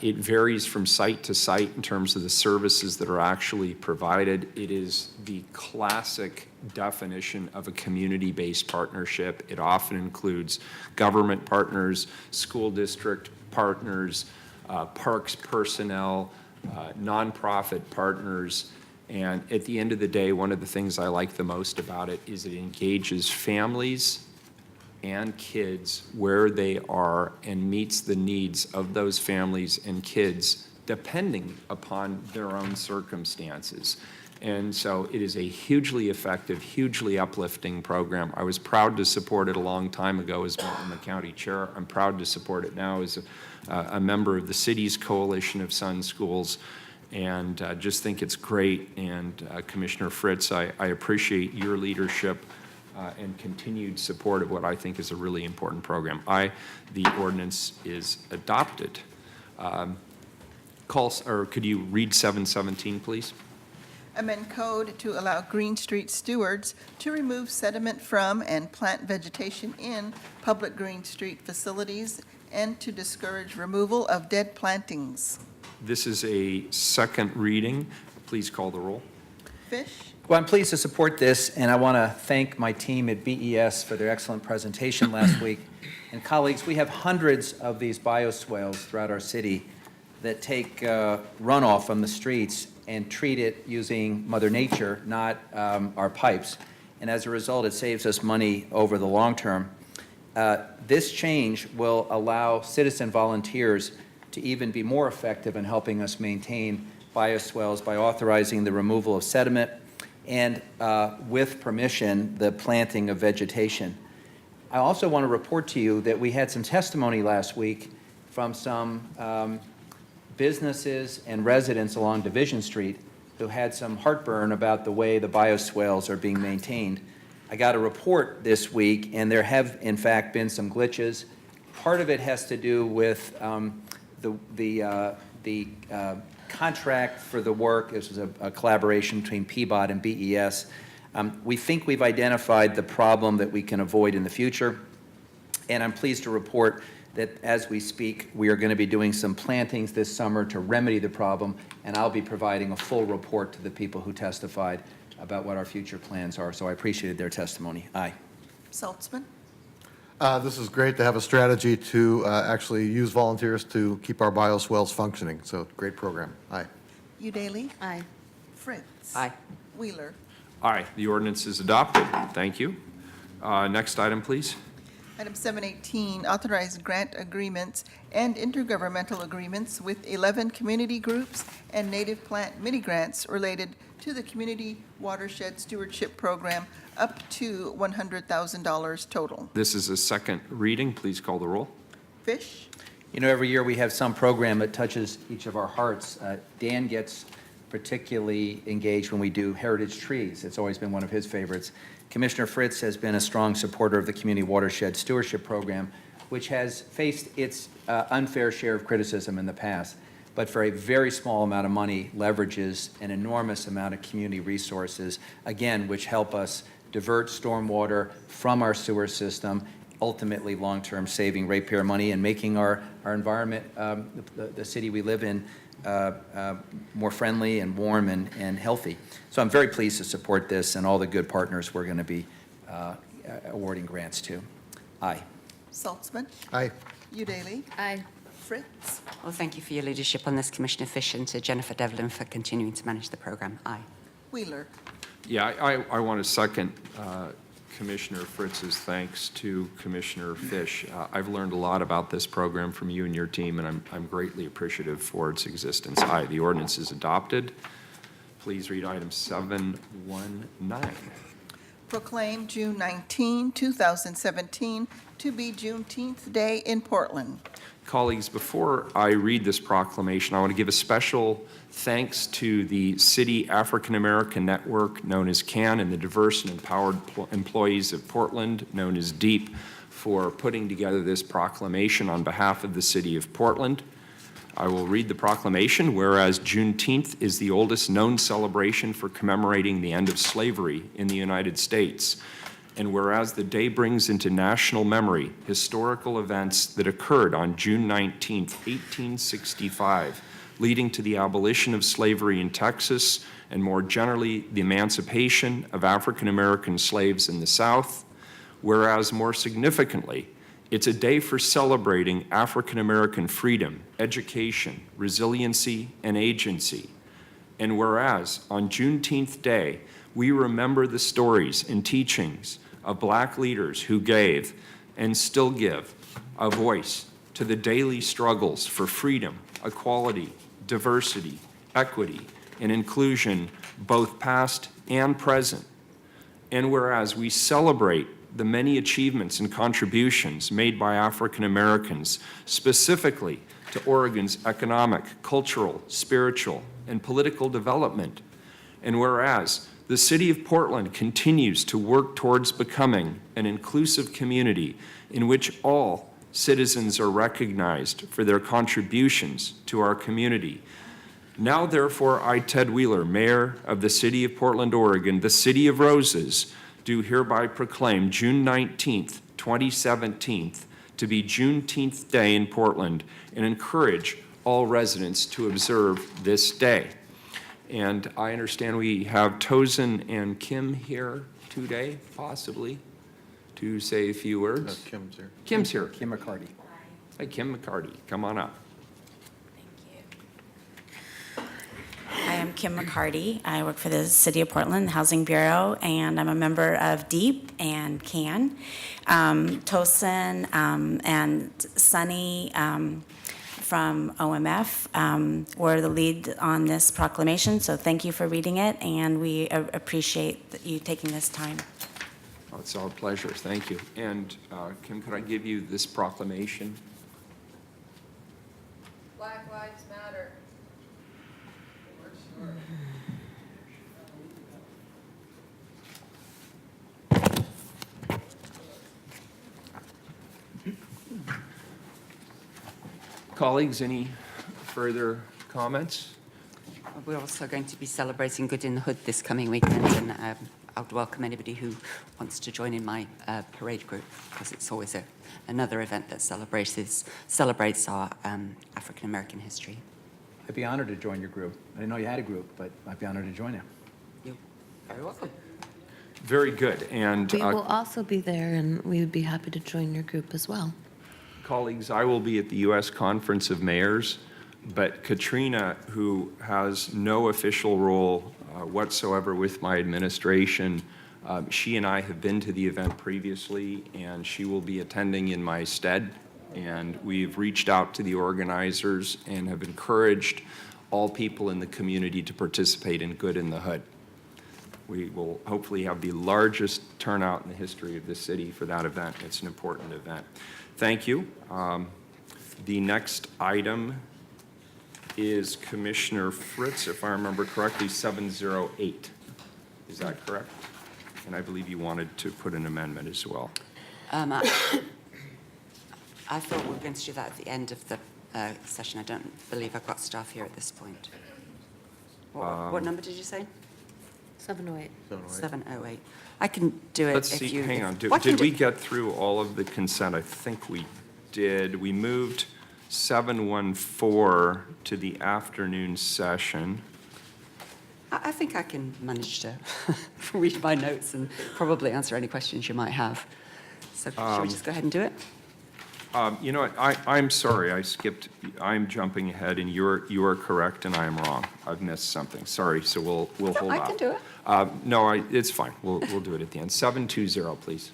It varies from site to site in terms of the services that are actually provided. It is the classic definition of a community-based partnership. It often includes government partners, school district partners, parks personnel, nonprofit partners. And at the end of the day, one of the things I like the most about it is it engages families and kids where they are and meets the needs of those families and kids depending upon their own circumstances. And so it is a hugely effective, hugely uplifting program. I was proud to support it a long time ago as the county chair. I'm proud to support it now as a member of the city's coalition of Sun Schools, and just think it's great. And Commissioner Fritz, I appreciate your leadership and continued support of what I think is a really important program. The ordinance is adopted. Could you read 717, please? Amend code to allow Green Street stewards to remove sediment from and plant vegetation in public Green Street facilities and to discourage removal of dead plantings. This is a second reading. Please call the roll. Fish? Well, I'm pleased to support this, and I want to thank my team at BES for their excellent presentation last week. And colleagues, we have hundreds of these bioswales throughout our city that take runoff from the streets and treat it using Mother Nature, not our pipes. And as a result, it saves us money over the long term. This change will allow citizen volunteers to even be more effective in helping us maintain bioswales by authorizing the removal of sediment and, with permission, the planting of vegetation. I also want to report to you that we had some testimony last week from some businesses and residents along Division Street who had some heartburn about the way the bioswales are being maintained. I got a report this week, and there have, in fact, been some glitches. Part of it has to do with the contract for the work. This was a collaboration between PBOT and BES. We think we've identified the problem that we can avoid in the future, and I'm pleased to report that as we speak, we are going to be doing some plantings this summer to remedy the problem, and I'll be providing a full report to the people who testified about what our future plans are. So I appreciated their testimony. Aye. Saltzman? This is great to have a strategy to actually use volunteers to keep our bioswales functioning. So great program. Aye. Udaly? Aye. Fritz? Aye. Wheeler? Aye. The ordinance is adopted. Thank you. Next item, please. Item 718, authorize grant agreements and intergovernmental agreements with 11 community groups and native plant mini-grants related to the Community Watershed Stewardship Program up to $100,000 total. This is a second reading. Please call the roll. Fish? You know, every year we have some program that touches each of our hearts. Dan gets particularly engaged when we do heritage trees. It's always been one of his favorites. Commissioner Fritz has been a strong supporter of the Community Watershed Stewardship Program, which has faced its unfair share of criticism in the past, but for a very small amount of money leverages an enormous amount of community resources, again, which help us divert stormwater from our sewer system, ultimately long-term saving ratepayer money and making our environment, the city we live in, more friendly and warm and healthy. So I'm very pleased to support this and all the good partners we're going to be awarding grants to. Aye. Saltzman? Aye. Udaly? Aye. Fritz? Well, thank you for your leadership on this, Commissioner Fish, and to Jennifer Devlin for continuing to manage the program. Aye. Wheeler? Yeah, I want to second Commissioner Fritz's thanks to Commissioner Fish. I've learned a lot about this program from you and your team, and I'm greatly appreciative for its existence. Aye, the ordinance is adopted. Please read item 719. Proclaim June 19, 2017 to be Juneteenth Day in Portland. Colleagues, before I read this proclamation, I want to give a special thanks to the City African American Network, known as CAN, and the diverse and empowered employees of Portland, known as DEEP, for putting together this proclamation on behalf of the City of Portland. I will read the proclamation. Whereas Juneteenth is the oldest known celebration for commemorating the end of slavery in the United States, and whereas the day brings into national memory historical events that occurred on June 19, 1865, leading to the abolition of slavery in Texas and more generally the emancipation of African American slaves in the South, whereas more significantly, it's a day for celebrating African American freedom, education, resiliency, and agency. And whereas on Juneteenth Day, we remember the stories and teachings of Black leaders who gave and still give a voice to the daily struggles for freedom, equality, diversity, equity, and inclusion, both past and present. And whereas we celebrate the many achievements and contributions made by African Americans, specifically to Oregon's economic, cultural, spiritual, and political development, and whereas the City of Portland continues to work towards becoming an inclusive community in which all citizens are recognized for their contributions to our community. Now, therefore, I, Ted Wheeler, Mayor of the City of Portland, Oregon, the City of Roses, do hereby proclaim June 19th, 2017 to be Juneteenth Day in Portland and encourage all residents to observe this day. And I understand we have Tosin and Kim here today, possibly, to say a few words. Kim's here. Kim's here. Kim McCarty. Hi, Kim McCarty. Come on up. Hi, I'm Kim McCarty. I work for the City of Portland Housing Bureau, and I'm a member of DEEP and CAN. Tosin and Sunny from OMF were the lead on this proclamation, so thank you for reading it, and we appreciate you taking this time. Oh, it's our pleasure. Thank you. And Kim, could I give you this proclamation? Black Lives Matter. Colleagues, any further comments? We're also going to be celebrating Good in the Hood this coming weekend, and I would welcome anybody who wants to join in my parade group, because it's always another event that celebrates our African American history. I'd be honored to join your group. I didn't know you had a group, but I'd be honored to join you. You're very welcome. Very good. And We will also be there, and we would be happy to join your group as well. colleagues, I will be at the U.S. Conference of Mayors, but Katrina, who has no official role whatsoever with my administration, she and I have been to the event previously, and she will be attending in my stead. And we've reached out to the organizers and have encouraged all people in the community to participate in Good in the Hood. We will hopefully have the largest turnout in the history of the city for that event. It's an important event. Thank you. The next item is Commissioner Fritz, if I remember correctly, 708. Is that correct? And I believe you wanted to put an amendment as well. I thought we were going to do that at the end of the session. I don't believe I've got staff here at this point. What number did you say? 708. 708. I can do it Let's if see, you... hang on. Well, I can Did we get through all of the consent? I think we did. We moved 714 to the afternoon session. I think I can manage to read my notes and probably answer any questions you might have. So shall we just go ahead and do it? You know what, I'm sorry, I skipped, I'm jumping ahead, and you are correct, and I am wrong. I've missed something, sorry, so we'll hold out. I can do it. No, it's fine, we'll do it at the end. 720, please.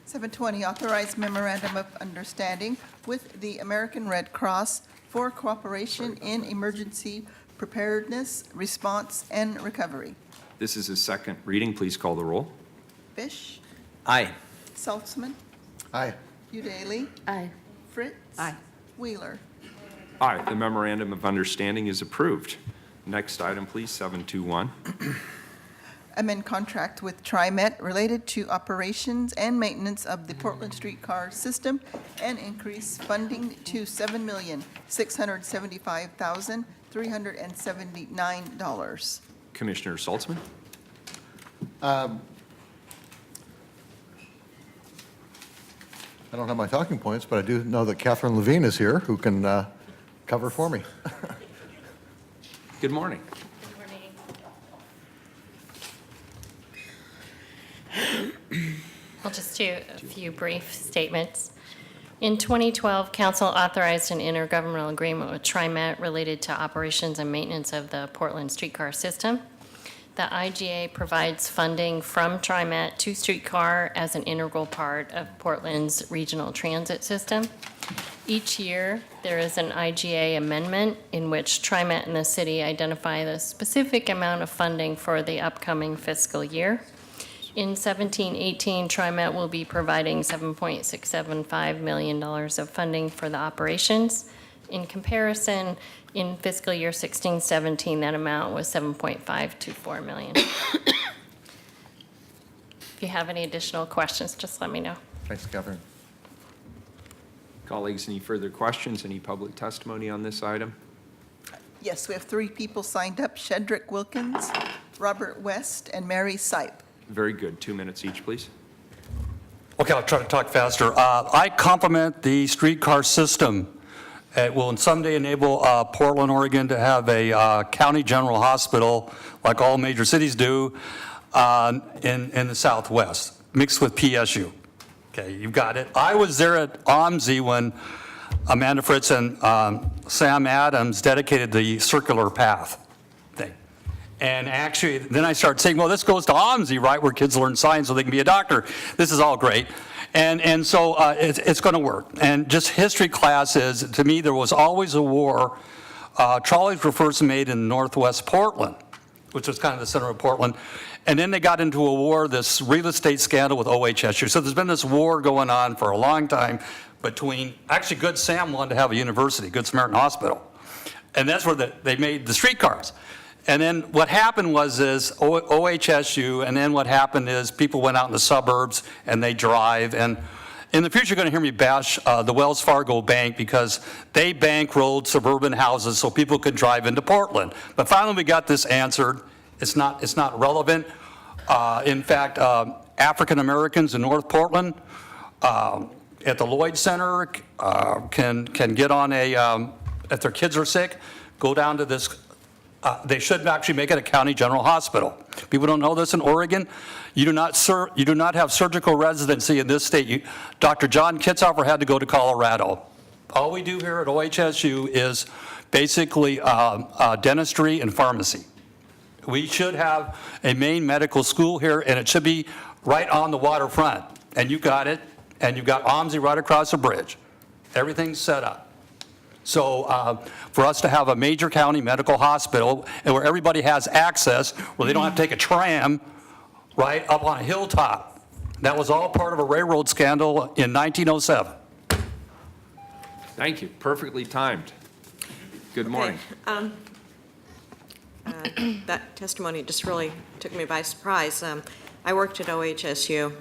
720, authorize memorandum of understanding with the American Red Cross for cooperation in emergency preparedness, response, and recovery. This is a second reading, please call the roll. Fish. Aye. Saltzman. Aye. Udaley. Aye. Fritz. Aye. Wheeler. Aye, the memorandum of understanding is approved. Next item, please, 721. Amend contract with TriMet related to operations and maintenance of the Portland streetcar system and increase funding to $7,675,379. Commissioner Saltzman. I don't have my talking points, but I do know that Catherine Levine is here, who can cover for me. Good morning. I'll just do a few brief statements. In 2012, Council authorized an intergovernmental agreement with TriMet related to operations and maintenance of the Portland streetcar system. the IGA provides funding from TriMet to streetcar as an integral part of Portland's regional transit system. Each year, there is an IGA amendment in which TriMet and the city identify the specific amount of funding for the upcoming fiscal year. In 17-18, TriMet will be providing $7.675 million of funding for the operations. In comparison, in fiscal year 16-17, that amount was $7.524 million. If you have any additional questions, just let me know. Thanks, Catherine. Colleagues, any further questions, any public testimony on this item? Yes, we have 3 people signed up: Shedrick Wilkins, Robert West, and Mary Sipe. Very good. 2 minutes each, please. Okay, I'll try to talk faster. I compliment the streetcar system. It will someday enable Portland, Oregon to have a county general hospital like all major cities do in the Southwest, mixed with PSU. Okay, you got it. I was there at OMSI when Amanda Fritz and Sam Adams dedicated the circular path thing. And actually, then I started saying, well, this goes to OMSI, right, where kids learn science so they can be a doctor. This is all great. And so it's going to work. And just history classes, to me, there was always a war. Trolleys were first made in northwest Portland, which was kind of the center of Portland. And then they got into a war, this real estate scandal with OHSU. So there's been this war going on for a long time between, actually Good Sam wanted to have a university, Good Samaritan Hospital. And that's where they made the streetcars. And then what happened was OHSU, and then what happened is people went out in the suburbs and they drive. And in the future, you're going to hear me bash the Wells Fargo Bank because they bankrolled suburban houses so people could drive into Portland. But finally, we got this answered. It's not relevant. In fact, African Americans in North Portland at the Lloyd Center can get on a, if their kids are sick, go down to this. They should actually make it a county general hospital. People don't know this in Oregon. You do not have surgical residency in this state. Dr. John Kitzhofer had to go to Colorado. All we do here at OHSU is basically dentistry and pharmacy. We should have a main medical school here, and it should be right on the waterfront. And you got it, and you've got OMSI right across the bridge. Everything's set up. So for us to have a major county medical hospital and where everybody has access, where they don't have to take a tram right up on a hilltop. That was all part of a railroad scandal in 1907. Thank you. Perfectly timed. Good morning. That testimony just really took me by surprise. I worked at OHSU.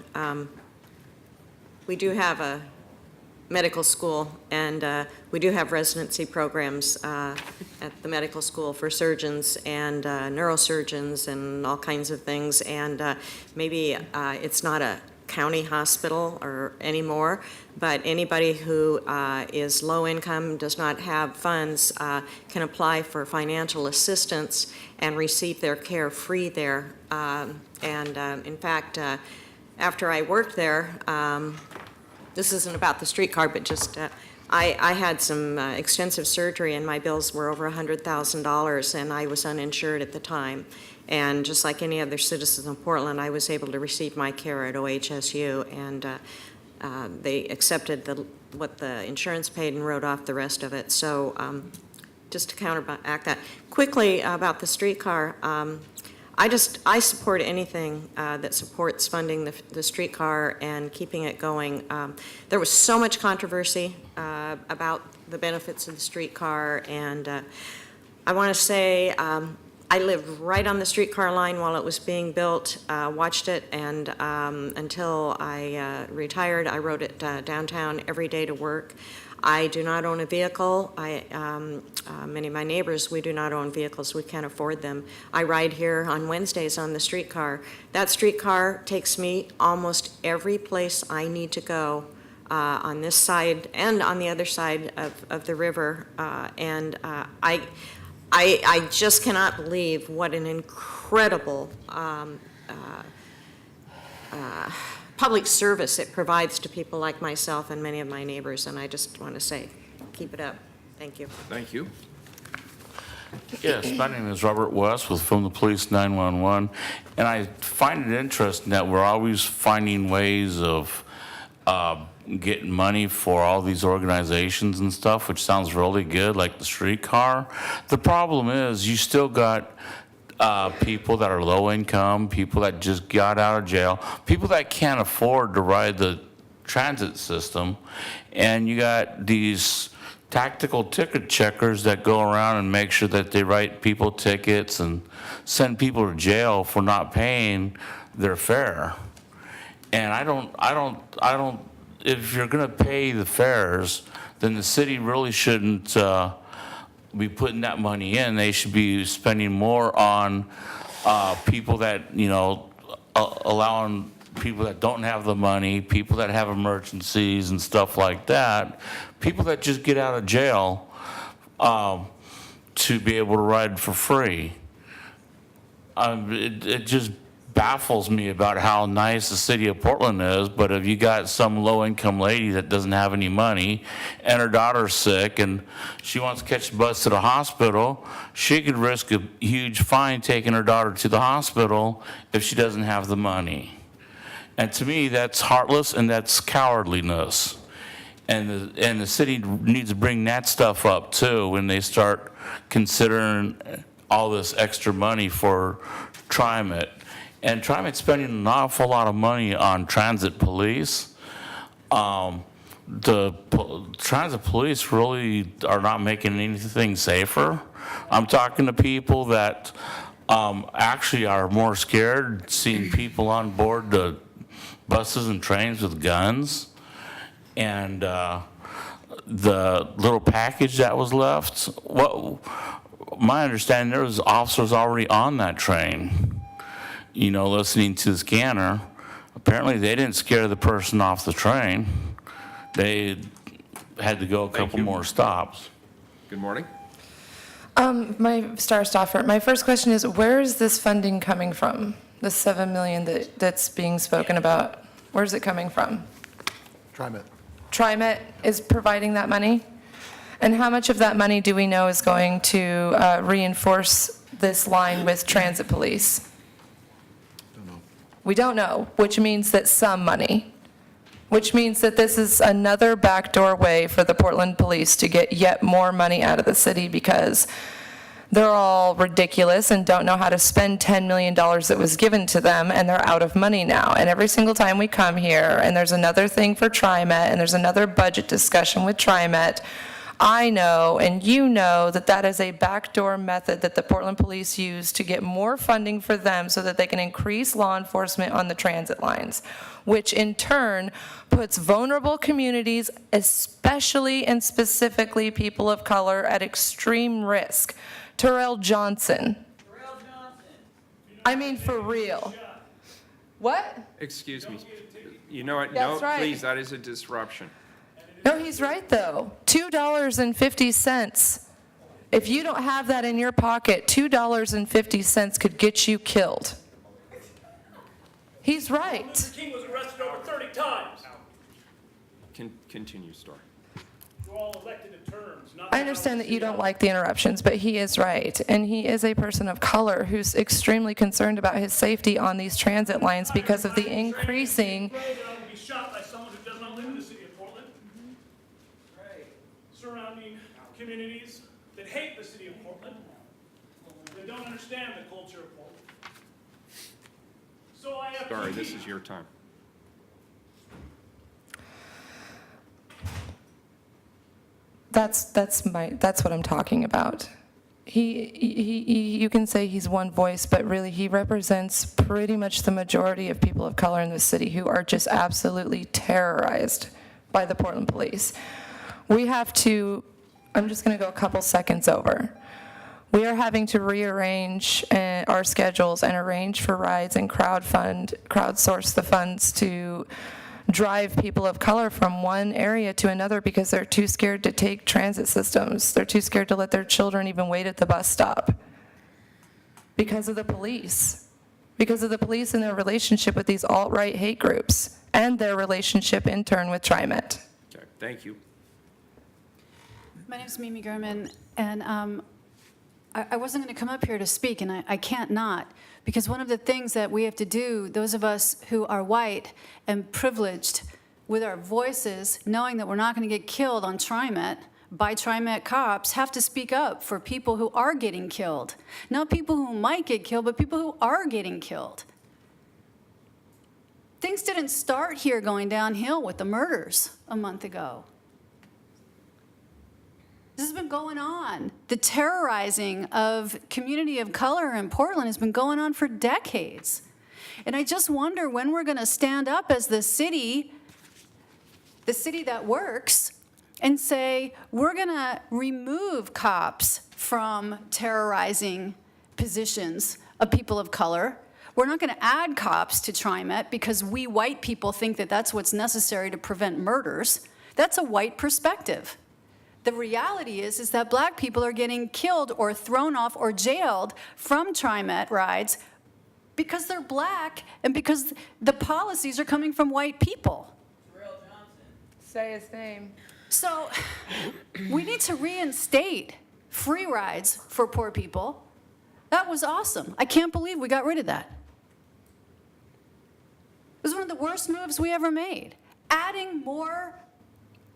We do have a medical school, and we do have residency programs at the medical school for surgeons and neurosurgeons and all kinds of things. And maybe it's not a county hospital or anymore, but anybody who is low income, does not have funds, can apply for financial assistance and receive their care free there. In fact, after I worked there, this isn't about the streetcar, but just I had some extensive surgery, and my bills were over $100,000, and I was uninsured at the time. And just like any other citizen of Portland, I was able to receive my care at OHSU, and they accepted what the insurance paid and wrote off the rest of it. So just to counteract that, quickly about the streetcar, I support anything that supports funding the streetcar and keeping it going. There was so much controversy about the benefits of the streetcar, and I want to say I lived right on the streetcar line while it was being built, watched it, and until I retired, I rode it downtown every day to work. I do not own a vehicle. Many of my neighbors, we do not own vehicles. We can't afford them. I ride here on Wednesdays on the streetcar. That streetcar takes me almost every place I need to go on this side and on the other side of the river. I just cannot believe what an incredible public service it provides to people like myself and many of my neighbors, and I just want to say, keep it up. Thank you. Thank you. Yes, my name is Robert West with From the Police 911, and I find it interesting that we're always finding ways of getting money for all these organizations and stuff, which sounds really good, like the streetcar. The problem is you still got people that are low income, people that just got out of jail, people that can't afford to ride the transit system, and you got these tactical ticket checkers that go around and make sure that they write people tickets and send people to jail for not paying their fare. And I don't, if you're gonna pay the fares, then the city really shouldn't be putting that money in. They should be spending more on people that, you know, allowing people that don't have the money, people that have emergencies and stuff like that, people that just get out of jail to be able to ride for free. It just baffles me about how nice the city of Portland is, but if you got some low-income lady that doesn't have any money and her daughter's sick and she wants to catch the bus to the hospital, she could risk a huge fine taking her daughter to the hospital if she doesn't have the money. And to me, that's heartless and that's cowardliness. And the city needs to bring that stuff up too when they start considering all this extra money for TriMet. And TriMet's spending an awful lot of money on transit police. The transit police really are not making anything safer. I'm talking to people that actually are more scared seeing people on board the buses and trains with guns. And the little package that was left, my understanding, there was officers already on that train, you know, listening to the scanner. Apparently they didn't scare the person off the train. They had to go a couple more stops. Good morning. My Star Stoffer, my first question is, where is this funding coming from? The $7 million that's being spoken about, where's it coming from? TriMet. TriMet is providing that money? And how much of that money do we know is going to reinforce this line with transit police? Don't know. We don't know, which means that some money, which means that this is another backdoor way for the Portland police to get yet more money out of the city because they're all ridiculous and don't know how to spend $10 million that was given to them, and they're out of money now. And every single time we come here, and there's another thing for TriMet, and there's another budget discussion with TriMet, I know, and you know, that that is a backdoor method that the Portland police use to get more funding for them so that they can increase law enforcement on the transit lines, which in turn puts vulnerable communities, especially and specifically people of color, at extreme risk. Terrell Johnson. I mean, for real. What? Excuse me. You know what? That's No, right. please, that is a disruption. No, he's right, though. $2.50. If you don't have that in your pocket, $2.50 could get you killed. He's right. Luther King was arrested over 30 times. Continue, Star. You're all elected in terms. I understand that you don't like the interruptions, but he is right. And he is a person of color who's extremely concerned about his safety on these transit lines because of the increasing. I'm afraid that I will be shot by someone who does not live in the city of Portland. Surrounding communities that hate the city of Portland. They don't understand the culture of Portland. So I have Sorry, this is your time. That's what I'm talking about. You can say he's one voice, but really he represents pretty much the majority of people of color in the city who are just absolutely terrorized by the Portland police. We have to, I'm just going to go a couple seconds over. We are having to rearrange our schedules and arrange for rides and crowdsource the funds to drive people of color from one area to another because they're too scared to take transit systems. They're too scared to let their children even wait at the bus stop because of the police. Because of the police and their relationship with these alt-right hate groups and their relationship in turn with TriMet. Okay, thank you. My name is Mimi Gurman, and I wasn't going to come up here to speak, and I can't not, because one of the things that we have to do, those of us who are white and privileged with our voices, knowing that we're not going to get killed on TriMet by TriMet cops, have to speak up for people who are getting killed. Not people who might get killed, but people who are getting killed. Things didn't start here going downhill with the murders a month ago. This has been going on. The terrorizing of community of color in Portland has been going on for decades. And I just wonder when we're going to stand up as the city that works, and say, we're going to remove cops from terrorizing positions of people of color. We're not going to add cops to TriMet because we white people think that that's what's necessary to prevent murders. That's a white perspective. The reality is that black people are getting killed or thrown off or jailed from TriMet rides because they're black and because the policies are coming from white people. Say his name. So we need to reinstate free rides for poor people. That was awesome. I can't believe we got rid of that. It was one of the worst moves we ever made. Adding more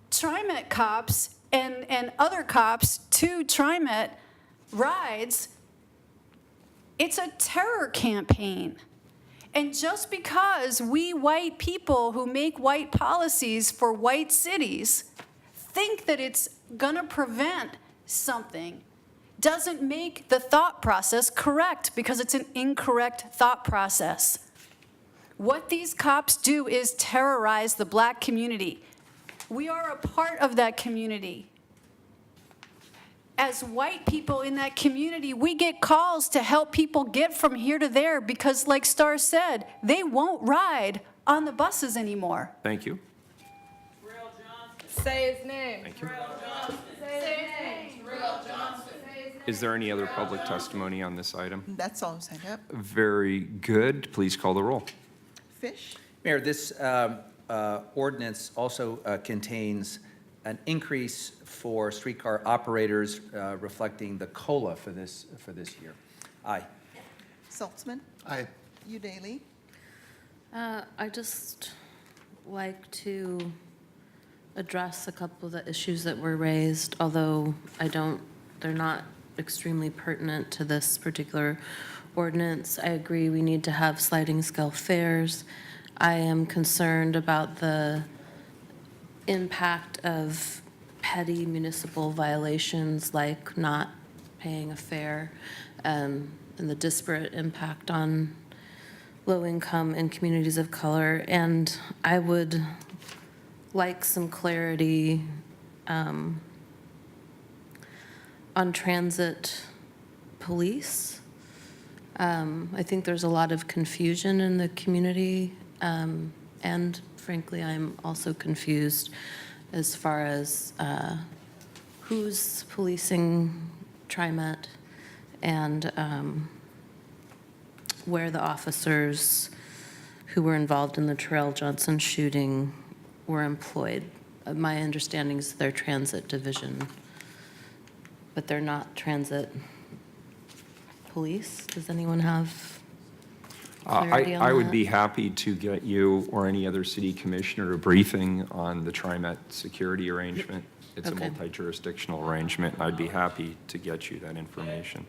TriMet cops and other cops to TriMet rides, it's a terror campaign. And just because we white people who make white policies for white cities think that it's gonna prevent something doesn't make the thought process correct, because it's an incorrect thought process. What these cops do is terrorize the black community. We are a part of that community. As white people in that community, we get calls to help people get from here to there because, like Star said, they won't ride on the buses anymore. Thank you. Say his name. Thank you. Say his name. Is there any other public testimony on this item? That's all I'm signed up. Very good. Please call the roll. Fish? Mayor, this ordinance also contains an increase for streetcar operators reflecting the COLA for this year. Aye. Saltzman? Aye. Udaly? I just like to address a couple of the issues that were raised, although they're not extremely pertinent to this particular ordinance. I agree we need to have sliding scale fares. I am concerned about the impact of petty municipal violations like not paying a fare, and the disparate impact on low income and communities of color. And I would like some clarity on transit police. I think there's a lot of confusion in the community, and frankly, I'm also confused as far as who's policing TriMet and where the officers who were involved in the Terrell Johnson shooting were employed. My understanding is they're transit division, but they're not transit police. Does anyone have clarity on I would that? be happy to get you or any other city commissioner a briefing on the TriMet security arrangement. It's a Okay. multi-jurisdictional arrangement. I'd be happy to get you that information.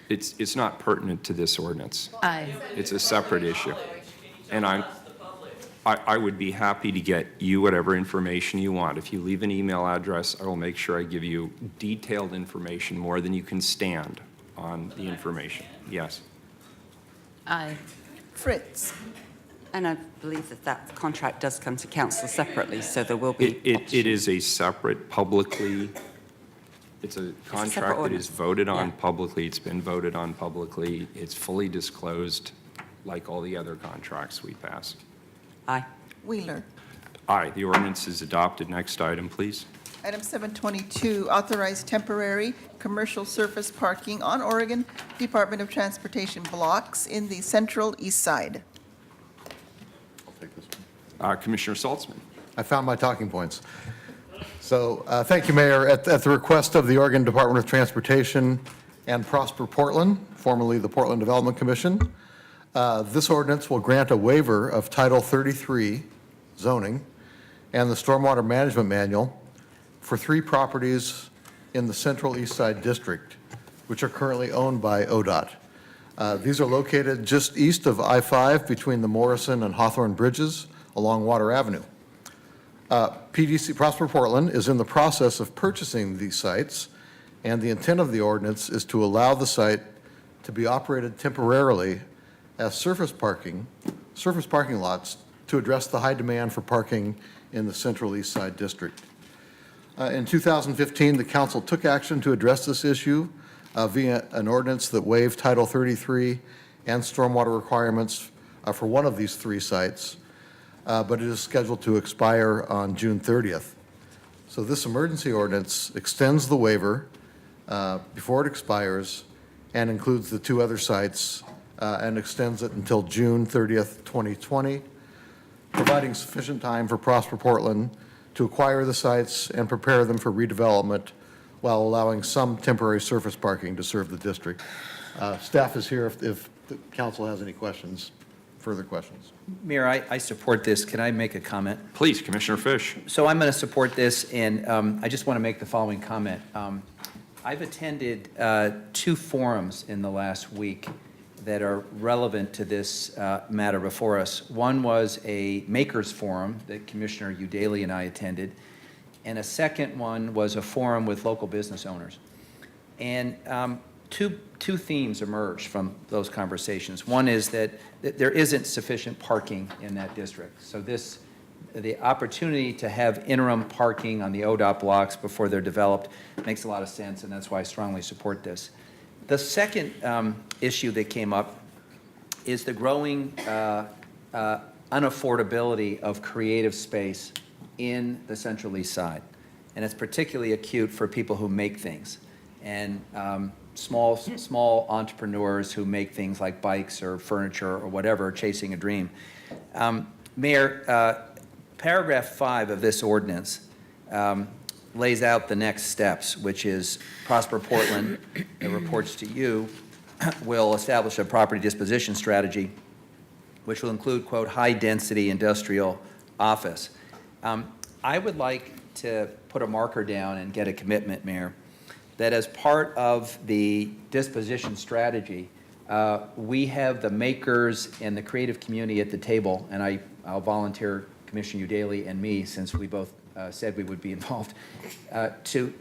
It's not pertinent to this ordinance. Aye. It's a separate issue. And I would be happy to get you whatever information you want. If you leave an email address, I will make sure I give you detailed information, more than you can stand on the information. Yes. Aye. Fritz? And I believe that contract does come to council separately, so there will be. It is a separate publicly, it's a contract that is ordinance. voted on Yeah. publicly. It's been voted on publicly. It's fully disclosed, like all the other contracts we pass. Aye. Wheeler? Aye, the ordinance is adopted. Next item, please. Item 722, authorize temporary commercial surface parking on Oregon Department of Transportation blocks in the central east side. Commissioner Saltzman. I found my talking points. So, thank you, Mayor. At the request of the Oregon Department of Transportation and Prosper Portland, formerly the Portland Development Commission, this ordinance will grant a waiver of Title 33 zoning and the Stormwater Management Manual for 3 properties in the Central East Side District, which are currently owned by ODOT. These are located just east of I-5 between the Morrison and Hawthorne Bridges along Water Avenue. PDC Prosper Portland is in the process of purchasing these sites, and the intent of the ordinance is to allow the site to be operated temporarily as surface parking lots to address the high demand for parking in the Central East Side District. In 2015, the council took action to address this issue via an ordinance that waived Title 33 and stormwater requirements for one of these 3 sites, but it is scheduled to expire on June 30th. So this emergency ordinance extends the waiver before it expires and includes the 2 other sites and extends it until June 30th, 2020, providing sufficient time for Prosper Portland to acquire the sites and prepare them for redevelopment while allowing some temporary surface parking to serve the district. Staff is here if the council has any questions, further questions. Mayor, I support this. Can I make a comment? Please, Commissioner Fish. So I'm going to support this, and I just want to make the following comment. I've attended 2 forums in the last week that are relevant to this matter before us. One was a makers forum that Commissioner Udaley and I attended, and a second one was a forum with local business owners. And two themes emerged from those conversations. One is that there isn't sufficient parking in that district. So the opportunity to have interim parking on the ODOT blocks before they're developed makes a lot of sense, and that's why I strongly support this. The second issue that came up is the growing unaffordability of creative space in the Central East Side. And it's particularly acute for people who make things and small entrepreneurs who make things like bikes or furniture or whatever, chasing a dream. Mayor, paragraph 5 of this ordinance lays out the next steps, which is Prosper Portland, it reports to you, will establish a property disposition strategy, which will include, quote, high-density industrial office. I would like to put a marker down and get a commitment, Mayor, that as part of the disposition strategy, we have the makers and the creative community at the table, and I'll volunteer Commissioner Udaley and me, since we both said we would be involved, to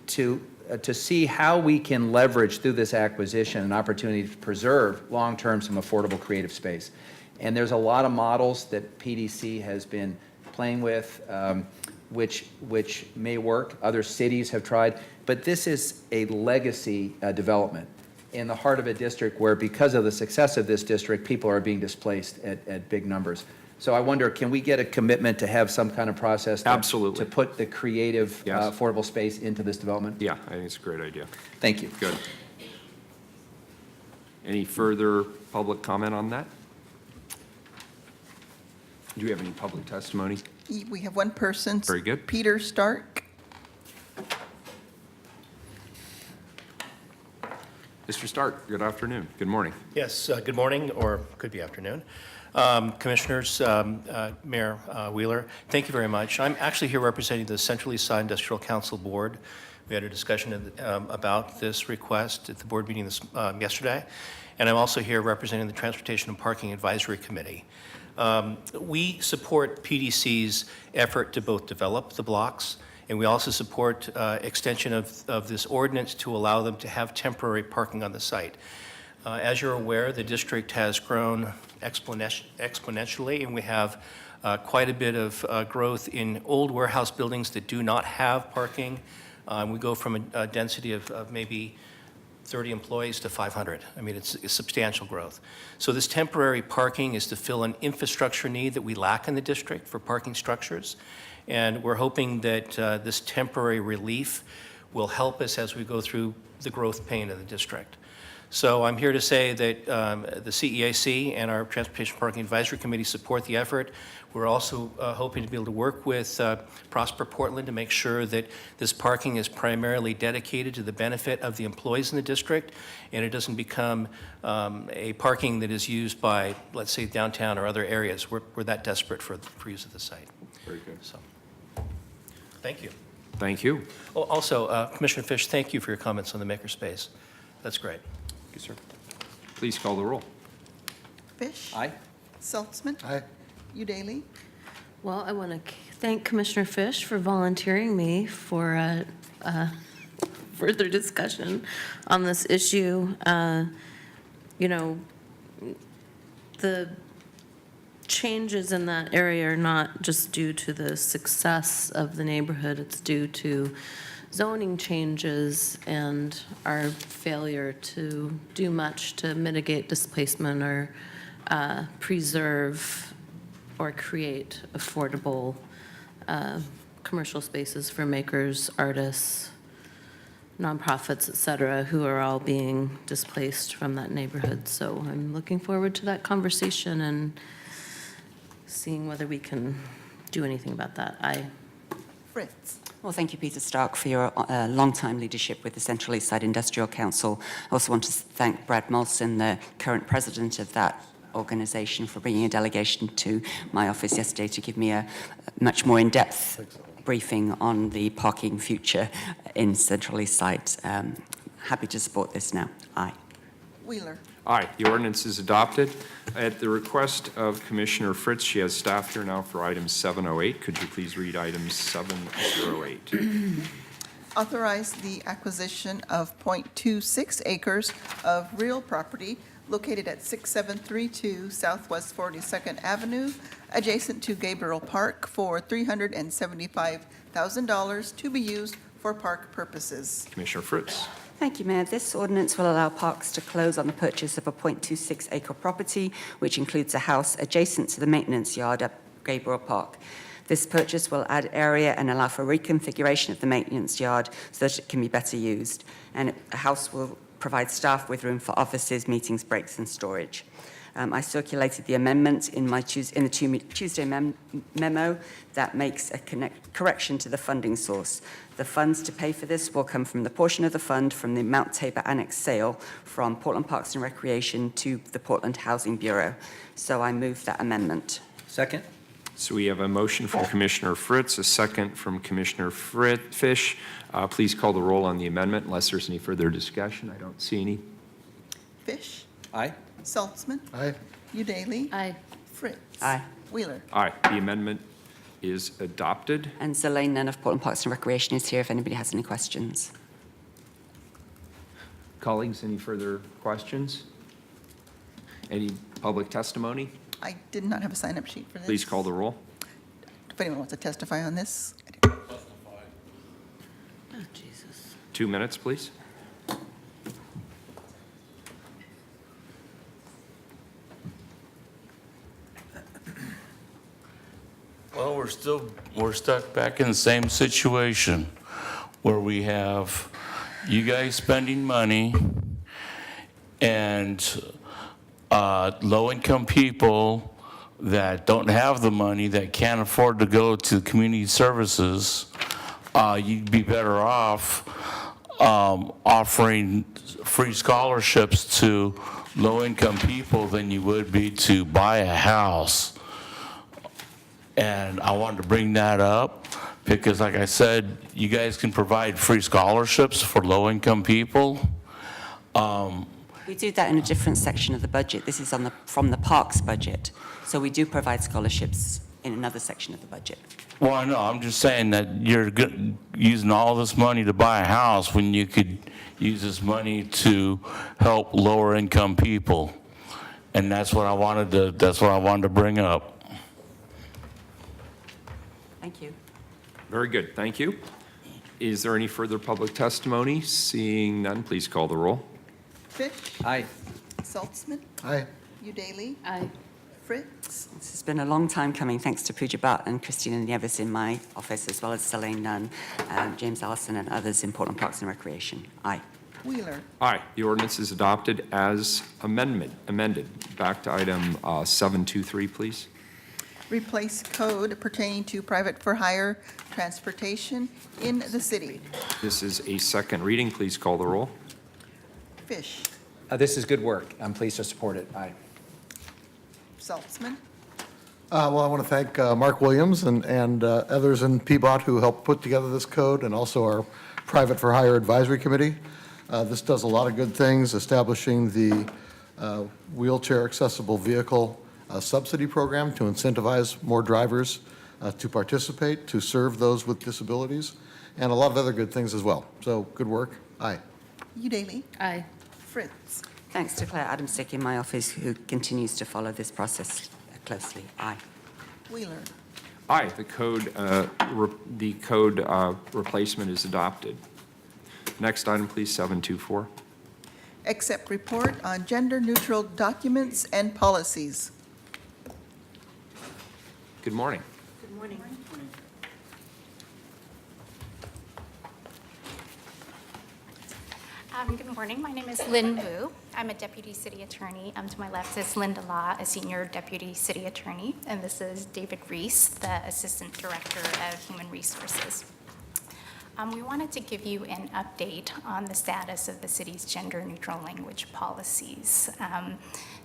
see how we can leverage through this acquisition an opportunity to preserve long-term some affordable creative space. And there's a lot of models that PDC has been playing with, which may work. Other cities have tried, but this is a legacy development in the heart of a district where, because of the success of this district, people are being displaced at big numbers. So I wonder, can we get a commitment to have some kind of process to put the creative, affordable space into this development? Yeah, I think it's a great idea. Thank you. Good. Any further public comment on that? Do you have any public testimony? We have one person. Very good. Peter Stark. Mr. Stark, good afternoon. Good morning. Yes, good morning, or could be afternoon. Commissioners, Mayor Wheeler, thank you very much. I'm actually here representing the Central East Side Industrial Council Board. We had a discussion about this request at the board meeting yesterday, and I'm also here representing the Transportation and Parking Advisory Committee. We support PDC's effort to both develop the blocks, and we also support extension of this ordinance to allow them to have temporary parking on the site. As you're aware, the district has grown exponentially, and we have quite a bit of growth in old warehouse buildings that do not have parking. We go from a density of maybe 30 employees to 500. I mean, it's substantial growth. So this temporary parking is to fill an infrastructure need that we lack in the district for parking structures. And we're hoping that this temporary relief will help us as we go through the growth pain of the district. So I'm here to say that the CEAC and our Transportation Parking Advisory Committee support the effort. We're also hoping to be able to work with Prosper Portland to make sure that this parking is primarily dedicated to the benefit of the employees in the district, and it doesn't become a parking that is used by, let's say, downtown or other areas. We're that desperate for use of the site. Very good. So, thank you. Thank you. Oh, also, Commissioner Fish, thank you for your comments on the makerspace. That's great. Thank you, sir. Please call the roll. Fish. Aye. Saltzman. Aye. Udaly. Well, I want to thank Commissioner Fish for volunteering me for further discussion on this issue. You know, the changes in that area are not just due to the success of the neighborhood, it's due to zoning changes and our failure to do much to mitigate displacement or preserve or create affordable commercial spaces for makers, artists, nonprofits, et cetera, who are all being displaced from that neighborhood. So I'm looking forward to that conversation and seeing whether we can do anything about that. Fritz. Well, thank you, Peter Stark, for your long-time leadership with the Central East Side Industrial Council. I also want to thank Brad Molson, the current president of that organization, for bringing a delegation to my office yesterday to give me a much more in-depth briefing on the parking future in Central East Side. Happy to support this now. Aye. Wheeler. Aye, the ordinance is adopted. At the request of Commissioner Fritz, she has staff here now for item 708. Could you please read item 708? Authorize the acquisition of .26 acres of real property located at 6732 Southwest 42nd Avenue, adjacent to Gabriel Park, for $375,000 to be used for park purposes. Commissioner Fritz. Thank you, Mayor. This ordinance will allow parks to close on the purchase of a .26 acre property, which includes a house adjacent to the maintenance yard at Gabriel Park. This purchase will add area and allow for reconfiguration of the maintenance yard so that it can be better used. And a house will provide staff with room for offices, meetings, breaks, and storage. I circulated the amendment in the Tuesday memo that makes a correction to the funding source. The funds to pay for this will come from the portion of the fund from the Mount Tabor Annex sale from Portland Parks and Recreation to the Portland Housing Bureau. So I move that amendment. Second. So we have a motion from Commissioner Fritz, a second from Commissioner Fish. Please call the roll on the amendment unless there's any further discussion. I don't see any. Fish. Aye. Saltzman. Aye. Udaly. Aye. Fritz. Aye. Wheeler. Aye, the amendment is adopted. And Zelaine Nunn of Portland Parks and Recreation is here if anybody has any questions. Colleagues, any further questions? Any public testimony? I did not have a sign-up sheet for this. Please call the roll. If anyone wants to testify on this. Oh, Jesus. 2 minutes, please. Well, we're stuck back in the same situation where we have you guys spending money and low-income people that don't have the money, that can't afford to go to community services. You'd be better off offering free scholarships to low-income people than you would be to buy a house. And I wanted to bring that up because, like I said, you guys can provide free scholarships for low-income people. We do that in a different section of the budget. This is from the parks budget. So we do provide scholarships in another section of the budget. Well, I know. I'm just saying that you're using all this money to buy a house when you could use this money to help lower-income people. And that's what I wanted to bring up. Thank you. Very good, thank you. Is there any further public testimony? Seeing none, please call the roll. Fish. Aye. Saltzman. Aye. Udaly. Aye. Fritz. This has been a long time coming, thanks to Pooja Bhatt and Christina Nieves in my office, as well as Zelaine Nunn, James Allison, and others in Portland Parks and Recreation. Aye. Wheeler. Aye, the ordinance is adopted as amended. Back to item 723, please. replace code pertaining to private for hire transportation in the city. This is a second reading. Please call the roll. Fish. This is good work. I'm pleased to support it. Aye. Saltzman. Well, I want to thank Mark Williams and others in PBOT who helped put together this code, and also our Private for Hire Advisory Committee. This does a lot of good things, establishing the wheelchair accessible vehicle subsidy program to incentivize more drivers to participate, to serve those with disabilities, and a lot of other good things as well. So, good work. Aye. Udaly. Aye. Fritz. Thanks to Claire Adamstick in my office, who continues to follow this process closely. Aye. Wheeler. Aye, the code replacement is adopted. Next item, please, 724. Accept report on gender-neutral documents and policies. Good morning. Good morning. Good morning. My name is Lynn Wu. I'm a deputy city attorney. To my left is Linda Law, a senior deputy city attorney, and this is David Reese, the assistant director of human resources. We wanted to give you an update on the status of the city's gender-neutral language policies.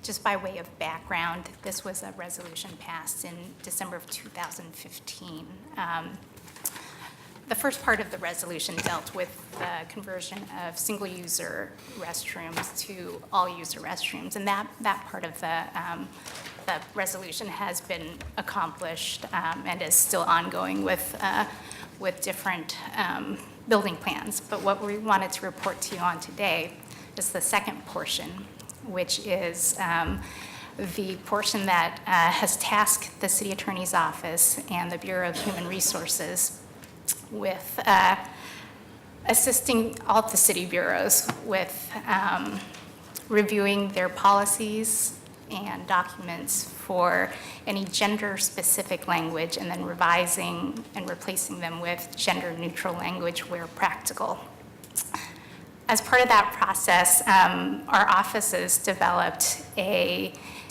Just by way of background, this was a resolution passed in December of 2015. The first part of the resolution dealt with the conversion of single-user restrooms to all-user restrooms, and that part of the resolution has been accomplished and is still ongoing with different building plans. But what we wanted to report to you on today is the second portion, which is the portion that has tasked the City Attorney's Office and the Bureau of Human Resources with assisting all of the city bureaus with reviewing their policies and documents for any gender-specific language, and then revising and replacing them with gender-neutral language where practical. As part of that process, our offices developed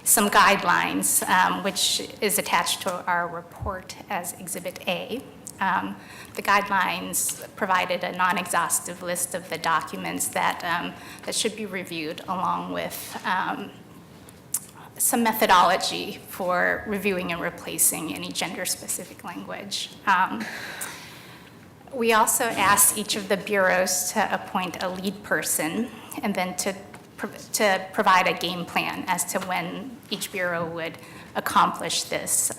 some guidelines, which is attached to our report as Exhibit A. The guidelines provided a non-exhaustive list of the documents that should be reviewed, along with some methodology for reviewing and replacing any gender-specific language. We also asked each of the bureaus to appoint a lead person, and then to provide a game plan as to when each bureau would accomplish this.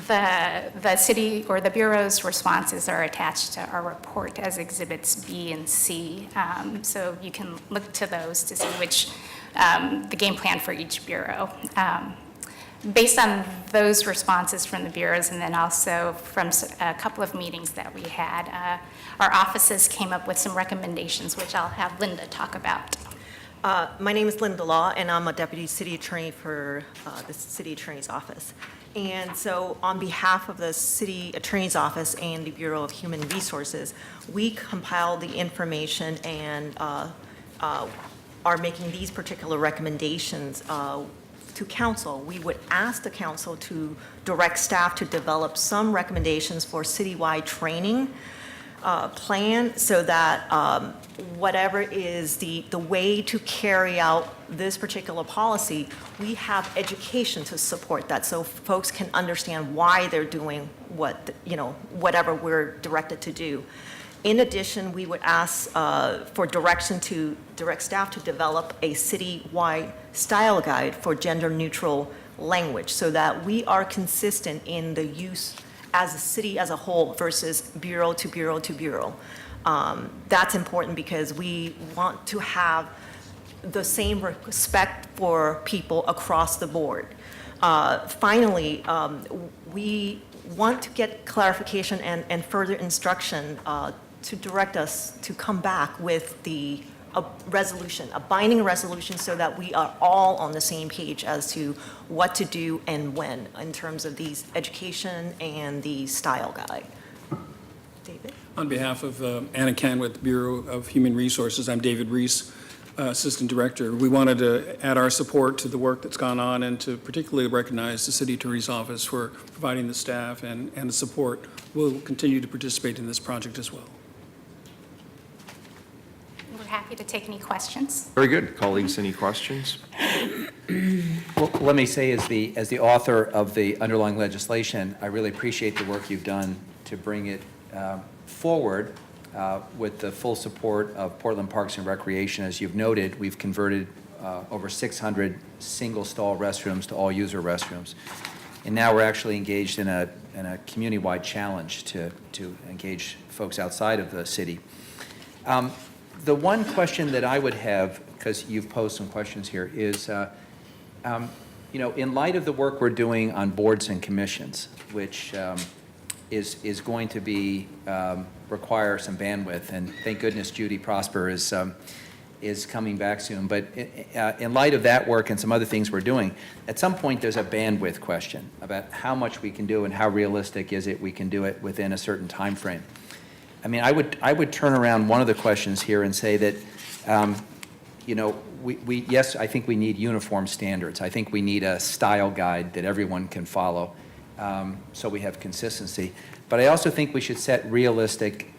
The city or the bureau's responses are attached to our report as Exhibits B and C, so you can look to those to see which the game plan for each bureau. Based on those responses from the bureaus, and then also from a couple of meetings that we had, our offices came up with some recommendations, which I'll have Linda talk about. My name is Linda Law, and I'm a deputy city attorney for the City Attorney's Office. And so on behalf of the City Attorney's Office and the Bureau of Human Resources, we compiled the information and are making these particular recommendations to council. We would ask the council to direct staff to develop some recommendations for citywide training plan, so that whatever is the way to carry out this particular policy, we have education to support that, so folks can understand why they're doing whatever we're directed to do. In addition, we would ask for direction to direct staff to develop a citywide style guide for gender-neutral language, so that we are consistent in the use as a city as a whole versus bureau to bureau to bureau. That's important because we want to have the same respect for people across the board. Finally, we want to get clarification and further instruction to direct us to come back with a resolution, a binding resolution, so that we are all on the same page as to what to do and when in terms of these education and the style guide. David? On behalf of Anna Can with the Bureau of Human Resources, I'm David Reese. Assistant Director. We wanted to add our support to the work that's gone on and to particularly recognize the City Attorney's Office for providing the staff and the support. We'll continue to participate in this project as well. We're happy to take any questions. Very good. Colleagues, any questions? Well, let me say, as the author of the underlying legislation, I really appreciate the work you've done to bring it forward with the full support of Portland Parks and Recreation. As you've noted, we've converted over 600 single-stall restrooms to all-user restrooms. And now we're actually engaged in a community-wide challenge to engage folks outside of the city. The one question that I would have, because you've posed some questions here, is, in light of the work we're doing on boards and commissions, which is going to be require some bandwidth, and thank goodness Judy Prosper is coming back soon. But in light of that work and some other things we're doing, at some point there's a bandwidth question about how much we can do and how realistic is it we can do it within a certain time frame. I mean, I would turn around one of the questions here and say that, yes, I think we need uniform standards. I think we need a style guide that everyone can follow, so we have consistency. But I also think we should set realistic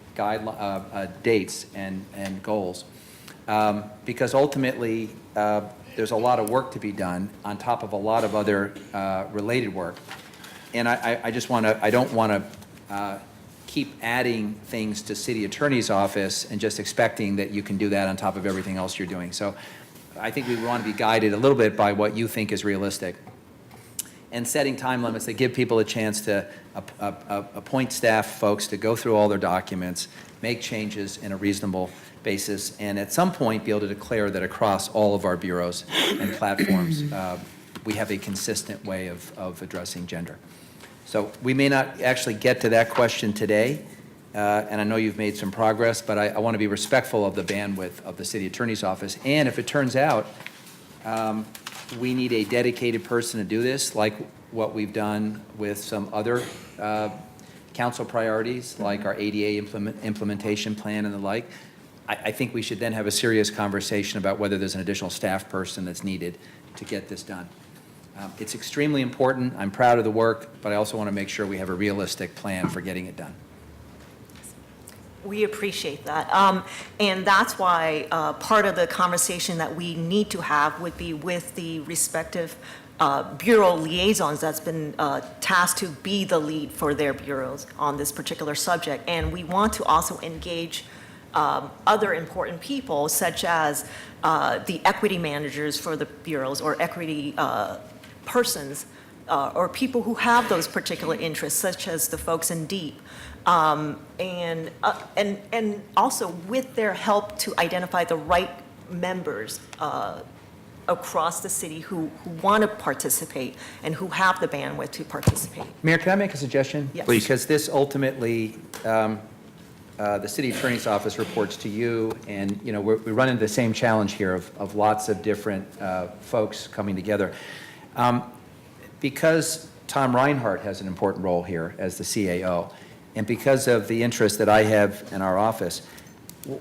dates and goals, because ultimately there's a lot of work to be done on top of a lot of other related work. And I don't want to keep adding things to City Attorney's Office and just expecting that you can do that on top of everything else you're doing. So I think we want to be guided a little bit by what you think is realistic, and setting time limits that give people a chance to appoint staff folks to go through all their documents, make changes in a reasonable basis, and at some point be able to declare that across all of our bureaus and platforms we have a consistent way of addressing gender. So we may not actually get to that question today, and I know you've made some progress, but I want to be respectful of the bandwidth of the City Attorney's Office. And if it turns out we need a dedicated person to do this, like what we've done with some other council priorities, like our ADA implementation plan and the like, I think we should then have a serious conversation about whether there's an additional staff person that's needed to get this done. It's extremely important. I'm proud of the work, but I also want to make sure we have a realistic plan for getting it done. We appreciate that. And that's why part of the conversation that we need to have would be with the respective bureau liaisons that's been tasked to be the lead for their bureaus on this particular subject. And we want to also engage other important people, such as the equity managers for the bureaus, or equity persons, or people who have those particular interests, such as the folks in DEEP. And also with their help to identify the right members across the city who want to participate and who have the bandwidth to participate. Mayor, can I make a suggestion? Yes. Please. Because this ultimately, the City Attorney's Office reports to you, and we run into the same challenge here of lots of different folks coming together. Because Tom Reinhardt has an important role here as the CAO, and because of the interest that I have in our office,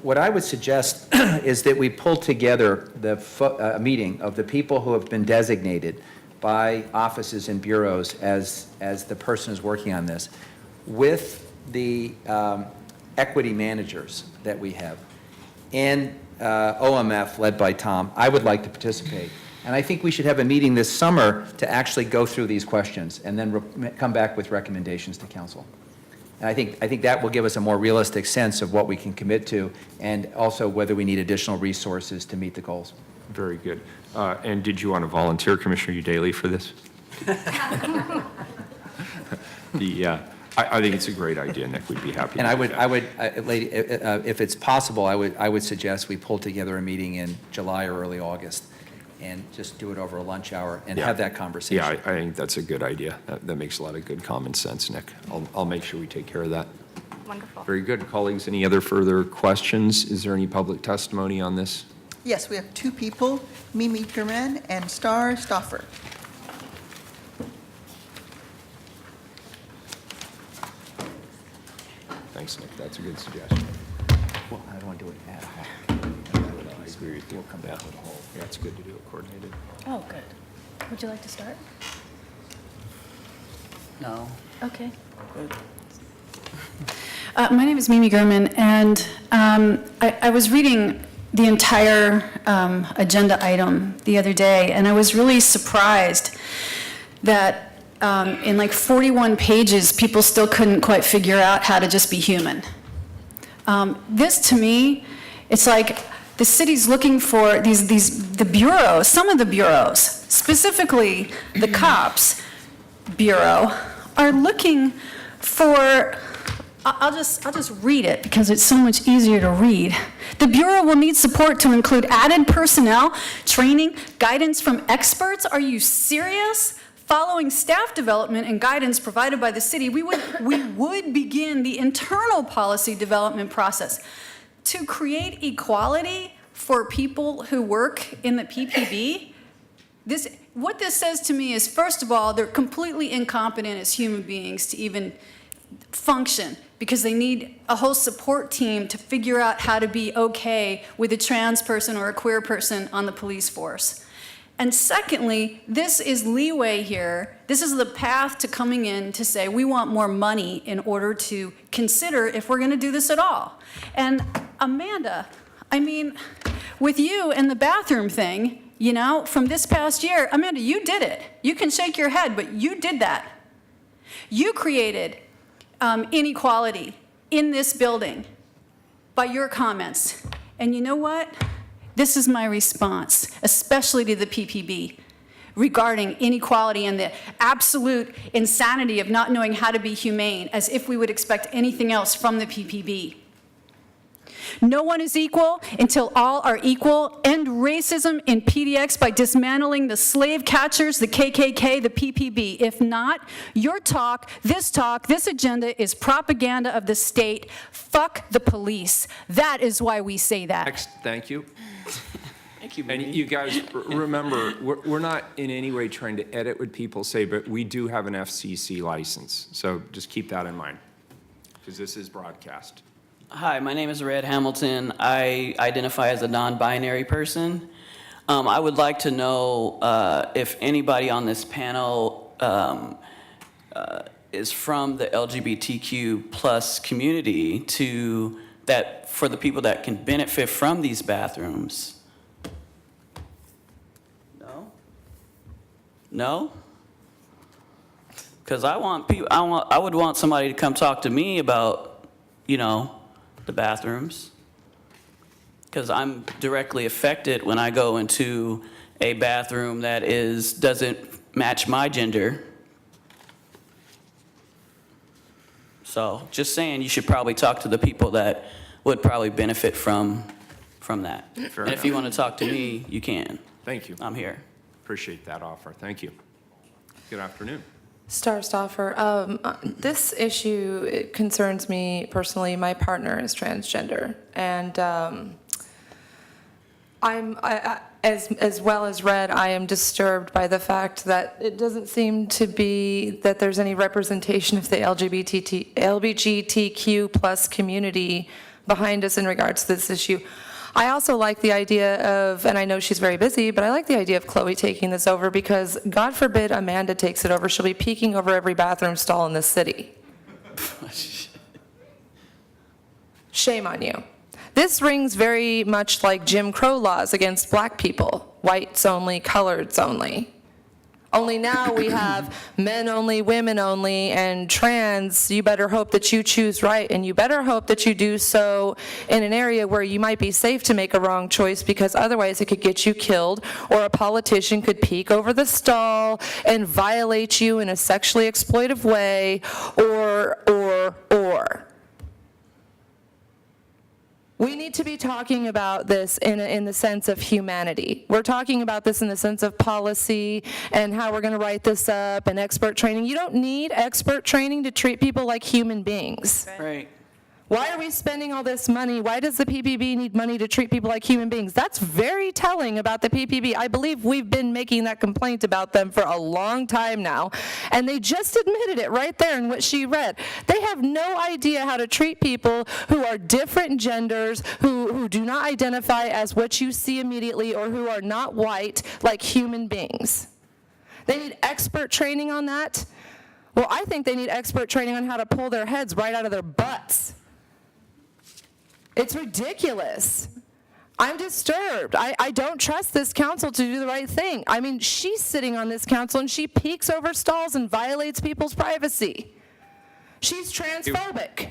what I would suggest is that we pull together a meeting of the people who have been designated by offices and bureaus as the person who's working on this, with the equity managers that we have, and OMF led by Tom. I would like to participate. And I think we should have a meeting this summer to actually go through these questions and then come back with recommendations to council. And I think that will give us a more realistic sense of what we can commit to, and also whether we need additional resources to meet the goals. Very good. And did you want to volunteer, Commissioner Daly, for this? I think it's a great idea, Nick. We'd be happy. And lady, if it's possible, I would suggest we pull together a meeting in July or early August, and just do it over a lunch hour and have that conversation. Yeah, I think that's a good idea. That makes a lot of good common sense, Nick. I'll make sure we take care of that. Wonderful. Very good. Colleagues, any other further questions? Is there any public testimony on this? Yes, we have two people, Mimi German and Star Stoffer. Thanks, Nick. That's a good suggestion. Well, I don't want to do it ad hoc. You'll come back with a whole, yeah, it's good to do it coordinated. Oh, good. Would you like to start? No. Okay. My name is Mimi Gurman, and I was reading the entire agenda item the other day, and I was really surprised that in like 41 pages, people still couldn't quite figure out how to just be human. This, to me, it's like the city's looking for the bureaus, some of the bureaus, specifically the cops bureau, are looking for, I'll just read it because it's so much easier to read. The Bureau will need support to include added personnel, training, guidance from experts. Are you serious? Following staff development and guidance provided by the city, we would begin the internal policy development process to create equality for people who work in the PPB. What this says to me is, first of all, they're completely incompetent as human beings to even function, because they need a whole support team to figure out how to be okay with a trans person or a queer person on the police force. And secondly, this is leeway here. This is the path to coming in to say we want more money in order to consider if we're going to do this at all. And Amanda, I mean, with you and the bathroom thing, you know, from this past year, Amanda, you did it. You can shake your head, but you did that. You created inequality in this building by your comments. And you know what? This is my response, especially to the PPB, regarding inequality and the absolute insanity of not knowing how to be humane, as if we would expect anything else from the PPB. No one is equal until all are equal. End racism in PDX by dismantling the slave catchers, the KKK, the PPB. If not, your talk, this agenda is propaganda of the state. Fuck the police. That is why we say that. Next, thank you. Thank you, And you guys, remember, we're not in any way trying to edit what people say, but we do have an FCC license. So just keep that in mind, because this is broadcast. Hi, my name is Red Hamilton. I identify as a non-binary person. I would like to know if anybody on this panel is from the LGBTQ plus community for the people that can benefit from these bathrooms. No? No? Because I would want somebody to come talk to me about, you know, the bathrooms, because I'm directly affected when I go into a bathroom that doesn't match my gender. So just saying, you should probably talk to the people that would probably benefit from that. Fair and if enough. you want to talk to me, you can. Thank you. I'm here. Appreciate that offer. Thank you. Good afternoon. Starstoffer, this issue, it concerns me personally. My partner is transgender, and as well as Red, I am disturbed by the fact that it doesn't seem to be that there's any representation of the LGBTQ plus community behind us in regards to this issue. I also like the idea of, and I know she's very busy, but I like the idea of Chloe taking this over, because God forbid Amanda takes it over. She'll be peeking over every bathroom stall in this city. Shame on you. This rings very much like Jim Crow laws against black people. Whites only, coloreds only. Only now we have men only, women only, and trans. You better hope that you choose right, and you better hope that you do so in an area where you might be safe to make a wrong choice, because otherwise it could get you killed, or a politician could peek over the stall and violate you in a sexually exploitive way, or. We need to be talking about this in the sense of humanity. We're talking about this in the sense of policy and how we're going to write this up and expert training. You don't need expert training to treat people like human beings. Right. Why are we spending all this money? Why does the PPB need money to treat people like human beings? That's very telling about the PPB. I believe we've been making that complaint about them for a long time now, and they just admitted it right there in what she read. They have no idea how to treat people who are different genders, who do not identify as what you see immediately, or who are not white, like human beings. They need expert training on that. Well, I think they need expert training on how to pull their heads right out of their butts. It's ridiculous. I'm disturbed. I don't trust this council to do the right thing. I mean, she's sitting on this council and she peeks over stalls and violates people's privacy. She's transphobic.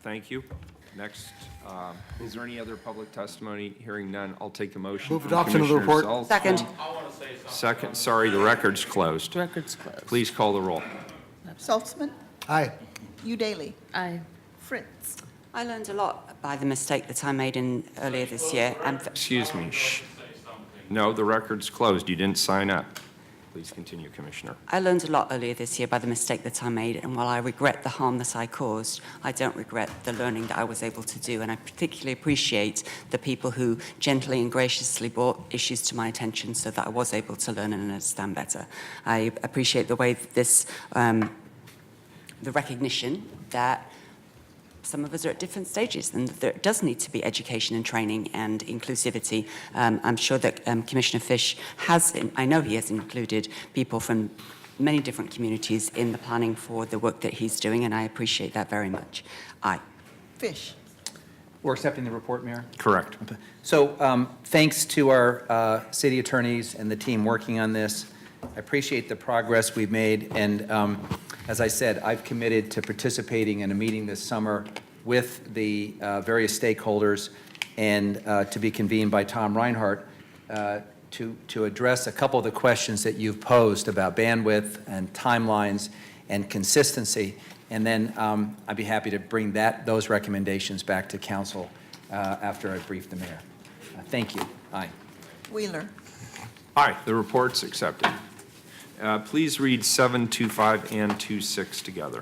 Thank you. Next, is there any other public testimony? Hearing none, I'll take a motion. Move from adoption of the Commissioner report. Second. Second, sorry, the record's closed. Record's closed. Please call the roll. Saltzman, Aye. Udaly, Aye. Fritz, I learned a lot by the mistake that I made earlier this year. Excuse me. Shh. No, the record's closed. You didn't sign up. Please continue, Commissioner. I learned a lot earlier this year by the mistake that I made, and while I regret the harm that I caused, I don't regret the learning that I was able to do, and I particularly appreciate the people who gently and graciously brought issues to my attention so that I was able to learn and understand better. I appreciate the way that this, the recognition that some of us are at different stages, and there does need to be education and training and inclusivity. I'm sure that Commissioner Fish I know he has included people from many different communities in the planning for the work that he's doing, and I appreciate that very much. Aye. Fish. We're accepting the report, Mayor? Correct. So thanks to our city attorneys and the team working on this. I appreciate the progress we've made, and as I said, I've committed to participating in a meeting this summer with the various stakeholders and to be convened by Tom Reinhardt to address a couple of the questions that you've posed about bandwidth and timelines and consistency. And then I'd be happy to bring those recommendations back to council after I brief the mayor. Thank you. Aye. Wheeler. Aye, the report's accepted. Please read 725 and 26 together.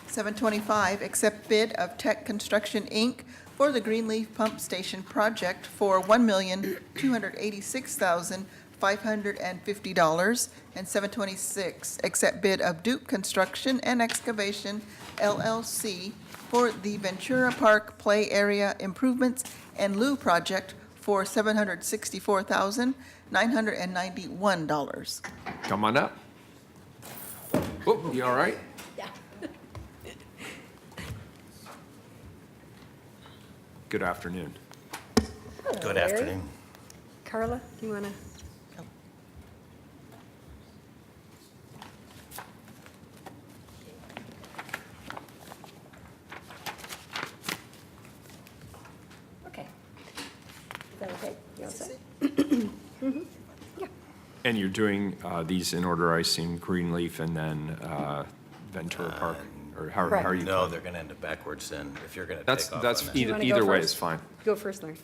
725, accept bid of Tech Construction, Inc. for the Greenleaf Pump Station project for $1,286,550. And 726, accept bid of Duke Construction and Excavation, LLC for the Ventura Park Play Area Improvements and Lieu project for $764,991. Come on up. Oh, you all right? Yeah. Good afternoon. Good afternoon. Carla, do you want to? Okay. Is that okay? You all set? Mhm. Yeah. And you're doing these in order, I assume, Greenleaf and then Ventura Park? Or how are you? No, they're going to end up backwards then, if you're going to take off on That's that. either You wanna go way first? is fine. Go first, Larry.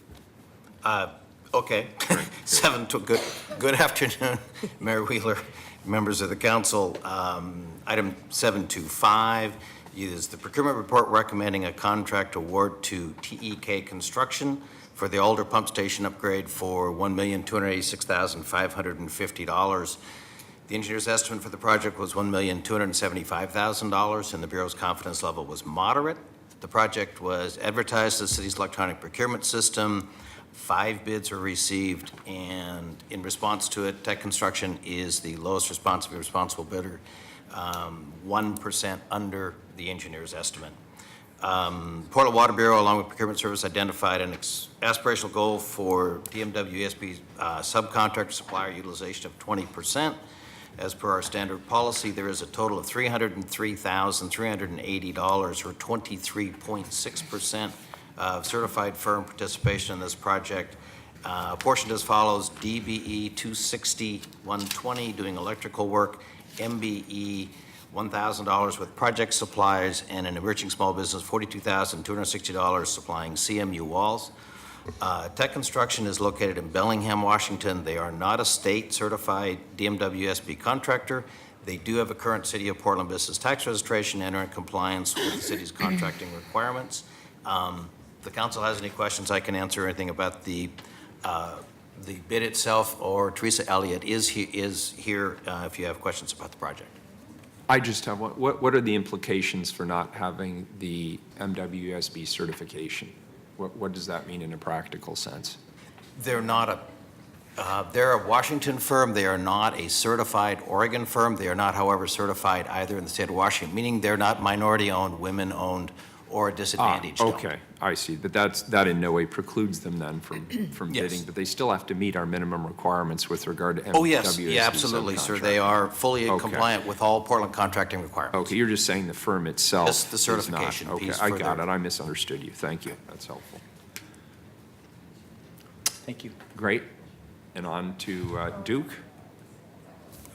Okay. Good afternoon, Mayor Wheeler, members of the council. Item 725 is the procurement report recommending a contract award to TEK Construction for the Alder Pump Station upgrade for $1,286,550. The engineer's estimate for the project was $1,275,000, and the Bureau's confidence level was moderate. The project was advertised as the city's electronic procurement system. 5 bids were received, and in response to it, Tech Construction is the lowest responsible bidder, 1% under the engineer's estimate. Portland Water Bureau, along with Procurement Service, identified an aspirational goal for DMW-ESB subcontractor supplier utilization of 20%. As per our standard policy, there is a total of $303,380, or 23.6% of certified firm participation in this project. Portioned as follows: DBE 260-120, doing electrical work; MBE $1,000 with project supplies; and an emerging small business $42,260 supplying CMU walls. Tech Construction is located in Bellingham, Washington. They are not a state-certified DMW-SB contractor. They do have a current City of Portland business tax registration and are in compliance with the city's contracting requirements. The council has any questions, I can answer anything about the bid itself, or Teresa Elliott is here if you have questions about the project. I just have one. What are the implications for not having the MWSB certification? What does that mean in a practical sense? They're a Washington firm. They are not a certified Oregon firm. They are not, however, certified either in the state of Washington, meaning they're not minority-owned, women-owned, or disadvantaged. Okay, I see. But that in no way precludes them then from Yes. bidding, but they still have to meet our minimum requirements with regard to MWSB. Oh, yes, yeah, absolutely, sir. They are fully Okay. compliant with all Portland contracting requirements. Okay, you're just saying the firm itself Just the is not. certification Okay, piece I for got their- it. I misunderstood you. Thank you. That's helpful. Thank you. Great. And on to Duke.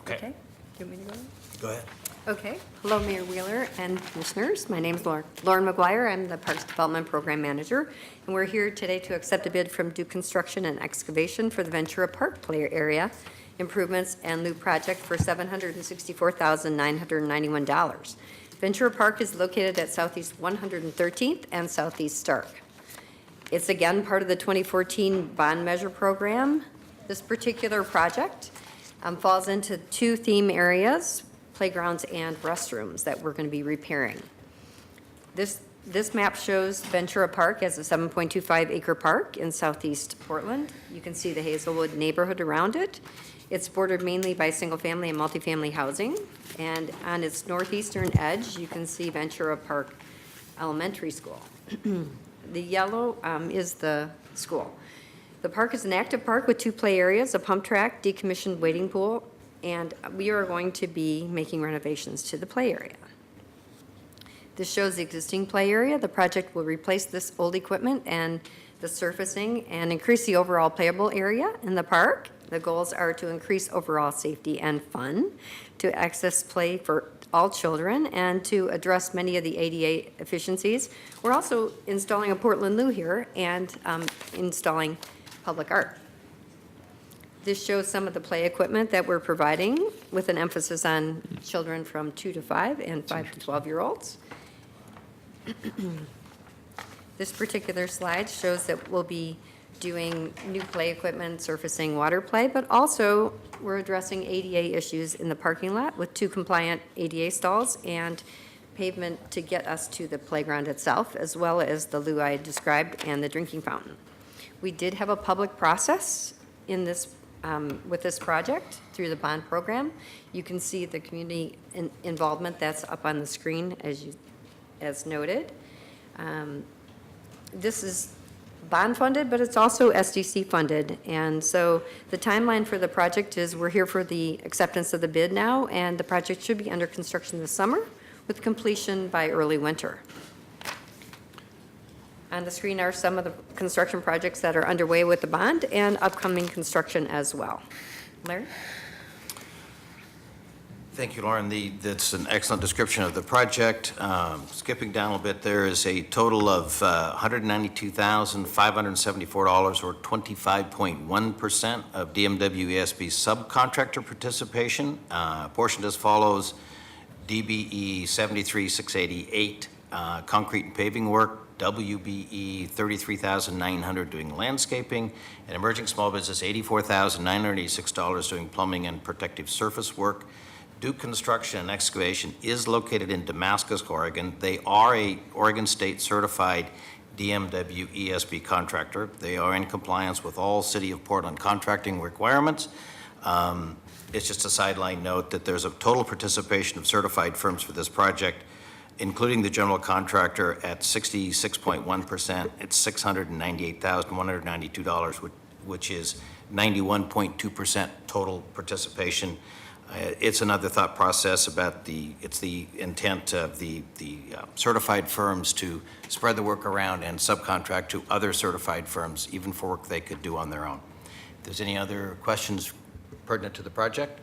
Okay. Do you want me to go? Go ahead. Okay. Hello, Mayor Wheeler and Commissioners. My name is Lauren McGuire. I'm the Parks Development Program Manager, and we're here today to accept a bid from Duke Construction and Excavation for the Ventura Park Play Area Improvements and Loop Project for $764,991. Ventura Park is located at Southeast 113th and Southeast Stark. It's again part of the 2014 bond measure program. This particular project falls into two theme areas, playgrounds and restrooms, that we're going to be repairing. This map shows Ventura Park as a 7.25 acre park in southeast Portland. You can see the Hazelwood neighborhood around it. It's bordered mainly by single-family and multifamily housing. And on its northeastern edge, you can see Ventura Park Elementary School. The yellow is the school. The park is an active park with two play areas, a pump track, decommissioned wading pool, and we are going to be making renovations to the play area. This shows the existing play area. The project will replace this old equipment and the surfacing and increase the overall playable area in the park. The goals are to increase overall safety and fun, to access play for all children, and to address many of the ADA efficiencies. We're also installing a Portland Loo here and installing public art. This shows some of the play equipment that we're providing, with an emphasis on children from 2 to 5 and 5 to 12-year-olds. This particular slide shows that we'll be doing new play equipment, surfacing water play, but also we're addressing ADA issues in the parking lot with 2 compliant ADA stalls and pavement to get us to the playground itself, as well as the loo I described and the drinking fountain. We did have a public process in this with this project through the bond program. You can see the community involvement that's up on the screen as noted. This is bond funded, but it's also SDC funded. And so the timeline for the project is we're here for the acceptance of the bid now, and the project should be under construction this summer with completion by early winter. On the screen are some of the construction projects that are underway with the bond and upcoming construction as well. Larry? Thank you, Lauren. That's an excellent description of the project. Skipping down a little bit, there is a total of $192,574, or 25.1% of DMW-ESB subcontractor participation. Portioned as follows: DBE 73,688, concrete and paving work; WBE 33,900 doing landscaping; and emerging small business $84,986 doing plumbing and protective surface work. Duke Construction and Excavation is located in Damascus, Oregon. They are a Oregon State certified DMW ESB contractor. They are in compliance with all City of Portland contracting requirements. It's just a sideline note that there's a total participation of certified firms for this project, including the general contractor, at 66.1%. It's $698,192, which is 91.2% total participation. It's another thought process about it's the intent of the certified firms to spread the work around and subcontract to other certified firms, even for work they could do on their own. If there's any other questions pertinent to the project?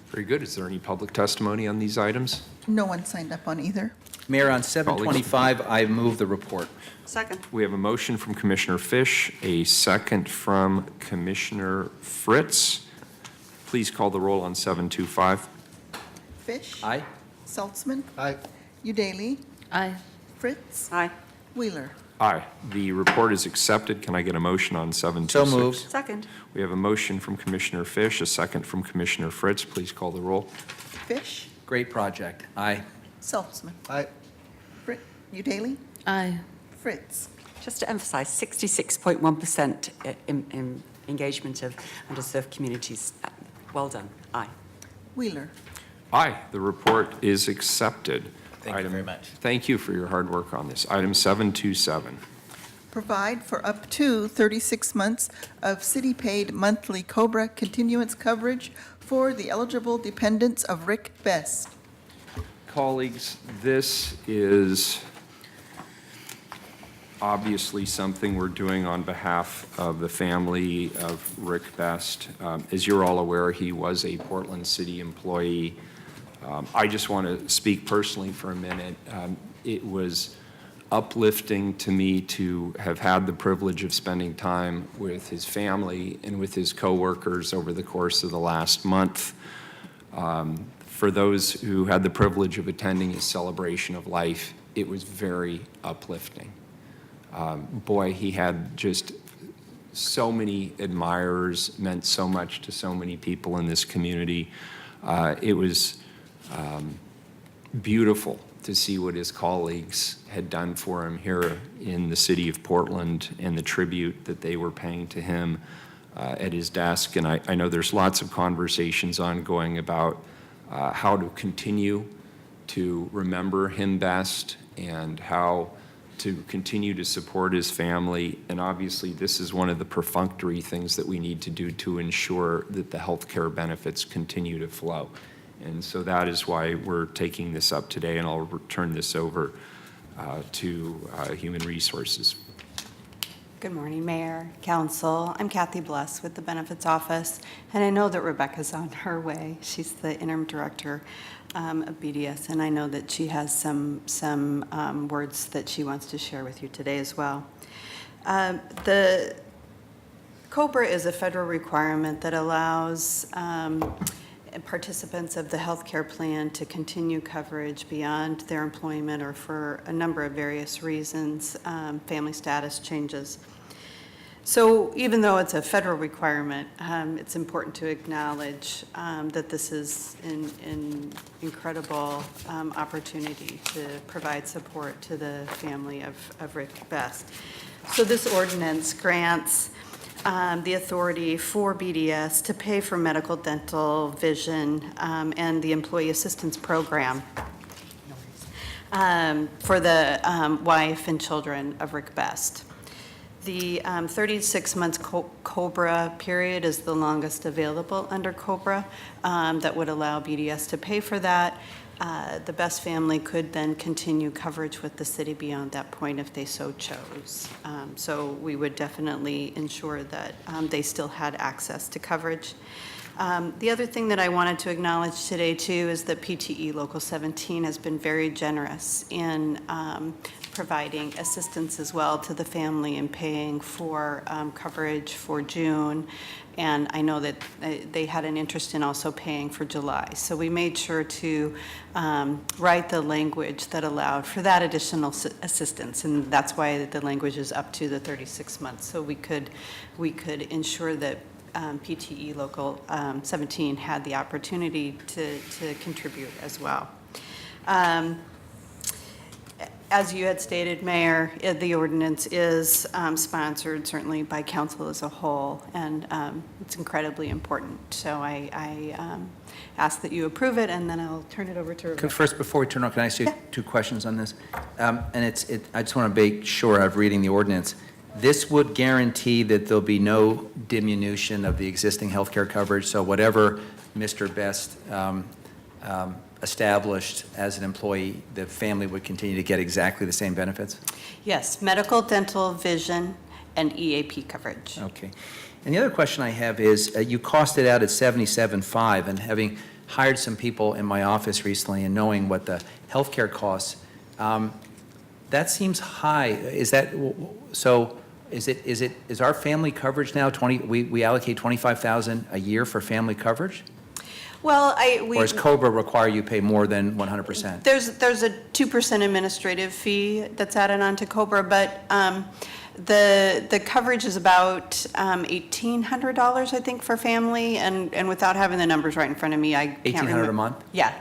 Very good. Is there any public testimony on these items? No one signed up on either. Mayor, on 725, I move the report. Second. We have a motion from Commissioner Fish, a second from Commissioner Fritz. Please call the roll on 725. Fish? Aye. Saltzman? Aye. Udaley? Aye. Fritz. Aye. Wheeler. Aye. The report is accepted. Can I get a motion on 726? So moved. Second. We have a motion from Commissioner Fish, a second from Commissioner Fritz. Please call the roll. Fish. Great project. Aye. Saltzman. Aye. Udaley. Aye. Fritz. Just to emphasize, 66.1% in engagement of underserved communities. Well done. Aye. Wheeler. Aye. The report is accepted. Thank you very much. Thank you for your hard work on this. Item 727. Provide for up to 36 months of city-paid monthly COBRA continuance coverage for the eligible dependents of Rick Best. Colleagues, this is obviously something we're doing on behalf of the family of Rick Best. As you're all aware, he was a Portland City employee. I just want to speak personally for a minute. It was uplifting to me to have had the privilege of spending time with his family and with his coworkers over the course of the last month. For those who had the privilege of attending his celebration of life, it was very uplifting. Boy, he had just so many admirers, meant so much to so many people in this community. It was beautiful to see what his colleagues had done for him here in the city of Portland and the tribute that they were paying to him at his desk. And I know there's lots of conversations ongoing about how to continue to remember him best and how to continue to support his family. And obviously, this is one of the perfunctory things that we need to do to ensure that the health care benefits continue to flow. And so that is why we're taking this up today, and I'll turn this over to Human Resources. Good morning, Mayor, Council. I'm Kathy Bless with the Benefits Office, and I know that Rebecca's on her way. She's the interim director of BDS, and I know that she has some words that she wants to share with you today as well. The COBRA is a federal requirement that allows participants of the health care plan to continue coverage beyond their employment or for a number of various reasons, family status changes. So even though it's a federal requirement, it's important to acknowledge that this is an incredible opportunity to provide support to the family of Rick Best. So this ordinance grants the authority for BDS to pay for medical, dental, vision, and the employee assistance program for the wife and children of Rick Best. The 36-month COBRA period is the longest available under COBRA that would allow BDS to pay for that. The Best family could then continue coverage with the city beyond that point if they so chose. So we would definitely ensure that they still had access to coverage. The other thing that I wanted to acknowledge today too is that PTE Local 17 has been very generous in providing assistance as well to the family in paying for coverage for June. And I know that they had an interest in also paying for July. So we made sure to write the language that allowed for that additional assistance. And that's why the language is up to the 36 months. So we could ensure that PTE Local 17 had the opportunity to contribute as well. As you had stated, Mayor, the ordinance is sponsored certainly by council as a whole, and it's incredibly important. So I ask that you approve it, and then I'll turn it over to Rebecca. First, before we turn on, can I ask you two questions on this? And I just want to make sure I'm reading the ordinance. This would guarantee that there'll be no diminution of the existing healthcare coverage, so whatever Mr. Best established as an employee, the family would continue to get exactly the same benefits? Yes, medical, dental, vision, and EAP coverage. Okay. And the other question I have is, you costed out at $77.5, and having hired some people in my office recently and knowing what the healthcare costs, that seems high. Is that so? Is our family coverage now we allocate $25,000 a year for family coverage? Well, Or does COBRA require you pay more than 100%? There's a 2% administrative fee that's added on to COBRA, but the coverage is about $1,800, I think, for family, and without having the numbers right in front of me, I can't remember. $1,800 a month? Yeah.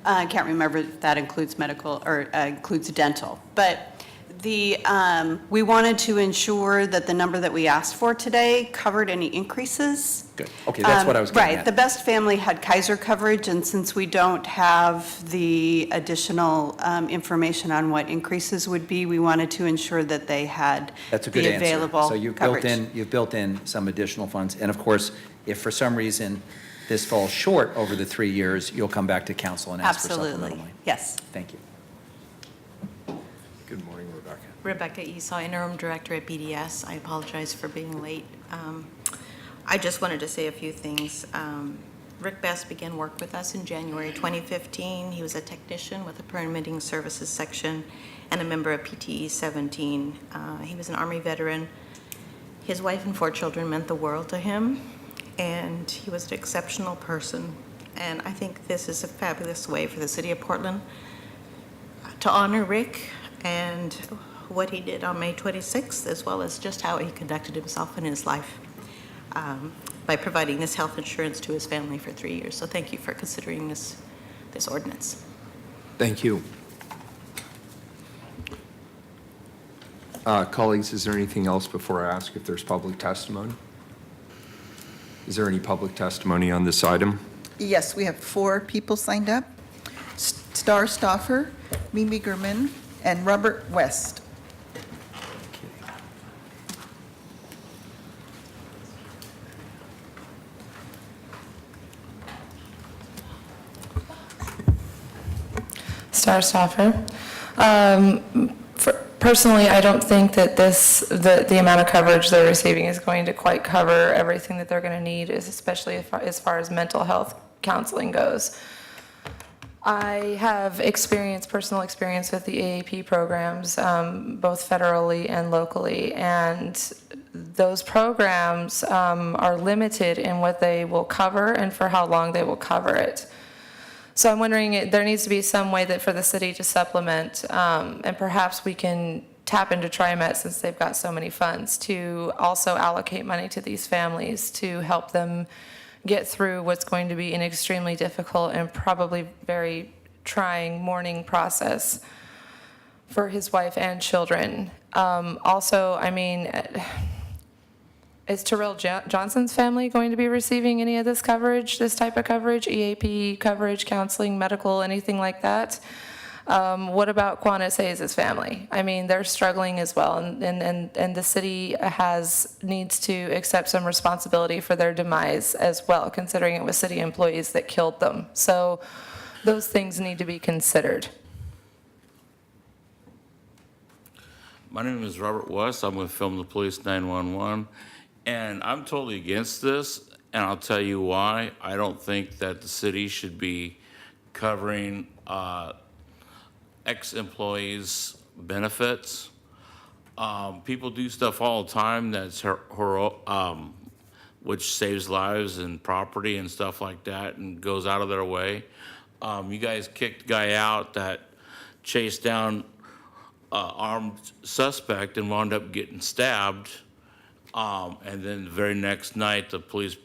I can't remember if that includes medical or includes dental. But we wanted to ensure that the number that we asked for today covered any increases. Good. Okay, that's what I was getting Right. at. The best family had Kaiser coverage, and since we don't have the additional information on what increases would be, we wanted to ensure that they had That's a good the answer. available So you've coverage. built in some additional funds. And of course, if for some reason this falls short over the 3 years, you'll come back to council and ask for supplemental Absolutely. money. Yes. Thank you. Good morning, Rebecca. Rebecca Esau, Interim Director at BDS. I apologize for being late. I just wanted to say a few things. Rick Best began work with us in January 2015. He was a technician with the Permitting Services Section and a member of PTE 17. He was an Army veteran. His wife and 4 children meant the world to him, and he was an exceptional person. And I think this is a fabulous way for the City of Portland to honor Rick and what he did on May 26th, as well as just how he conducted himself in his life by providing this health insurance to his family for 3 years. So thank you for considering this ordinance. Thank you. Colleagues, is there anything else before I ask if there's public testimony? Is there any public testimony on this item? Yes, we have 4 people signed up. Star Stoffer, Mimi German, and Robert West. Star Stoffer. Personally, I don't think that the amount of coverage they're receiving is going to quite cover everything that they're going to need, especially as far as mental health counseling goes. I have personal experience with the AAP programs, both federally and locally, and those programs are limited in what they will cover and for how long they will cover it. So I'm wondering, there needs to be some way that for the city to supplement, and perhaps we can tap into TriMet, since they've got so many funds, to also allocate money to these families to help them get through what's going to be an extremely difficult and probably very trying mourning process for his wife and children. Also, I mean, is Terrell Johnson's family going to be receiving any of this coverage, this type of coverage, EAP coverage, counseling, medical, anything like that? What about Quantas Hayes' family? I mean, they're struggling as well, and the city needs to accept some responsibility for their demise as well, considering it was city employees that killed them. So those things need to be considered. My name is Robert West. I'm with Film the Police 911, and I'm totally against this, and I'll tell you why. I don't think that the city should be covering ex-employees' benefits. People do stuff all the time that's which saves lives and property and stuff like that and goes out of their way. You guys kicked a guy out that chased down armed suspect and wound up getting stabbed. And then the very next night, the police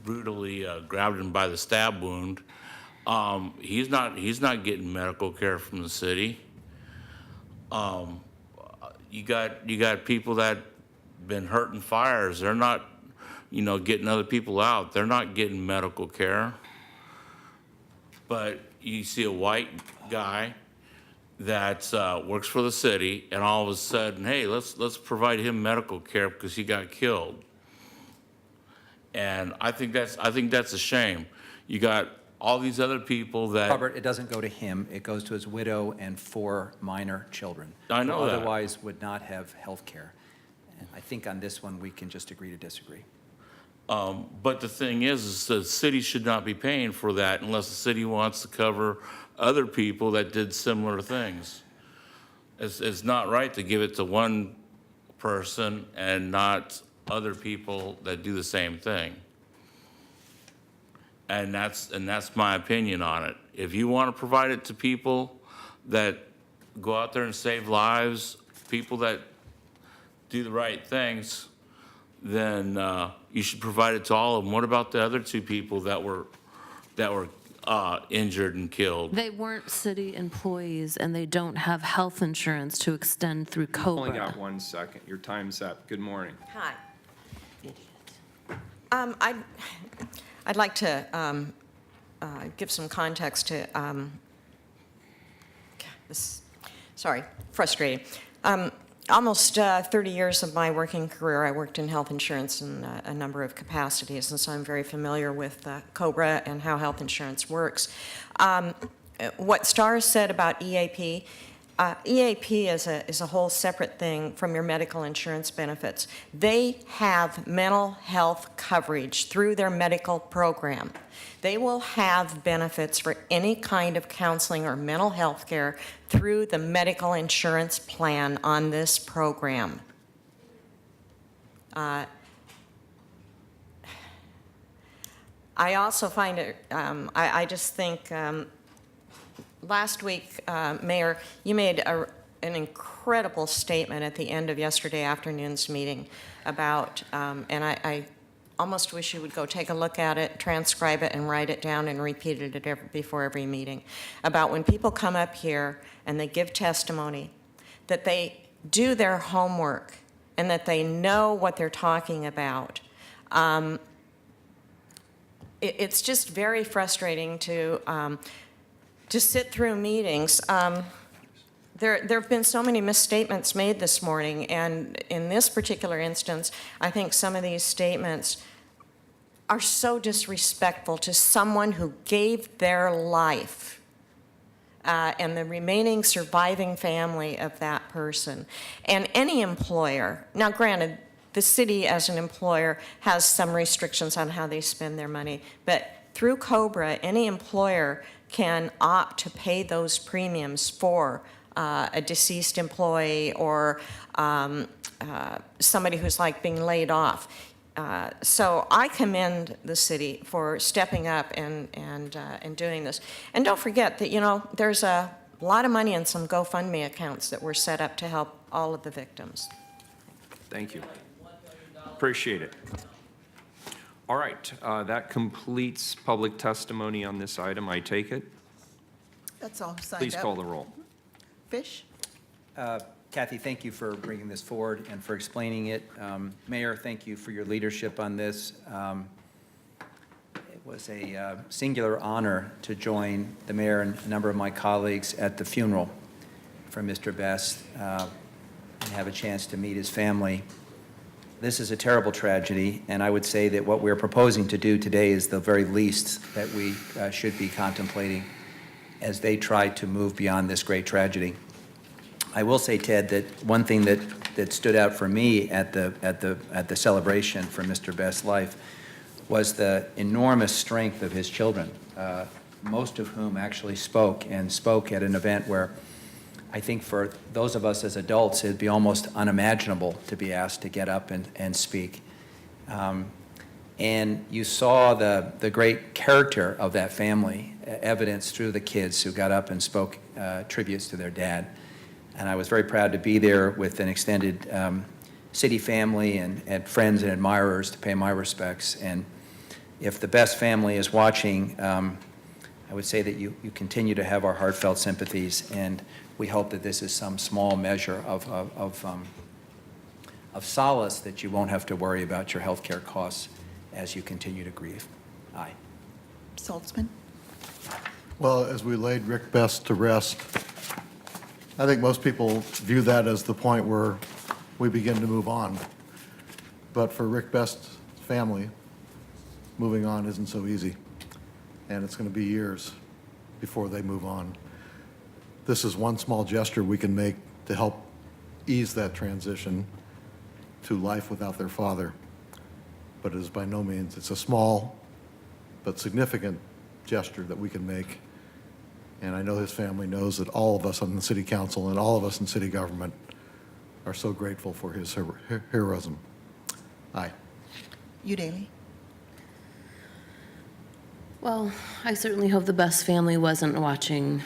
brutally grabbed him by the stab wound. He's not getting medical care from the city. You got people that been hurt in fires. They're not, getting other people out. They're not getting medical care. But you see a white guy that works for the city, and all of a sudden, hey, let's provide him medical care because he got killed. And I think that's a shame. You got all these other people that Robert, it doesn't go to him. It goes to his widow and 4 minor children. I know who that. Otherwise would not have health care. And I think on this one, we can just agree to disagree. But the thing is the city should not be paying for that unless the city wants to cover other people that did similar things. It's not right to give it to one person and not other people that do the same thing. And that's my opinion on it. If you want to provide it to people that go out there and save lives, people that do the right things, then you should provide it to all of them. What about the other two people that were injured and killed? They weren't city employees, and they don't have health insurance to extend through Only COBRA. got 1 second. Your time's up. Good morning. Hi. I'd like to give some context to this. Sorry, frustrating. Almost 30 years of my working career, I worked in health insurance in a number of capacities, and so I'm very familiar with COBRA and how health insurance works. What Star said about EAP, EAP is a whole separate thing from your medical insurance benefits. They have mental health coverage through their medical program. They will have benefits for any kind of counseling or mental health care through the medical insurance plan on this program. I also find it, I just think, last week, Mayor, you made an incredible statement at the end of yesterday afternoon's meeting about, and I almost wish you would go take a look at it, transcribe it, and write it down and repeat it before every meeting, about when people come up here and they give testimony, that they do their homework and that they know what they're talking about. It's just very frustrating to sit through meetings. There have been so many misstatements made this morning, and in this particular instance, I think some of these statements are so disrespectful to someone who gave their life and the remaining surviving family of that person. And any employer, now granted, the city as an employer has some restrictions on how they spend their money, but through COBRA, any employer can opt to pay those premiums for a deceased employee or somebody who's like being laid off. So I commend the city for stepping up and doing this. And don't forget that, you know, there's a lot of money in some GoFundMe accounts that were set up to help all of the victims. Thank you. Appreciate it. All right, that completes public testimony on this item, I take it. That's all signed up. Please call the roll. Fish? Kathy, thank you for bringing this forward and for explaining it. Mayor, thank you for your leadership on this. It was a singular honor to join the mayor and a number of my colleagues at the funeral for Mr. Best and have a chance to meet his family. This is a terrible tragedy, and I would say that what we're proposing to do today is the very least that we should be contemplating as they try to move beyond this great tragedy. I will say, Ted, that one thing that stood out for me at the celebration for Mr. Best's life was the enormous strength of his children, most of whom actually spoke at an event where I think for those of us as adults, it'd be almost unimaginable to be asked to get up and speak. And you saw the great character of that family evidenced through the kids who got up and spoke tributes to their dad. And I was very proud to be there with an extended city family and friends and admirers to pay my respects. And if the Best family is watching, I would say that you continue to have our heartfelt sympathies, and we hope that this is some small measure of solace that you won't have to worry about your health care costs as you continue to grieve. Aye. Saltzman? Well, as we laid Rick Best to rest, I think most people view that as the point where we begin to move on. But for Rick Best's family, moving on isn't so easy. And it's going to be years before they move on. This is one small gesture we can make to help ease that transition to life without their father. But it is by no means, it's a small but significant gesture that we can make. And I know his family knows that all of us on the city council and all of us in city government are so grateful for his heroism. Aye. Daly? Well, I certainly hope the Best family wasn't watching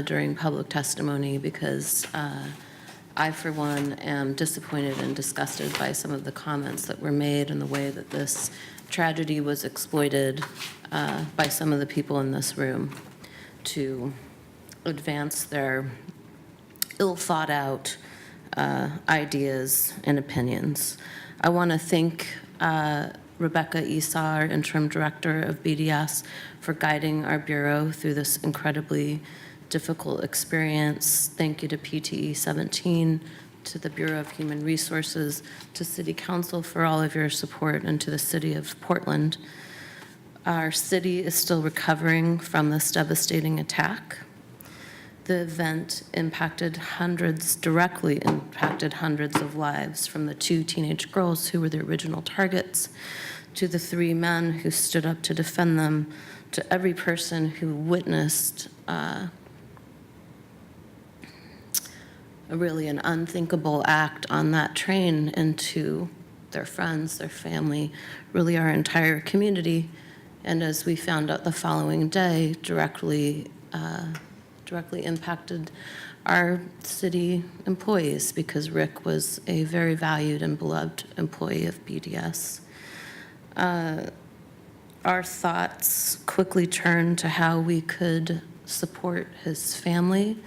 during public testimony, because I, for one, am disappointed and disgusted by some of the comments that were made and the way that this tragedy was exploited by some of the people in this room to advance their ill-thought-out ideas and opinions. I want to thank Rebecca Esau, our interim director of BDS, for guiding our bureau through this incredibly difficult experience. Thank you to PTE 17, to the Bureau of Human Resources, to City Council for all of your support, and to the City of Portland. Our city is still recovering from this devastating attack. The event directly impacted hundreds of lives, from the 2 teenage girls who were the original targets, to the 3 men who stood up to defend them, to every person who witnessed really an unthinkable act on that train, and to their friends, their family, really our entire community. And as we found out the following day, directly impacted our city employees, because Rick was a very valued and beloved employee of BDS. Our thoughts quickly turned to how we could support his family,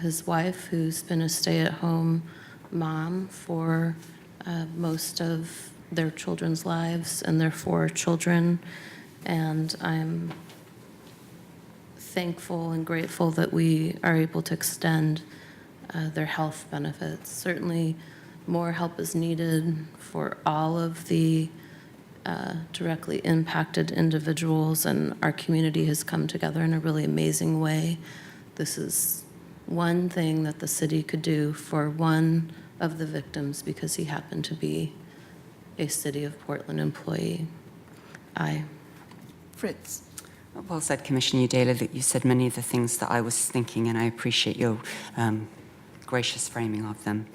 his wife, who's been a stay-at-home mom for most of their children's lives and their 4 children. And I'm thankful and grateful that we are able to extend their health benefits. Certainly more help is needed for all of the directly impacted individuals, and our community has come together in a really amazing way. This is one thing that the city could do for one of the victims, because he happened to be a City of Portland employee. Aye. Fritz. Well said, Commissioner Udela, that you said many of the things that I was thinking, and I appreciate your gracious framing of them.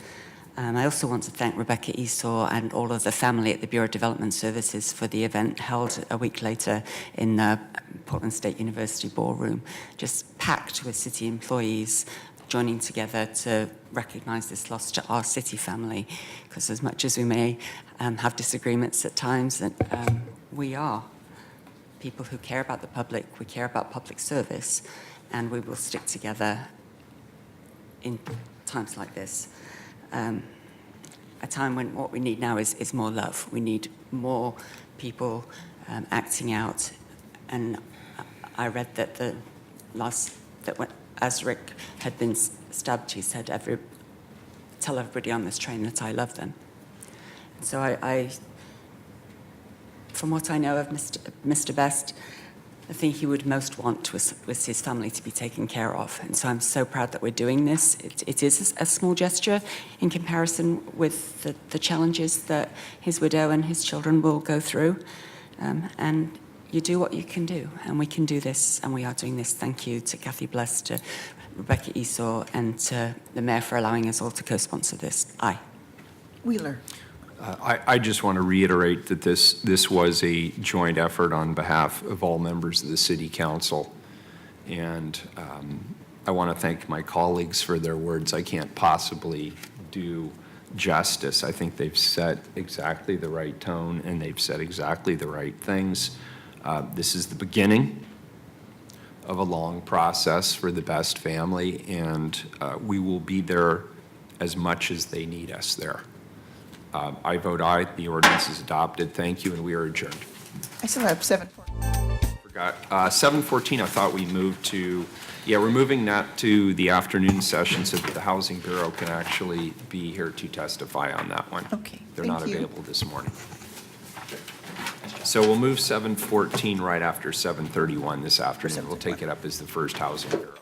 I also want to thank Rebecca Esau and all of the family at the Bureau of Development Services for the event held a week later in the Portland State University ballroom, just packed with city employees joining together to recognize this loss to our city family, because as much as we may have disagreements at times, that we are people who care about the public, we care about public service, and we will stick together in times like this. A time when what we need now is more love. We need more people acting out. And I read that as Rick had been stabbed, he said, tell everybody on this train that I love them. So I from what I know of Mr. Best, the thing he would most want was his family to be taken care of. And so I'm so proud that we're doing this. It is a small gesture in comparison with the challenges that his widow and his children will go through. And you do what you can do, and we can do this, and we are doing this. Thank you to Kathy Bless, to Rebecca Esau, and to the Mayor for allowing us all to co-sponsor this. Aye. Wheeler. I just want to reiterate that this was a joint effort on behalf of all members of the City Council. And I want to thank my colleagues for their words. I can't possibly do justice. I think they've set exactly the right tone, and they've said exactly the right things. This is the beginning of a long process for the Best family, and we will be there as much as they need us there. I vote aye. The ordinance is adopted. Thank you, and we are adjourned. I still have 7:14. Forgot. 7:14, I thought we moved to, we're moving that to the afternoon session so that the Housing Bureau can actually be here to testify on that one. Okay, They're thank not you. available this morning. So we'll move 7:14 right after 7:31 this afternoon. We'll take it up as the first Housing Bureau.